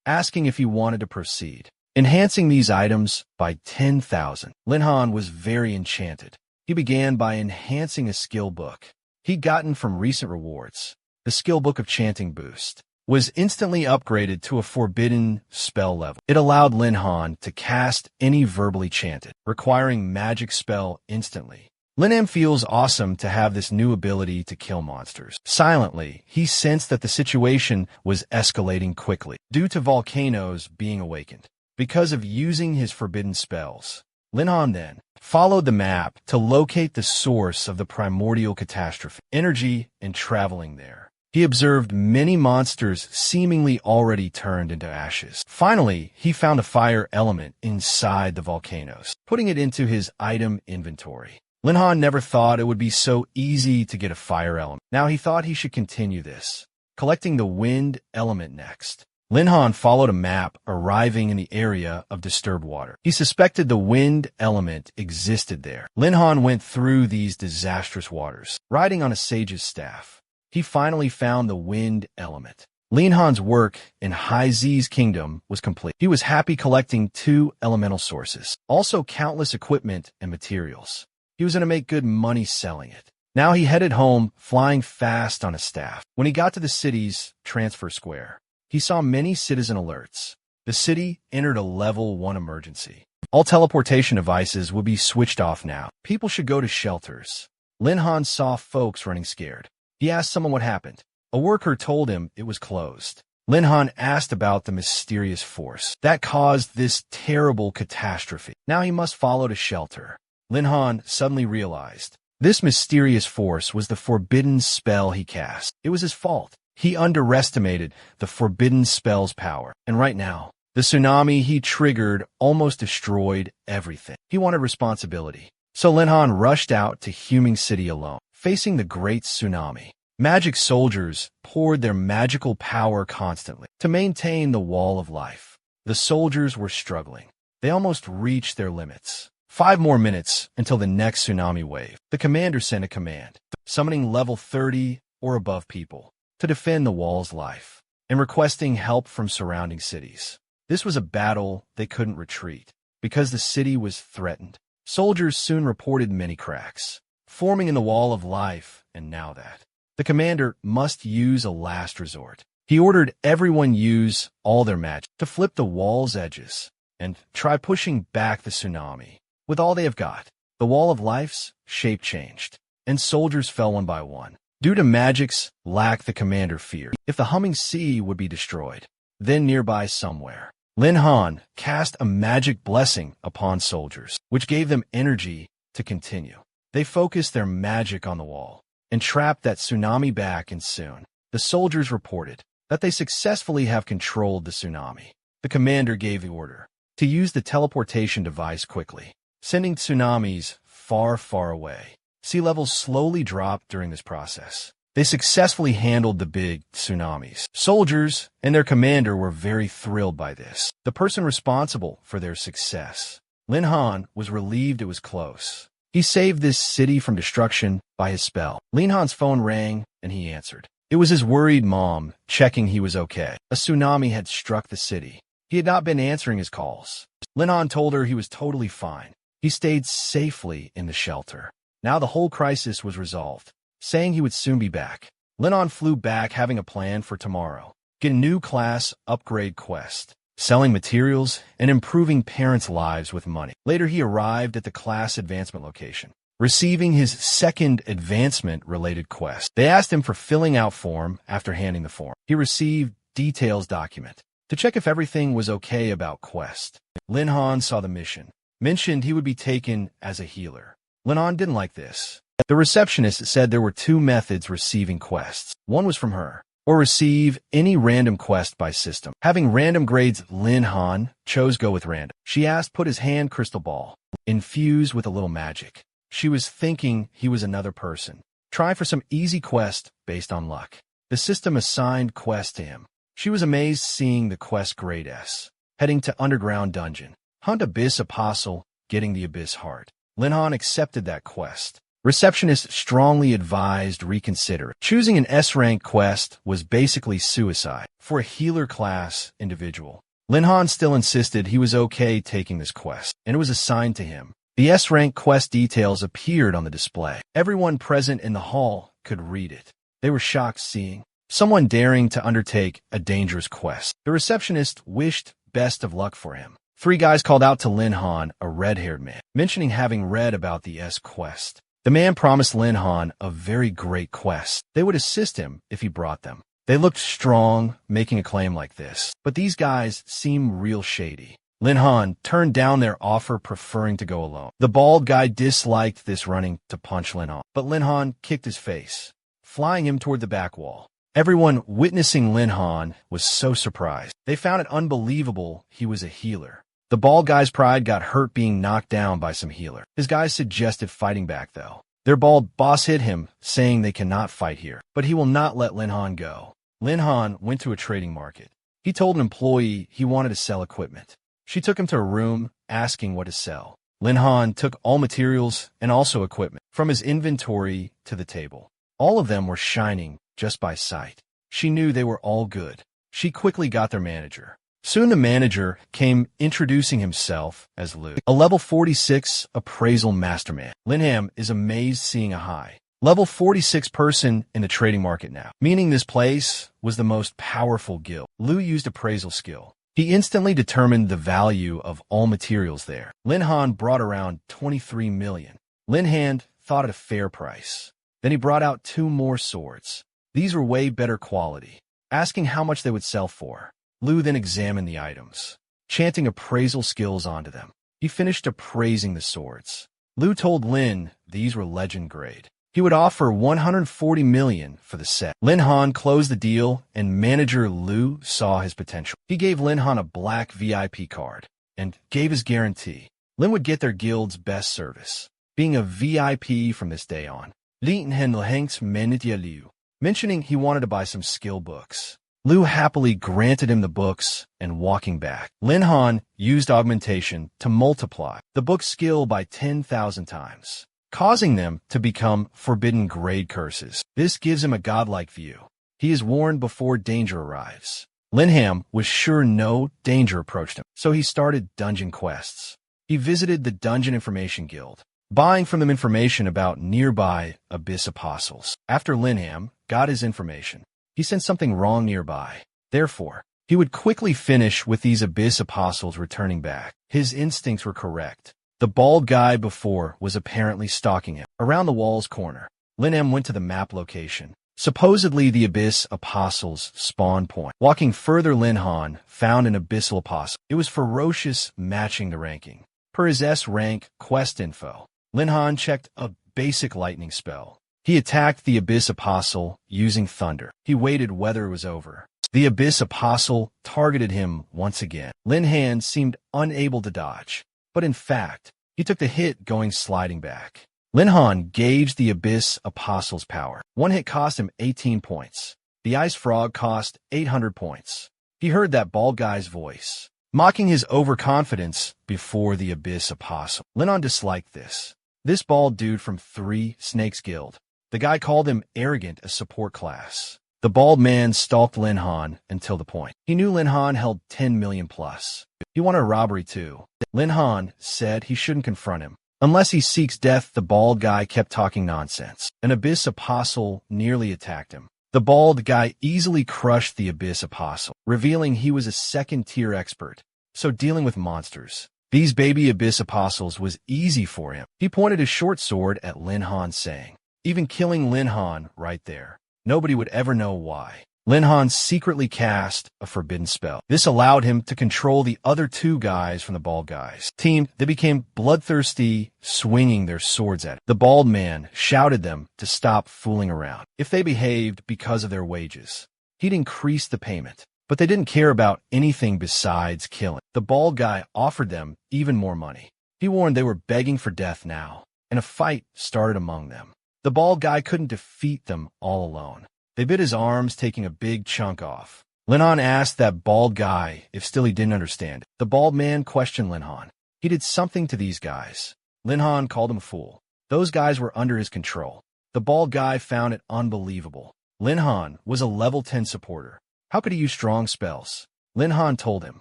asking if he wanted to proceed, enhancing these items by 10,000. Lin Han was very enchanted. He began by enhancing a skill book he'd gotten from recent rewards. The skill book of chanting boost was instantly upgraded to a forbidden spell level. It allowed Lin Han to cast any verbally chanted, requiring magic spell instantly. Lin Han feels awesome to have this new ability to kill monsters. Silently, he sensed that the situation was escalating quickly due to volcanoes being awakened. Because of using his forbidden spells, Lin Han then followed the map to locate the source of the primordial catastrophe, energy, and traveling there. He observed many monsters seemingly already turned into ashes. Finally, he found a fire element inside the volcanoes, putting it into his item inventory. Lin Han never thought it would be so easy to get a fire element. Now he thought he should continue this, collecting the wind element next. Lin Han followed a map, arriving in the area of disturbed water. He suspected the wind element existed there. Lin Han went through these disastrous waters, riding on a sage's staff. He finally found the wind element. Lin Han's work in Hai Zi's kingdom was complete. He was happy collecting 2 elemental sources, also countless equipment and materials. He was going to make good money selling it. Now he headed home, flying fast on a staff. When he got to the city's transfer square, he saw many citizen alerts. The city entered a level 1 emergency. All teleportation devices would be switched off now. People should go to shelters. Lin Han saw folks running scared. He asked someone what happened. A worker told him it was closed. Lin Han asked about the mysterious force that caused this terrible catastrophe. Now he must follow to shelter. Lin Han suddenly realized this mysterious force was the forbidden spell he cast. It was his fault. He underestimated the forbidden spell's power. And right now, the tsunami he triggered almost destroyed everything. He wanted responsibility. So Lin Han rushed out to Huming City alone, facing the great tsunami. Magic soldiers poured their magical power constantly to maintain the wall of life. The soldiers were struggling. They almost reached their limits. 5 more minutes until the next tsunami wave. The commander sent a command, summoning level 30 or above people to defend the wall's life and requesting help from surrounding cities. This was a battle they couldn't retreat because the city was threatened. Soldiers soon reported many cracks forming in the wall of life, and now that the commander must use a last resort. He ordered everyone use all their magic to flip the wall's edges and try pushing back the tsunami. With all they have got, the wall of life's shape changed, and soldiers fell one by one. Due to magic's lack, the commander feared if the humming sea would be destroyed. Then nearby somewhere, Lin Han cast a magic blessing upon soldiers, which gave them energy to continue. They focused their magic on the wall and trapped that tsunami back, and soon the soldiers reported that they successfully have controlled the tsunami. The commander gave the order to use the teleportation device quickly, sending tsunamis far, far away. Sea levels slowly dropped during this process. They successfully handled the big tsunamis. Soldiers and their commander were very thrilled by this. The person responsible for their success, Lin Han, was relieved it was close. He saved this city from destruction by his spell. Lin Han's phone rang, and he answered. It was his worried mom, checking he was okay. A tsunami had struck the city. He had not been answering his calls. Lin Han told her he was totally fine. He stayed safely in the shelter. Now the whole crisis was resolved, saying he would soon be back. Lin Han flew back, having a plan for tomorrow. Get a new class upgrade quest, selling materials and improving parents' lives with money. Later he arrived at the class advancement location, receiving his second advancement-related quest. They asked him for filling out form. After handing the form, he received details document to check if everything was okay about quest. Lin Han saw the mission mentioned he would be taken as a healer. Lin Han didn't like this. The receptionist said there were two methods receiving quests. One was from her, or receive any random quest by system. Having random grades, Lin Han chose go with random. She asked put his hand crystal ball, infused with a little magic. She was thinking he was another person. Try for some easy quest based on luck. The system assigned quest to him. She was amazed seeing the quest grade S. Heading to underground dungeon. Hunt Abyss Apostle, getting the Abyss Heart. Lin Han accepted that quest. Receptionist strongly advised reconsider. Choosing an S-rank quest was basically suicide for a healer class individual. Lin Han still insisted he was okay taking this quest, and it was assigned to him. The S-rank quest details appeared on the display. Everyone present in the hall could read it. They were shocked seeing someone daring to undertake a dangerous quest. The receptionist wished best of luck for him. Three guys called out to Lin Han, a red-haired man, mentioning having read about the S quest. The man promised Lin Han a very great quest. They would assist him if he brought them. They looked strong, making a claim like this. But these guys seem real shady. Lin Han turned down their offer, preferring to go alone. The bald guy disliked this running to punch Lin Han, but Lin Han kicked his face, flying him toward the back wall. Everyone witnessing Lin Han was so surprised. They found it unbelievable he was a healer. The bald guy's pride got hurt being knocked down by some healer. His guys suggested fighting back, though. Their bald boss hit him, saying they cannot fight here, but he will not let Lin Han go. Lin Han went to a trading market. He told an employee he wanted to sell equipment. She took him to a room, asking what to sell. Lin Han took all materials and also equipment from his inventory to the table. All of them were shining just by sight. She knew they were all good. She quickly got their manager. Soon the manager came, introducing himself as Lu, a level 46 appraisal masterman. Lin Han is amazed seeing a high level 46 person in the trading market now, meaning this place was the most powerful guild. Lu used appraisal skill. He instantly determined the value of all materials there. Lin Han brought around 23 million. Lin Han thought it a fair price. Then he brought out two more swords. These were way better quality, asking how much they would sell for. Lu then examined the items, chanting appraisal skills onto them. He finished appraising the swords. Lu told Lin these were legend grade. He would offer 140 million for the set. Lin Han closed the deal, and manager Lu saw his potential. He gave Lin Han a black VIP card and gave his guarantee. Lin would get their guild's best service, being a VIP from this day on. Lin Han hangs Liu, mentioning he wanted to buy some skill books. Lu happily granted him the books, and walking back, Lin Han used augmentation to multiply the book skill by 10,000 times, causing them to become forbidden grade curses. This gives him a godlike view. He is warned before danger arrives. Lin Han was sure no danger approached him, so he started dungeon quests. He visited the Dungeon Information Guild, buying from them information about nearby Abyss Apostles. After Lin Han got his information, he sensed something wrong nearby. Therefore, he would quickly finish with these Abyss Apostles returning back. His instincts were correct. The bald guy before was apparently stalking him. Around the wall's corner, Lin Han went to the map location, supposedly the Abyss Apostles' spawn point. Walking further, Lin Han found an Abyssal Apostle. It was ferocious, matching the ranking. Per his S-rank quest info, Lin Han checked a basic lightning spell. He attacked the Abyss Apostle using thunder. He waited whether it was over. The Abyss Apostle targeted him once again. Lin Han seemed unable to dodge, but in fact, he took the hit going sliding back. Lin Han gauged the Abyss Apostle's power. One hit cost him 18 points. The Ice Frog cost 800 points. He heard that bald guy's voice, mocking his overconfidence before the Abyss Apostle. Lin Han disliked this. This bald dude from 3 Snakes Guild. The guy called him arrogant, a support class. The bald man stalked Lin Han until the point. He knew Lin Han held 10 million plus. He wanted a robbery too. Lin Han said he shouldn't confront him. Unless he seeks death, the bald guy kept talking nonsense. An Abyss Apostle nearly attacked him. The bald guy easily crushed the Abyss Apostle, revealing he was a second-tier expert, so dealing with monsters. These baby Abyss Apostles was easy for him. He pointed his short sword at Lin Han, saying, even killing Lin Han right there, nobody would ever know why. Lin Han secretly cast a forbidden spell. This allowed him to control the other two guys from the bald guys' team. They became bloodthirsty, swinging their swords at him. The bald man shouted them to stop fooling around. If they behaved because of their wages, he'd increase the payment. But they didn't care about anything besides killing. The bald guy offered them even more money. He warned they were begging for death now, and a fight started among them. The bald guy couldn't defeat them all alone. They bit his arms, taking a big chunk off. Lin Han asked that bald guy if still he didn't understand it. The bald man questioned Lin Han. He did something to these guys. Lin Han called him a fool. Those guys were under his control. The bald guy found it unbelievable. Lin Han was a level 10 supporter. How could he use strong spells? Lin Han told him.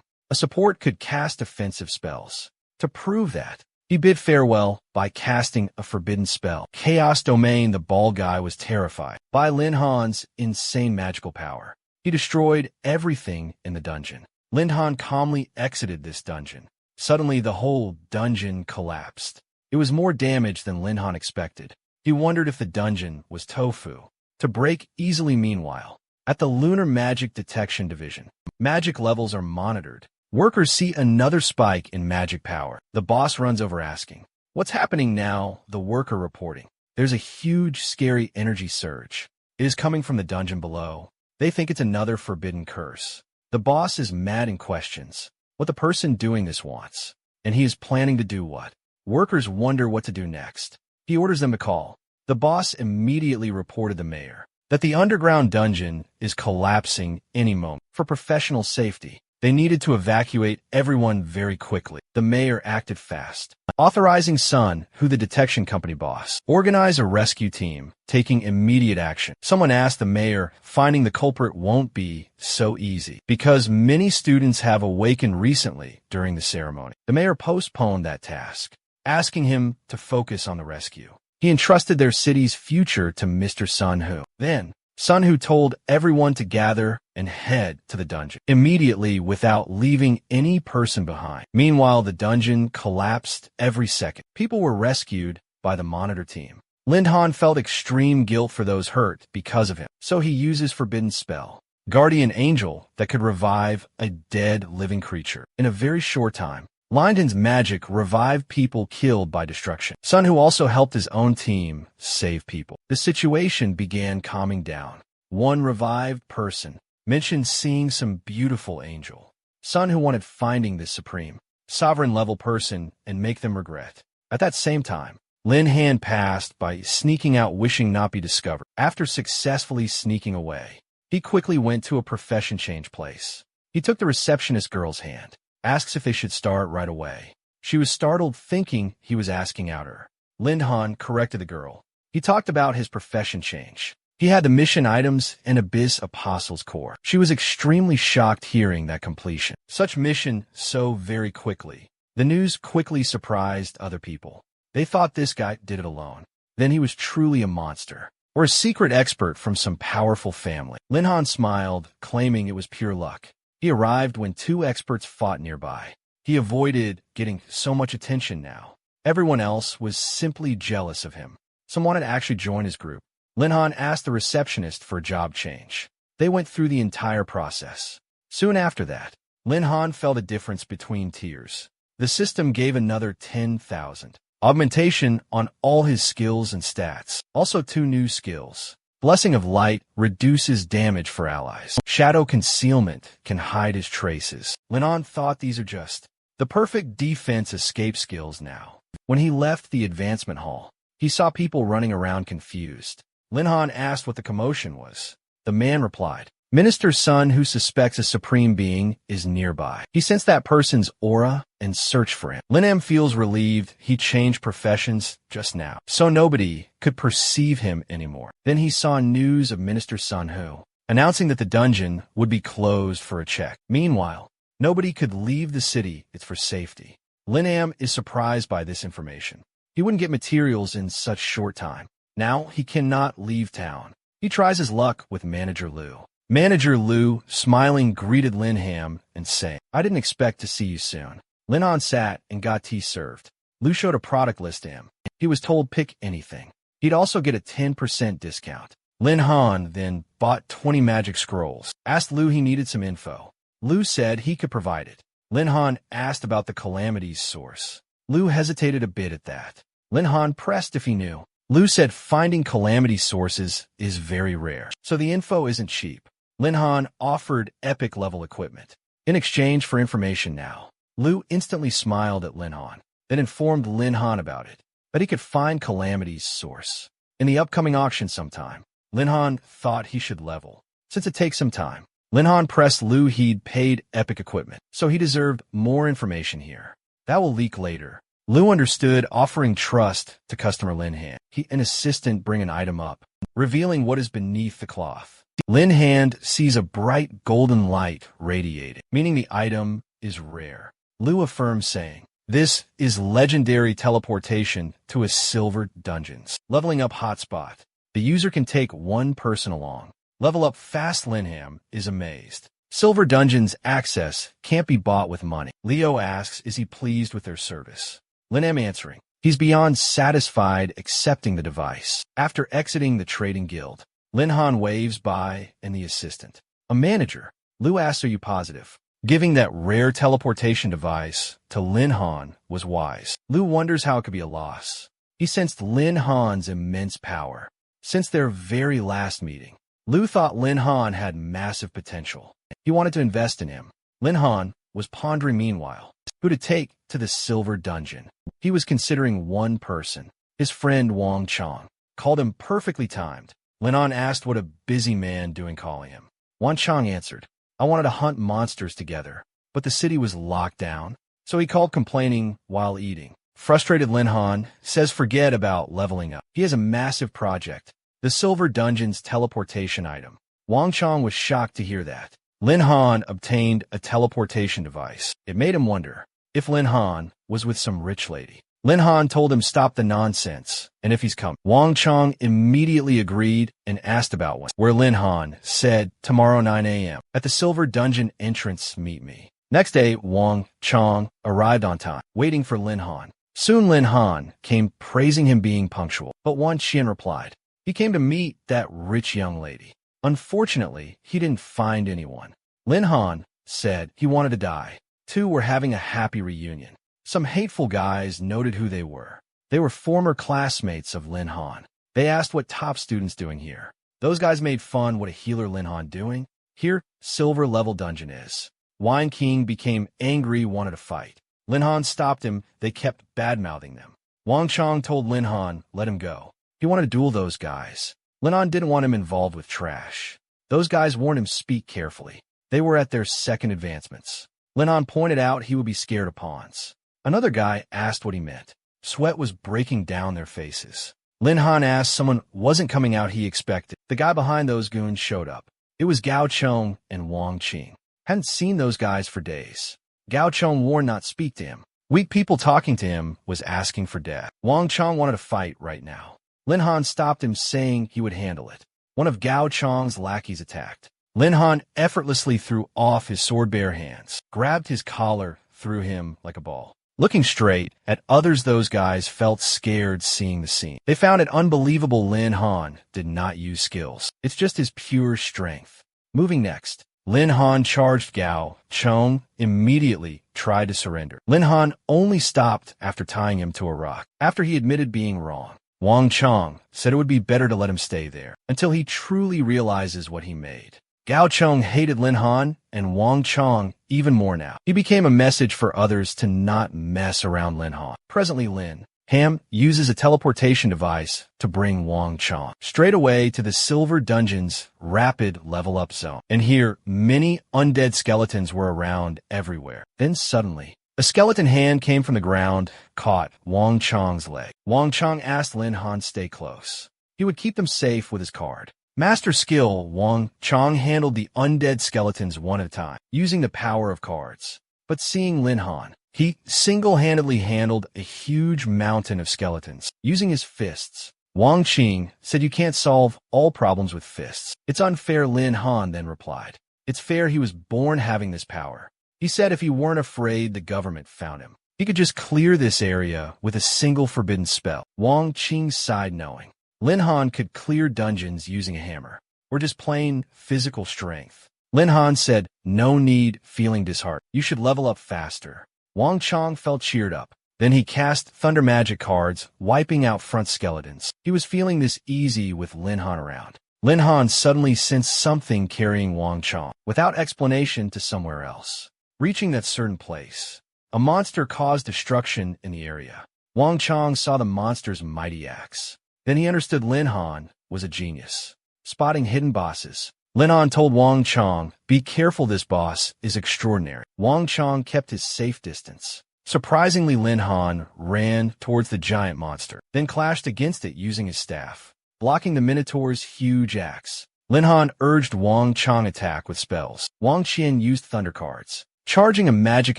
A support could cast offensive spells. To prove that, he bid farewell by casting a forbidden spell. Chaos Domain. The bald guy was terrified by Lin Han's insane magical power. He destroyed everything in the dungeon. Lin Han calmly exited this dungeon. Suddenly, the whole dungeon collapsed. It was more damage than Lin Han expected. He wondered if the dungeon was tofu. To break easily meanwhile, at the Lunar Magic Detection Division, magic levels are monitored. Workers see another spike in magic power. The boss runs over asking, "What's happening now?" The worker reporting, "There's a huge, scary energy surge. It is coming from the dungeon below. They think it's another forbidden curse." The boss is mad and questions what the person doing this wants, and he is planning to do what. Workers wonder what to do next. He orders them to call. The boss immediately reported the mayor that the underground dungeon is collapsing any moment. For professional safety, they needed to evacuate everyone very quickly. The mayor acted fast, authorizing Sun, who the detection company boss, organize a rescue team, taking immediate action. Someone asked the mayor, finding the culprit won't be so easy, because many students have awakened recently during the ceremony. The mayor postponed that task, asking him to focus on the rescue. He entrusted their city's future to Mr. Sun Hu. Then, Sun Hu told everyone to gather and head to the dungeon immediately without leaving any person behind. Meanwhile, the dungeon collapsed every second. People were rescued by the monitor team. Lin Han felt extreme guilt for those hurt because of him, so he uses forbidden spell, Guardian Angel, that could revive a dead living creature. In a very short time, Linden's magic revived people killed by destruction. Sun Hu also helped his own team save people. The situation began calming down. One revived person mentioned seeing some beautiful angel. Sun Hu wanted finding this supreme, sovereign-level person and make them regret. At that same time, Lin Han passed by sneaking out, wishing not be discovered. After successfully sneaking away, he quickly went to a profession change place. He took the receptionist girl's hand, asks if they should start right away. She was startled, thinking he was asking out her. Lin Han corrected the girl. He talked about his profession change. He had the mission items and Abyss Apostles Core. She was extremely shocked hearing that completion. Such mission so very quickly. The news quickly surprised other people. They thought this guy did it alone. Then he was truly a monster, or a secret expert from some powerful family. Lin Han smiled, claiming it was pure luck. He arrived when two experts fought nearby. He avoided getting so much attention now. Everyone else was simply jealous of him. Some wanted to actually join his group. Lin Han asked the receptionist for a job change. They went through the entire process. Soon after that, Lin Han felt a difference between tiers. The system gave another 10,000 augmentation on all his skills and stats. Also 2 new skills. Blessing of Light reduces damage for allies. Shadow Concealment can hide his traces. Lin Han thought these are just the perfect defense escape skills now. When he left the advancement hall, he saw people running around confused. Lin Han asked what the commotion was. The man replied, "Minister Sun, who suspects a supreme being, is nearby. He sensed that person's aura and searched for him." Lin Am feels relieved he changed professions just now, so nobody could perceive him anymore. Then he saw news of Minister Sun Hu, announcing that the dungeon would be closed for a check. Meanwhile, nobody could leave the city. It's for safety. Lin Am is surprised by this information. He wouldn't get materials in such short time. Now he cannot leave town. He tries his luck with Manager Liu. Manager Liu, smiling, greeted Lin Ham and saying, "I didn't expect to see you soon." Lin Han sat and got tea served. Liu showed a product list to him. He was told pick anything. He'd also get a 10% discount. Lin Han then bought 20 magic scrolls, asked Lu he needed some info. Lu said he could provide it. Lin Han asked about the calamity's source. Lu hesitated a bit at that. Lin Han pressed if he knew. Lu said finding calamity sources is very rare, so the info isn't cheap. Lin Han offered epic-level equipment. In exchange for information now, Lu instantly smiled at Lin Han, then informed Lin Han about it, that he could find calamity's source. In the upcoming auction sometime, Lin Han thought he should level. Since it takes some time, Lin Han pressed Lu he'd paid epic equipment, so he deserved more information here. That will leak later. Lu understood offering trust to customer Lin Han. He an assistant bring an item up, revealing what is beneath the cloth. Lin Han sees a bright golden light radiating, meaning the item is rare. Lu affirms saying, "This is legendary teleportation to a silver dungeons. Leveling up hotspot. The user can take one person along. Level up fast." Lin Han is amazed. Silver dungeons access can't be bought with money. Leo asks, is he pleased with their service? Lin Han answering, he's beyond satisfied accepting the device. After exiting the trading guild, Lin Han waves by and the assistant. A manager. Lu asks, are you positive? Giving that rare teleportation device to Lin Han was wise. Lu wonders how it could be a loss. He sensed Lin Han's immense power. Since their very last meeting, Lu thought Lin Han had massive potential. He wanted to invest in him. Lin Han was pondering meanwhile who to take to the silver dungeon. He was considering one person, his friend Wang Chong. Called him perfectly timed. Lin Han asked what a busy man doing calling him. Wang Chong answered, I wanted to hunt monsters together, but the city was locked down, so he called complaining while eating. Frustrated Lin Han says forget about leveling up. He has a massive project, the Silver Dungeon's teleportation item. Wang Chong was shocked to hear that. Lin Han obtained a teleportation device. It made him wonder if Lin Han was with some rich lady. Lin Han told him stop the nonsense, and if he's coming. Wang Chong immediately agreed and asked about when, where Lin Han said, tomorrow 9 a.m. At the Silver Dungeon entrance, meet me. Next day, Wang Chong arrived on time, waiting for Lin Han. Soon Lin Han came praising him being punctual, but Wan Qian replied, he came to meet that rich young lady. Unfortunately, he didn't find anyone. Lin Han said he wanted to die. Two were having a happy reunion. Some hateful guys noted who they were. They were former classmates of Lin Han. They asked what top students doing here. Those guys made fun what a healer Lin Han doing. Here, silver level dungeon is. Wine King became angry, wanted to fight. Lin Han stopped him. They kept bad-mouthing them. Wang Chong told Lin Han, let him go. He wanted to duel those guys. Lin Han didn't want him involved with trash. Those guys warned him speak carefully. They were at their second advancements. Lin Han pointed out he would be scared of pawns. Another guy asked what he meant. Sweat was breaking down their faces. Lin Han asked someone wasn't coming out he expected. The guy behind those goons showed up. It was Gao Chong and Wang Qing. Hadn't seen those guys for days. Gao Chong warned not speak to him. Weak people talking to him was asking for death. Wang Chong wanted to fight right now. Lin Han stopped him saying he would handle it. One of Gao Chong's lackeys attacked. Lin Han effortlessly threw off his sword bare hands, grabbed his collar, threw him like a ball. Looking straight at others, those guys felt scared seeing the scene. They found it unbelievable Lin Han did not use skills. It's just his pure strength. Moving next, Lin Han charged Gao. Chong immediately tried to surrender. Lin Han only stopped after tying him to a rock. After he admitted being wrong, Wang Chong said it would be better to let him stay there until he truly realizes what he made. Gao Chong hated Lin Han and Wang Chong even more now. He became a message for others to not mess around Lin Han. Presently, Lin Han uses a teleportation device to bring Wang Chong straight away to the Silver Dungeon's rapid level up zone. And here, many undead skeletons were around everywhere. Then suddenly, a skeleton hand came from the ground, caught Wang Chong's leg. Wang Chong asked Lin Han stay close. He would keep them safe with his card. Master skill, Wang Chong handled the undead skeletons one at a time, using the power of cards. But seeing Lin Han, he single-handedly handled a huge mountain of skeletons, using his fists. Wang Qing said you can't solve all problems with fists. It's unfair, Lin Han then replied. It's fair he was born having this power. He said if he weren't afraid the government found him, he could just clear this area with a single forbidden spell. Wang Qing sighed knowing Lin Han could clear dungeons using a hammer, or just plain physical strength. Lin Han said, "No need feeling disheartened. You should level up faster." Wang Chong felt cheered up. Then he cast Thunder Magic cards, wiping out front skeletons. He was feeling this easy with Lin Han around. Lin Han suddenly sensed something carrying Wang Chong, without explanation, to somewhere else. Reaching that certain place, a monster caused destruction in the area. Wang Chong saw the monster's mighty axe. Then he understood Lin Han was a genius, spotting hidden bosses. Lin Han told Wang Chong, "Be careful, this boss is extraordinary." Wang Chong kept his safe distance. Surprisingly, Lin Han ran towards the giant monster, then clashed against it using his staff, blocking the Minotaur's huge axe. Lin Han urged Wang Chong attack with spells. Wang Qian used thunder cards, charging a magic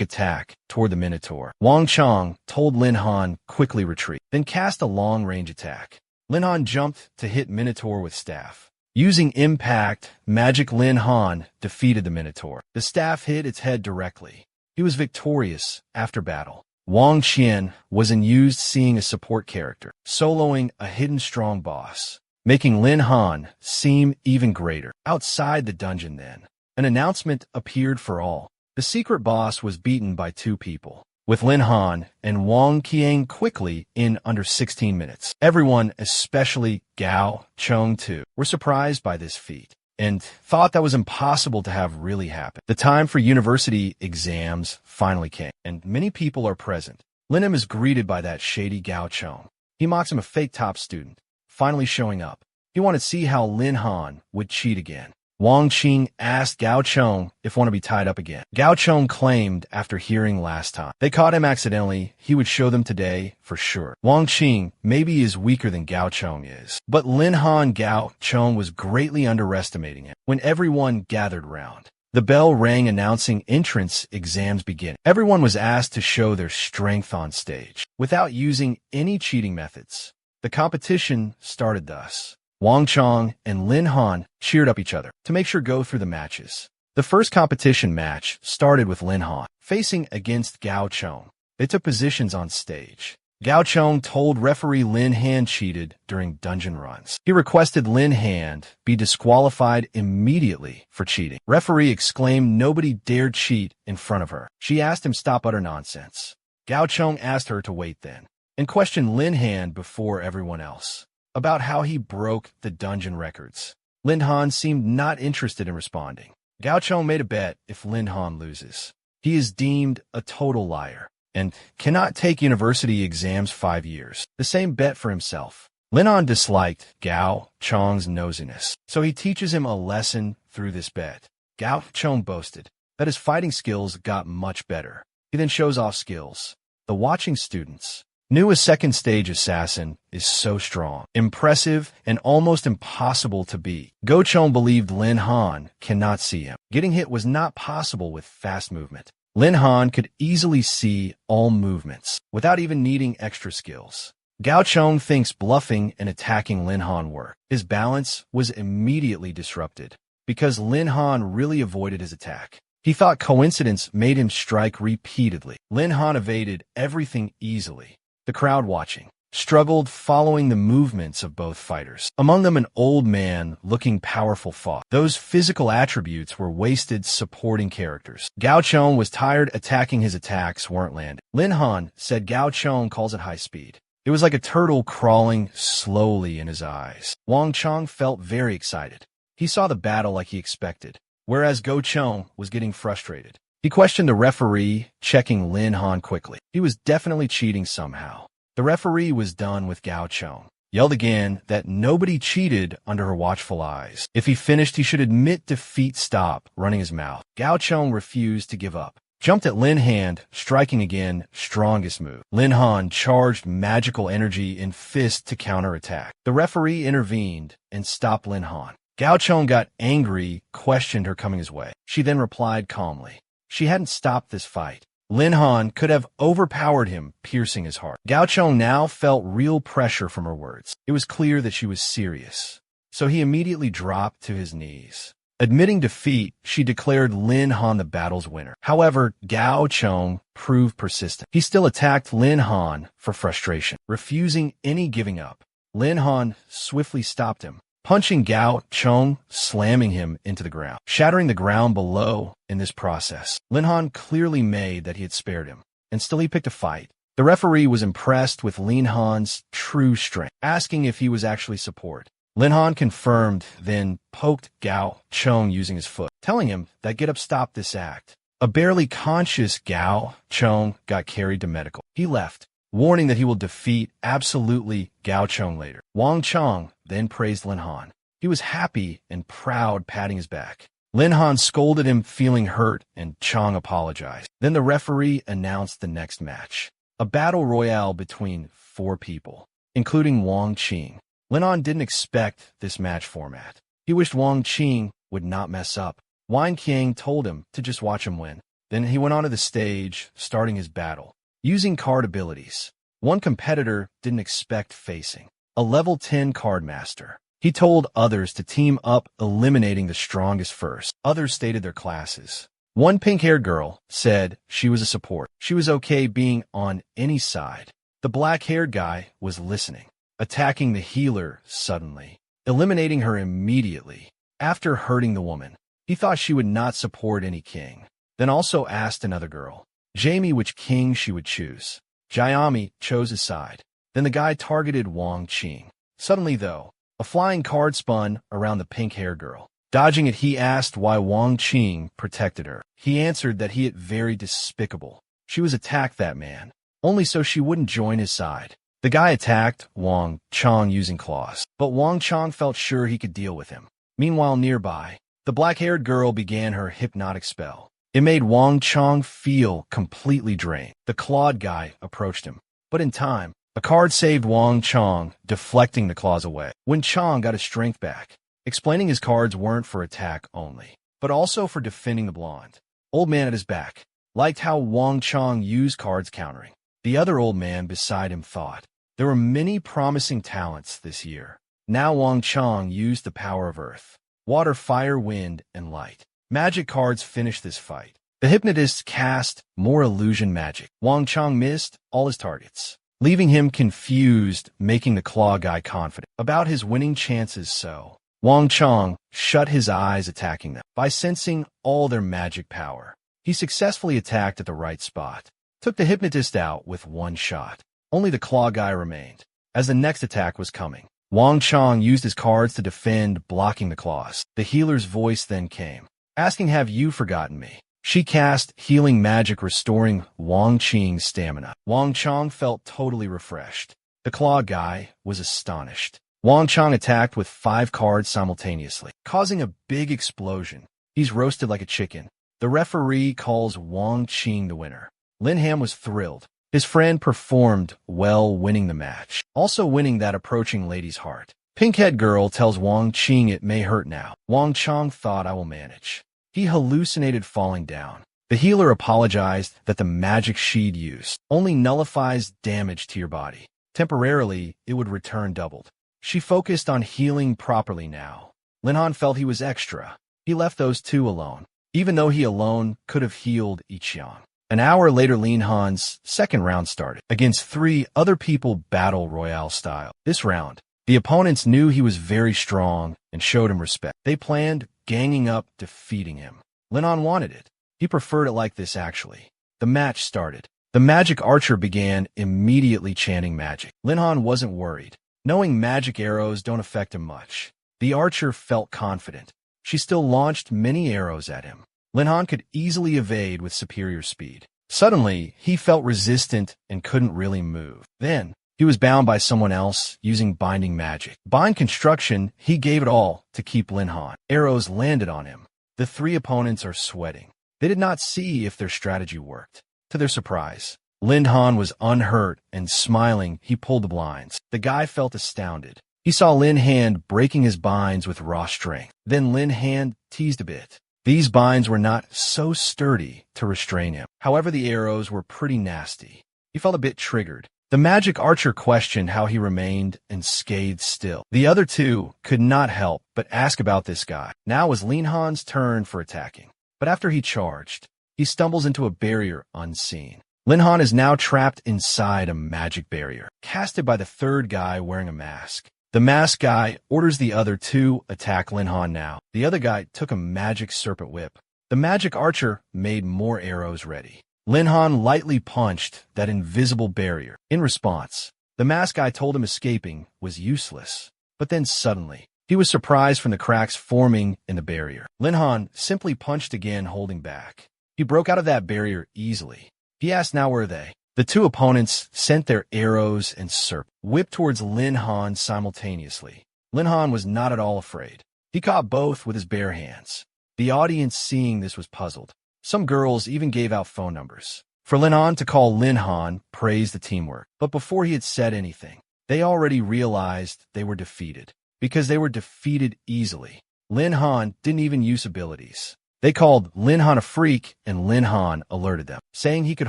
attack toward the Minotaur. Wang Chong told Lin Han quickly retreat, then cast a long-range attack. Lin Han jumped to hit Minotaur with staff. Using impact magic, Lin Han defeated the Minotaur. The staff hit its head directly. He was victorious after battle. Wang Qian wasn't used seeing a support character, soloing a hidden strong boss, making Lin Han seem even greater. Outside the dungeon then, an announcement appeared for all. The secret boss was beaten by 2 people, with Lin Han and Wang Qian quickly in under 16 minutes. Everyone, especially Gao Chong too, were surprised by this feat and thought that was impossible to have really happen. The time for university exams finally came, and many people are present. Lin Han is greeted by that shady Gao Chong. He mocks him, a fake top student, finally showing up. He wanted to see how Lin Han would cheat again. Wang Qing asked Gao Chong if want to be tied up again. Gao Chong claimed after hearing last time they caught him accidentally, he would show them today for sure. Wang Qing maybe is weaker than Gao Chong is, but Lin Han Gao Chong was greatly underestimating him. When everyone gathered round, the bell rang announcing entrance exams begin. Everyone was asked to show their strength on stage without using any cheating methods. The competition started thus. Wang Chong and Lin Han cheered up each other to make sure go through the matches. The first competition match started with Lin Han facing against Gao Chong. They took positions on stage. Gao Chong told referee Lin Han cheated during dungeon runs. He requested Lin Han be disqualified immediately for cheating. Referee exclaimed nobody dared cheat in front of her. She asked him stop utter nonsense. Gao Chong asked her to wait then, and questioned Lin Han before everyone else about how he broke the dungeon records. Lin Han seemed not interested in responding. Gao Chong made a bet if Lin Han loses, he is deemed a total liar and cannot take university exams 5 years. The same bet for himself. Lin Han disliked Gao Chong's nosiness, so he teaches him a lesson through this bet. Gao Chong boasted that his fighting skills got much better. He then shows off skills. The watching students knew a second stage assassin is so strong, impressive, and almost impossible to beat. Gao Chong believed Lin Han cannot see him. Getting hit was not possible with fast movement. Lin Han could easily see all movements without even needing extra skills. Gao Chong thinks bluffing and attacking Lin Han worked. His balance was immediately disrupted because Lin Han really avoided his attack. He thought coincidence made him strike repeatedly. Lin Han evaded everything easily. The crowd watching struggled following the movements of both fighters. Among them, an old man looking powerful fought. Those physical attributes were wasted supporting characters. Gao Chong was tired attacking, his attacks weren't landing. Lin Han said Gao Chong calls it high speed. It was like a turtle crawling slowly in his eyes. Wang Chong felt very excited. He saw the battle like he expected, whereas Gao Chong was getting frustrated. He questioned the referee, checking Lin Han quickly. He was definitely cheating somehow. The referee was done with Gao Chong, yelled again that nobody cheated under her watchful eyes. If he finished, he should admit defeat, stop running his mouth. Gao Chong refused to give up. Jumped at Lin Han, striking again, strongest move. Lin Han charged magical energy in fist to counterattack. The referee intervened and stopped Lin Han. Gao Chong got angry, questioned her coming his way. She then replied calmly. She hadn't stopped this fight. Lin Han could have overpowered him, piercing his heart. Gao Chong now felt real pressure from her words. It was clear that she was serious, so he immediately dropped to his knees. Admitting defeat, she declared Lin Han the battle's winner. However, Gao Chong proved persistent. He still attacked Lin Han for frustration, refusing any giving up. Lin Han swiftly stopped him, punching Gao Chong, slamming him into the ground, shattering the ground below in this process. Lin Han clearly made that he had spared him, and still he picked a fight. The referee was impressed with Lin Han's true strength, asking if he was actually support. Lin Han confirmed, then poked Gao Chong using his foot, telling him that get up stopped this act. A barely conscious Gao Chong got carried to medical. He left, warning that he will defeat absolutely Gao Chong later. Wang Chong then praised Lin Han. He was happy and proud, patting his back. Lin Han scolded him, feeling hurt, and Chong apologized. Then the referee announced the next match. A battle royale between 4 people, including Wang Qing. Lin Han didn't expect this match format. He wished Wang Qing would not mess up. Wang Qiang told him to just watch him win. Then he went onto the stage, starting his battle. Using card abilities, one competitor didn't expect facing a level 10 card master. He told others to team up, eliminating the strongest first. Others stated their classes. One pink-haired girl said she was a support. She was okay being on any side. The black-haired guy was listening, attacking the healer suddenly, eliminating her immediately. After hurting the woman, he thought she would not support any king. Then also asked another girl, Jamie, which king she would choose. Jiami chose his side. Then the guy targeted Wang Qing. Suddenly, though, a flying card spun around the pink-haired girl. Dodging it, he asked why Wang Qing protected her. He answered that he was very despicable. She was attacked that man, only so she wouldn't join his side. The guy attacked Wang Chong using claws, but Wang Chong felt sure he could deal with him. Meanwhile, nearby, the black-haired girl began her hypnotic spell. It made Wang Chong feel completely drained. The clawed guy approached him, but in time, a card saved Wang Chong, deflecting the claws away. When Chong got his strength back, explaining his cards weren't for attack only, but also for defending the blonde old man at his back, liked how Wang Chong used cards countering. The other old man beside him thought there were many promising talents this year. Now Wang Chong used the power of earth, water, fire, wind, and light. Magic cards finished this fight. The hypnotists cast more illusion magic. Wang Chong missed all his targets, leaving him confused, making the claw guy confident about his winning chances. So Wang Chong shut his eyes, attacking them. By sensing all their magic power, he successfully attacked at the right spot, took the hypnotist out with one shot. Only the claw guy remained. As the next attack was coming, Wang Chong used his cards to defend, blocking the claws. The healer's voice then came, asking, have you forgotten me? She cast healing magic, restoring Wang Qing's stamina. Wang Chong felt totally refreshed. The claw guy was astonished. Wang Chong attacked with 5 cards simultaneously, causing a big explosion. He's roasted like a chicken. The referee calls Wang Qing the winner. Lin Han was thrilled. His friend performed well, winning the match, also winning that approaching lady's heart. Pink-head girl tells Wang Qing it may hurt now. Wang Chong thought, I will manage. He hallucinated falling down. The healer apologized that the magic she'd used only nullifies damage to your body. Temporarily, it would return doubled. She focused on healing properly now. Lin Han felt he was extra. He left those 2 alone, even though he alone could have healed Ichiang. An hour later, Lin Han's second round started, against 3 other people, battle royale style. This round, the opponents knew he was very strong and showed him respect. They planned ganging up, defeating him. Lin Han wanted it. He preferred it like this, actually. The match started. The magic archer began immediately chanting magic. Lin Han wasn't worried, knowing magic arrows don't affect him much. The archer felt confident. She still launched many arrows at him. Lin Han could easily evade with superior speed. Suddenly, he felt resistant and couldn't really move. Then, he was bound by someone else using binding magic. Bind construction, he gave it all to keep Lin Han. Arrows landed on him. The 3 opponents are sweating. They did not see if their strategy worked. To their surprise, Lin Han was unhurt and smiling. He pulled the blinds. The guy felt astounded. He saw Lin Han breaking his binds with raw strength. Then Lin Han teased a bit. These binds were not so sturdy to restrain him. However, the arrows were pretty nasty. He felt a bit triggered. The magic archer questioned how he remained and scathed still. The other 2 could not help but ask about this guy. Now was Lin Han's turn for attacking. But after he charged, he stumbles into a barrier unseen. Lin Han is now trapped inside a magic barrier, casted by the third guy wearing a mask. The masked guy orders the other two attack Lin Han now. The other guy took a magic serpent whip. The magic archer made more arrows ready. Lin Han lightly punched that invisible barrier. In response, the masked guy told him escaping was useless. But then suddenly, he was surprised from the cracks forming in the barrier. Lin Han simply punched again, holding back. He broke out of that barrier easily. He asked, now where are they? The two opponents sent their arrows and serpent whipped towards Lin Han simultaneously. Lin Han was not at all afraid. He caught both with his bare hands. The audience seeing this was puzzled. Some girls even gave out phone numbers for Lin Han to call. Lin Han praised the teamwork, but before he had said anything, they already realized they were defeated. Because they were defeated easily, Lin Han didn't even use abilities. They called Lin Han a freak, and Lin Han alerted them, saying he could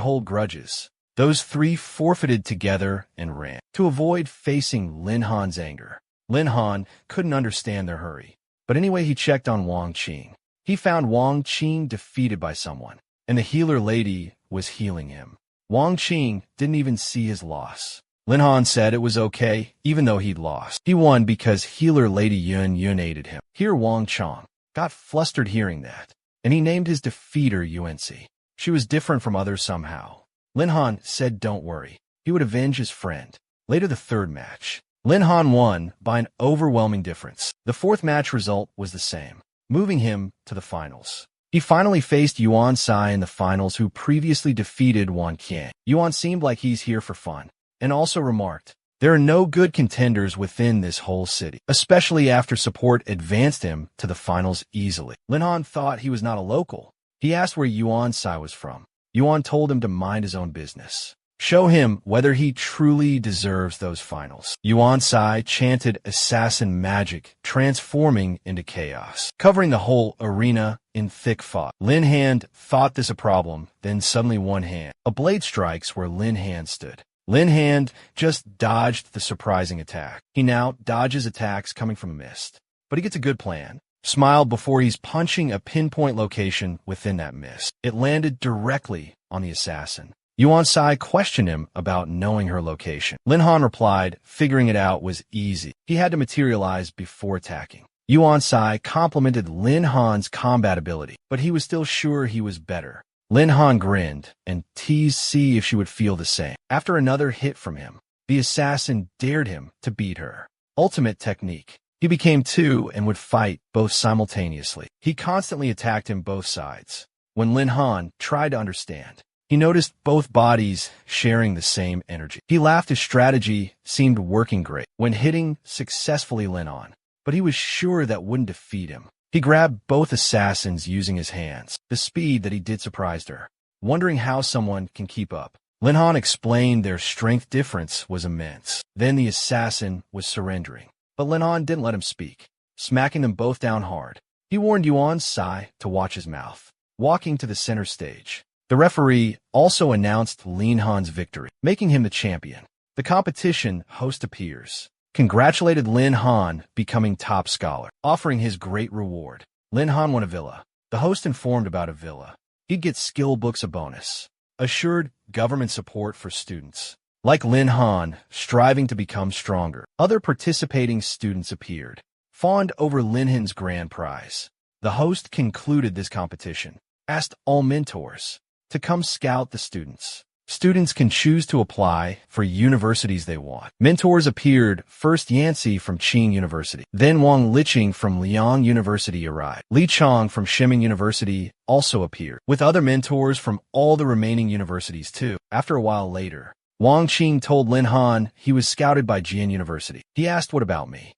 hold grudges. Those three forfeited together and ran to avoid facing Lin Han's anger. Lin Han couldn't understand their hurry, but anyway he checked on Wang Qing. He found Wang Qing defeated by someone, and the healer lady was healing him. Wang Qing didn't even see his loss. Lin Han said it was okay, even though he'd lost. He won because healer lady Yun aided him. Here Wang Chong got flustered hearing that, and he named his defeater UNC. She was different from others somehow. Lin Han said don't worry, he would avenge his friend. Later the third match, Lin Han won by an overwhelming difference. The fourth match result was the same, moving him to the finals. He finally faced Yuan Sai in the finals, who previously defeated Wan Qian. Yuan seemed like he's here for fun, and also remarked, there are no good contenders within this whole city, especially after support advanced him to the finals easily. Lin Han thought he was not a local. He asked where Yuan Sai was from. Yuan told him to mind his own business. Show him whether he truly deserves those finals. Yuan Sai chanted assassin magic, transforming into chaos, covering the whole arena in thick fog. Lin Han thought this a problem, then suddenly one hand. A blade strikes where Lin Han stood. Lin Han just dodged the surprising attack. He now dodges attacks coming from a mist, but he gets a good plan. Smiled before he's punching a pinpoint location within that mist. It landed directly on the assassin. Yuan Sai questioned him about knowing her location. Lin Han replied, figuring it out was easy. He had to materialize before attacking. Yuan Sai complimented Lin Han's combat ability, but he was still sure he was better. Lin Han grinned and teased see if she would feel the same. After another hit from him, the assassin dared him to beat her. Ultimate technique. He became two and would fight both simultaneously. He constantly attacked him both sides. When Lin Han tried to understand, he noticed both bodies sharing the same energy. He laughed. His strategy seemed working great when hitting successfully Lin Han, but he was sure that wouldn't defeat him. He grabbed both assassins using his hands. The speed that he did surprised her, wondering how someone can keep up. Lin Han explained their strength difference was immense. Then the assassin was surrendering, but Lin Han didn't let him speak, smacking them both down hard. He warned Yuan Sai to watch his mouth. Walking to the center stage, the referee also announced Lin Han's victory, making him the champion. The competition host appears, congratulated Lin Han becoming top scholar, offering his great reward. Lin Han won a villa. The host informed about a villa. He'd get skill books a bonus, assured government support for students like Lin Han, striving to become stronger. Other participating students appeared, fawned over Lin Han's grand prize. The host concluded this competition, asked all mentors to come scout the students. Students can choose to apply for universities they want. Mentors appeared, first Yancy from Qing University, then Wang Liqing from Liang University arrived. Li Chong from Shiming University also appeared, with other mentors from all the remaining universities too. After a while later, Wang Qing told Lin Han he was scouted by Jian University. He asked, what about me?